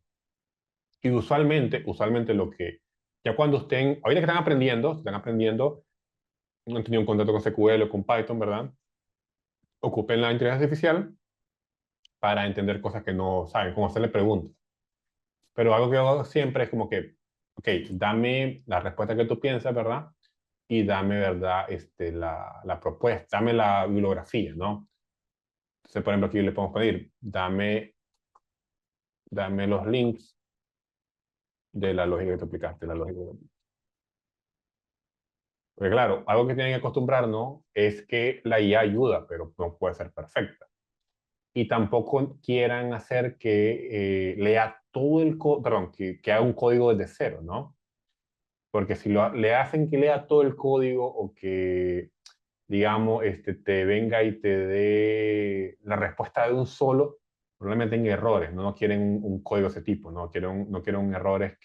Y usualmente lo que, ya cuando ahorita que están aprendiendo, no han tenido un contacto con SQL o con Python, ¿verdad? Ocupen la inteligencia artificial para entender cosas que no saben, como hacerle preguntas. Pero algo que hago siempre es como que, ok, dame la respuesta que tú piensas, ¿verdad? Y dame, ¿verdad? La propuesta, dame la bibliografía, ¿no? Entonces, por ejemplo, aquí le podemos pedir, dame los links de la lógica que te aplicaste, la lógica. Porque claro, algo que tienen que acostumbrarnos es que la IA ayuda, pero no puede ser perfecta. Y tampoco quieran hacer que lea todo el código, perdón, que haga un código desde cero, ¿no? Porque si le hacen que lea todo el código o que, digamos, te venga y te dé la respuesta de un solo, probablemente tenga errores, ¿no? No quieren un código de ese tipo, no quieren errores no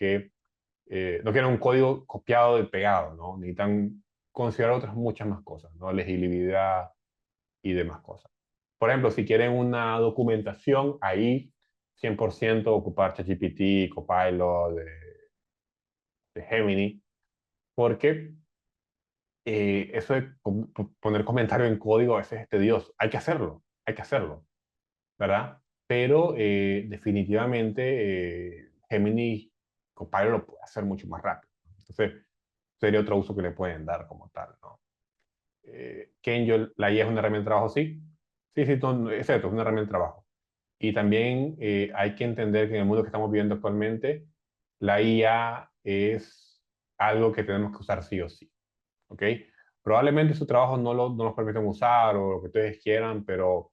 quieren un código copiado y pegado, ¿no? Necesitan considerar otras muchas más cosas, ¿no? Legibilidad y demás cosas. Por ejemplo, si quieren una documentación, ahí 100% ocupar ChatGPT, Copilot, de Gemini, porque eso de poner comentario en código a veces es tedioso. Hay que hacerlo, ¿verdad? Pero definitivamente Gemini Copilot lo puede hacer mucho más rápido. Entonces, sería otro uso que le pueden dar como tal, ¿no? Kenjo, la IA es una herramienta de trabajo, sí. Sí, sí, es cierto, es una herramienta de trabajo. Y también hay que entender que en el mundo que estamos viviendo actualmente, la IA es algo que tenemos que usar sí o sí. ¿Ok? Probablemente su trabajo no los permiten usar o lo que ustedes quieran, pero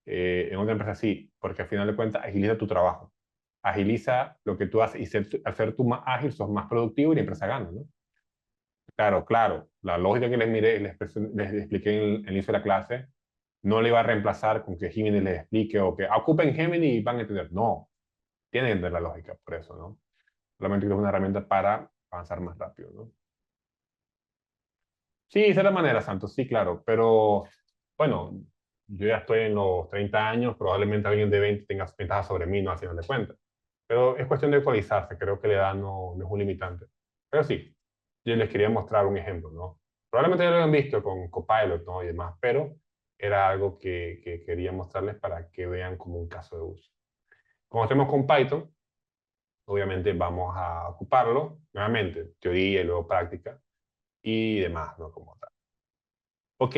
en otra empresa sí, porque al final de cuentas agiliza tu trabajo. Agiliza lo que tú haces y al ser tú más ágil, sos más productivo y la empresa gana, ¿no? Claro, claro. La lógica que les expliqué en el inicio de la clase no le iba a reemplazar con que Gemini les explique o que ocupen Gemini y van a entender. No, tienen que entender la lógica por eso, ¿no? Solamente que es una herramienta para avanzar más rápido, ¿no? Sí, de cierta manera, Santos, sí, claro, pero bueno, yo ya estoy en los 30 años, probablemente alguien de 20 tenga ventaja sobre mí, no al final de cuentas. Pero es cuestión de actualizarse, creo que la edad no es un limitante. Pero sí, yo les quería mostrar un ejemplo, ¿no? Probablemente ya lo hayan visto con Copilot, ¿no? Y demás, pero era algo que quería mostrarles para que vean como un caso de uso. Como hacemos con Python, obviamente vamos a ocuparlo, nuevamente, teoría y luego práctica y demás, ¿no? Como tal. Ok,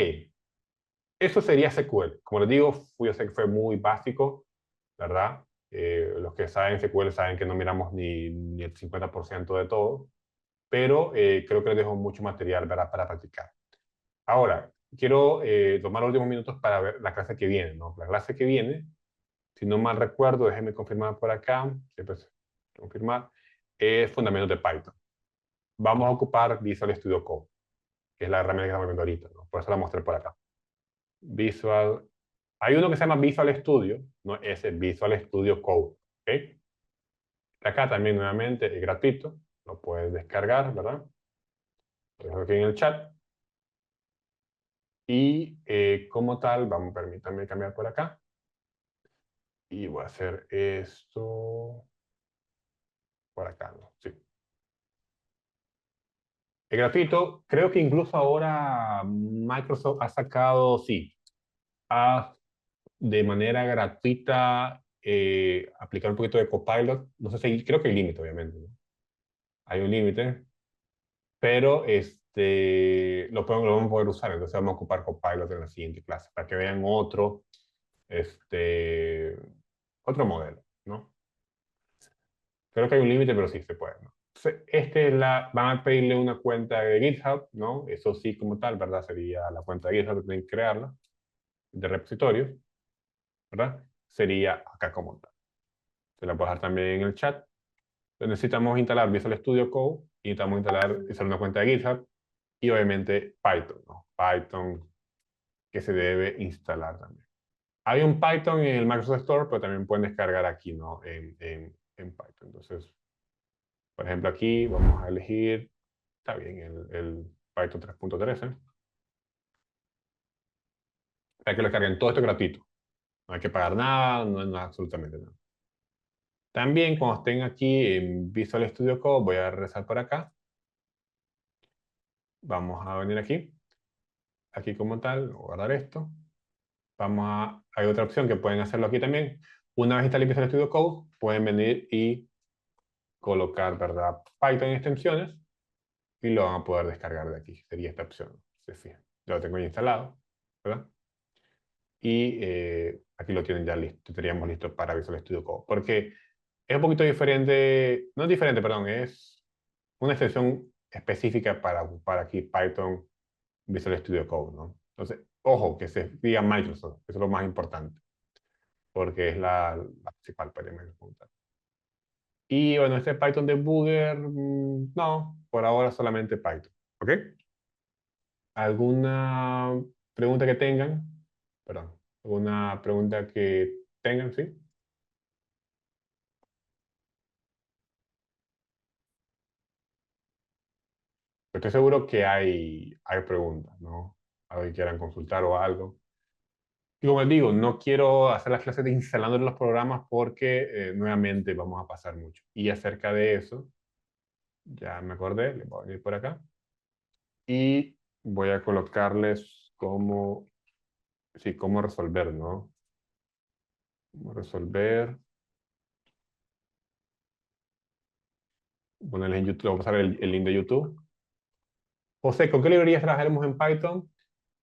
eso sería SQL. Como les digo, yo sé que fue muy básico, ¿verdad? Los que saben SQL saben que no miramos ni el 50% de todo, pero creo que les dejo mucho material para practicar. Ahora, quiero tomar los últimos minutos para ver la clase que viene, ¿no? La clase que viene, si no mal recuerdo, déjenme confirmar por acá, siempre confirmar, es Fundamentos de Python. Vamos a ocupar Visual Studio Code, que es la herramienta que estamos viendo ahorita, ¿no? Por eso la mostré por acá. Hay uno que se llama Visual Studio, no ese Visual Studio Code, ¿ok? Acá también nuevamente es gratuito, lo puedes descargar, ¿verdad? Lo dejo aquí en el chat. Y como tal, permítanme cambiar por acá. Y voy a hacer esto por acá, ¿no? Sí. Es gratuito, creo que incluso ahora Microsoft ha sacado, sí, de manera gratuita aplicar un poquito de Copilot. No sé si, creo que hay límite, obviamente, ¿no? Hay un límite, pero lo vamos a poder usar. Entonces vamos a ocupar Copilot en la siguiente clase para que vean otro modelo, ¿no? Creo que hay un límite, pero sí se puede, ¿no? Entonces, van a pedirle una cuenta de GitHub, ¿no? Eso sí, como tal, ¿verdad? Sería la cuenta de GitHub que tienen que crearla, de repositorios, ¿verdad? Sería acá como tal. Se la puedo dejar también en el chat. Entonces, necesitamos instalar Visual Studio Code y necesitamos instalar una cuenta de GitHub y obviamente Python, ¿no? Python, que se debe instalar también. Hay un Python en el Microsoft Store, pero también pueden descargar aquí, ¿no? En Python. Entonces, por ejemplo, aquí vamos a elegir, está bien, el Python 3.13. Para que lo descarguen, todo esto es gratuito. No hay que pagar nada, no absolutamente nada. También cuando estén aquí en Visual Studio Code, voy a regresar por acá. Vamos a venir aquí. Aquí como tal, guardar esto. Hay otra opción que pueden hacerlo aquí también. Una vez instalado Visual Studio Code, pueden venir y colocar, ¿verdad? Python extensiones y lo van a poder descargar de aquí. Sería esta opción. Se fijan. Yo lo tengo ya instalado, ¿verdad? Y aquí lo tienen ya listo. Estaríamos listos para Visual Studio Code. Porque es un poquito diferente, no es diferente, perdón, es una extensión específica para ocupar aquí Python Visual Studio Code, ¿no? Entonces, ojo, que se diga Microsoft, eso es lo más importante, porque es la principal para Microsoft. Y bueno, este Python Debugger, no, por ahora solamente Python, ¿ok? ¿Alguna pregunta que tengan? Perdón, ¿alguna pregunta que tengan, sí? Estoy seguro que hay preguntas, ¿no? Algo que quieran consultar o algo. Y como les digo, no quiero hacer las clases de instalando los programas porque nuevamente vamos a pasar mucho. Y acerca de eso, ya me acordé, les voy a venir por acá. Y voy a colocarles cómo resolver, ¿no? Cómo resolver. Ponerles en YouTube, voy a pasar el link de YouTube. José, ¿con qué librerías trabajaremos en Python?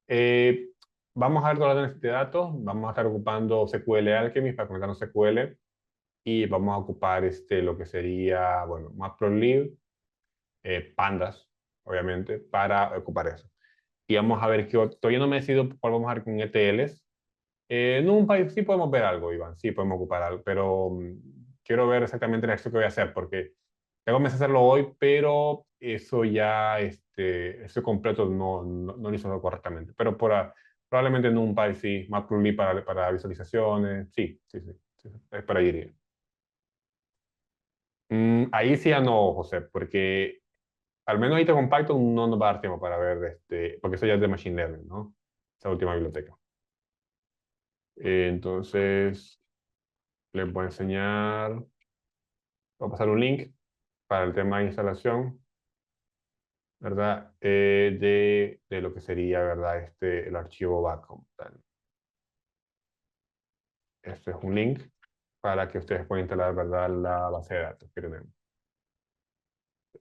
Eh, vamos a ver toda la necesidad de datos. Vamos a estar ocupando SQL Alchemist para conectarnos a SQL. Y vamos a ocupar lo que sería, bueno, Matplotlib, Pandas, obviamente, para ocupar eso. Y vamos a ver que todavía no me he decidido cuál vamos a ver con ETLs. En un país sí podemos ver algo, Iván, sí podemos ocupar algo, pero quiero ver exactamente la acción que voy a hacer, porque tengo que hacerlo hoy, pero eso ya, eso completo no lo hizo correctamente. Pero probablemente en un país sí, Matplotlib para visualizaciones, sí, es para iría. Ahí sí ya no, José, porque al menos ahorita con Python no nos va a dar tiempo para ver, porque eso ya es de Machine Learning, ¿no? Esa última biblioteca. Entonces, les voy a enseñar, voy a pasar un link para el tema de instalación, ¿verdad? De lo que sería, ¿verdad? El archivo back como tal. Este es un link para que ustedes puedan instalar, ¿verdad? La base de datos que tenemos.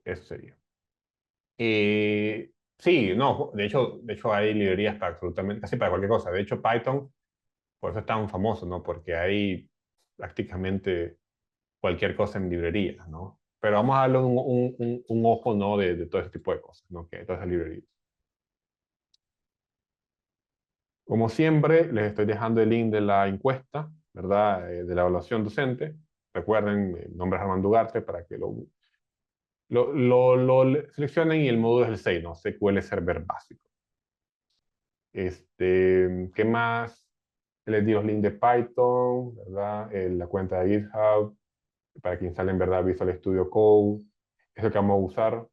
Eso sería. Sí, no, de hecho hay librerías para absolutamente, casi para cualquier cosa. De hecho, Python, por eso es tan famoso, ¿no? Porque hay prácticamente cualquier cosa en librerías, ¿no? Pero vamos a darle un ojo, ¿no? De todo ese tipo de cosas, ¿no? Que todas esas librerías. Como siempre, les estoy dejando el link de la encuesta, ¿verdad? De la evaluación docente. Recuerden, mi nombre es Armando Ugarte para que lo seleccionen y el módulo es el 6, ¿no? SQL Server Básico. ¿Qué más? Les digo el link de Python, ¿verdad? La cuenta de GitHub, para que instalen, ¿verdad? Visual Studio Code. Es lo que vamos a usar.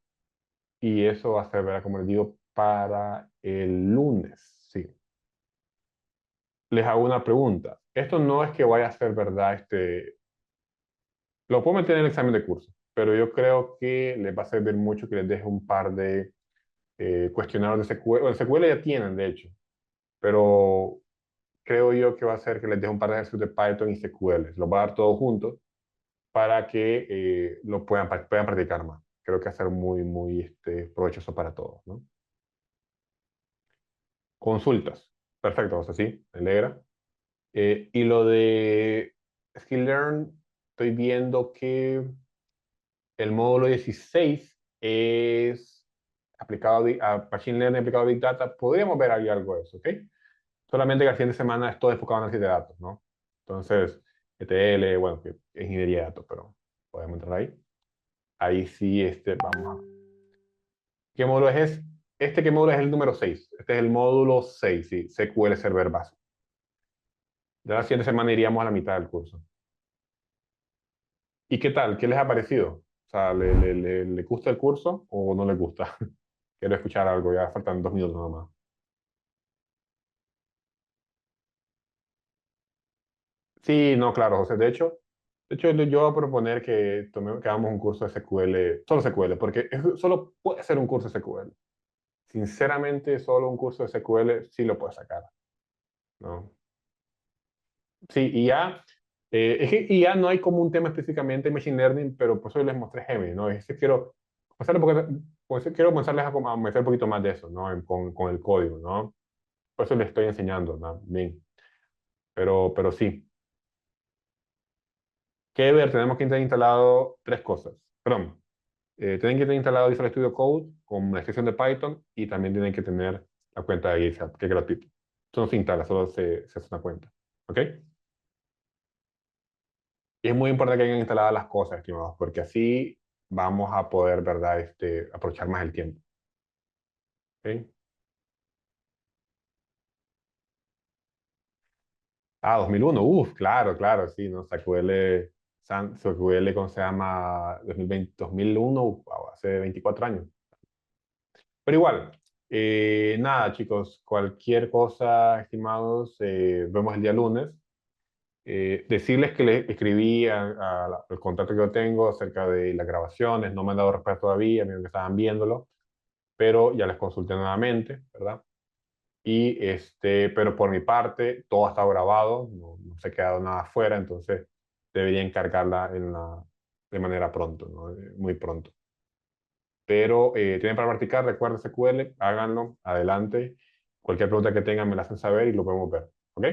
Y eso va a ser, ¿verdad? Como les digo, para el lunes, sí. Les hago una pregunta. Esto no es que vaya a ser, ¿verdad? Lo puedo meter en el examen de curso, pero yo creo que les va a servir mucho que les deje un par de cuestionarios de SQL. El SQL ya tienen, de hecho, pero creo yo que va a ser que les deje un par de ejercicios de Python y SQL. Los va a dar todos juntos para que lo puedan practicar más. Creo que va a ser muy provechoso para todos, ¿no? Consultas. Perfecto, o sea, sí, me alegra. Y lo de SkillLearn, estoy viendo que el módulo 16 es aplicado a Machine Learning aplicado a Big Data. Podríamos ver ahí algo de eso, ¿ok? Solamente que al fin de semana es todo enfocado en análisis de datos, ¿no? Entonces, ETL, bueno, que es ingeniería de datos, pero podemos entrar ahí. Ahí sí, vamos a... ¿Qué módulo es? ¿Este qué módulo es el número 6? Este es el módulo 6, sí, SQL Server Básico. Ya la siguiente semana iríamos a la mitad del curso. ¿Y qué tal? ¿Qué les ha parecido? O sea, ¿le gusta el curso o no le gusta? Quiero escuchar algo, ya faltan 2 minutos nada más. Sí, no, claro, José. De hecho, yo voy a proponer que hagamos un curso de SQL, solo SQL, porque solo puede ser un curso de SQL. Sinceramente, solo un curso de SQL sí lo puede sacar, ¿no? Sí, es que IA no hay como un tema específicamente en Machine Learning, pero por eso les mostré Gemini, ¿no? Es que quiero, quiero comenzarles a meter un poquito más de eso, ¿no? Con el código, ¿no? Por eso les estoy enseñando, ¿no? Bien. Pero sí. Que ver, tenemos que tener instalado 3 cosas. Perdón. Tienen que tener instalado Visual Studio Code con la extensión de Python y también tienen que tener la cuenta de GitHub, que es gratuito. Eso no se instala, solo se hace una cuenta. ¿Ok? Y es muy importante que hayan instaladas las cosas, estimados, porque así vamos a poder, ¿verdad? Aprovechar más el tiempo. ¿Ok? 2001, claro, claro, sí, ¿no? SQL, ¿cómo se llama? 2020, 2001, wow, hace 24 años. Pero igual, nada, chicos, cualquier cosa, estimados, vemos el día lunes. Decirles que le escribí al contacto que yo tengo acerca de las grabaciones, no me han dado respuesta todavía, me dijeron que estaban viéndolo, pero ya les consulté nuevamente, ¿verdad? Pero por mi parte, todo ha estado grabado, no se ha quedado nada afuera, entonces debería encargarla de manera pronto, ¿no? Muy pronto. Pero tienen para practicar, recuerden SQL, háganlo, adelante. Cualquier pregunta que tengan me la hacen saber y lo podemos ver, ¿ok?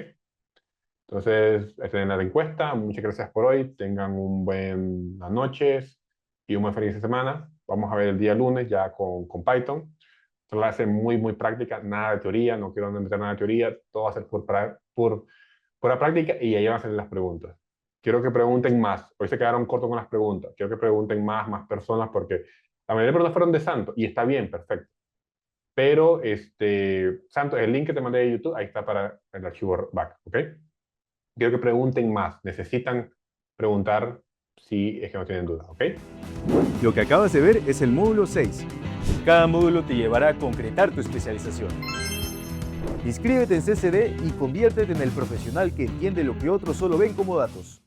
Entonces, esta es la encuesta. Muchas gracias por hoy. Tengan buenas noches y un buen feliz de semana. Vamos a ver el día lunes ya con Python. Esto lo hace muy práctica, nada de teoría, no quiero meter nada de teoría, todo va a ser pura práctica y ahí van a ser las preguntas. Quiero que pregunten más. Hoy se quedaron cortos con las preguntas. Quiero que pregunten más personas porque la mayoría de preguntas fueron de Santos y está bien, perfecto. Pero, Santos, el link que te mandé de YouTube, ahí está para el archivo back, ¿ok? Quiero que pregunten más. Necesitan preguntar si es que no tienen duda, ¿ok? Lo que acabas de ver es el módulo 6. Cada módulo te llevará a concretar tu especialización. Inscríbete en CCD y conviértete en el profesional que entiende lo que otros solo ven como datos.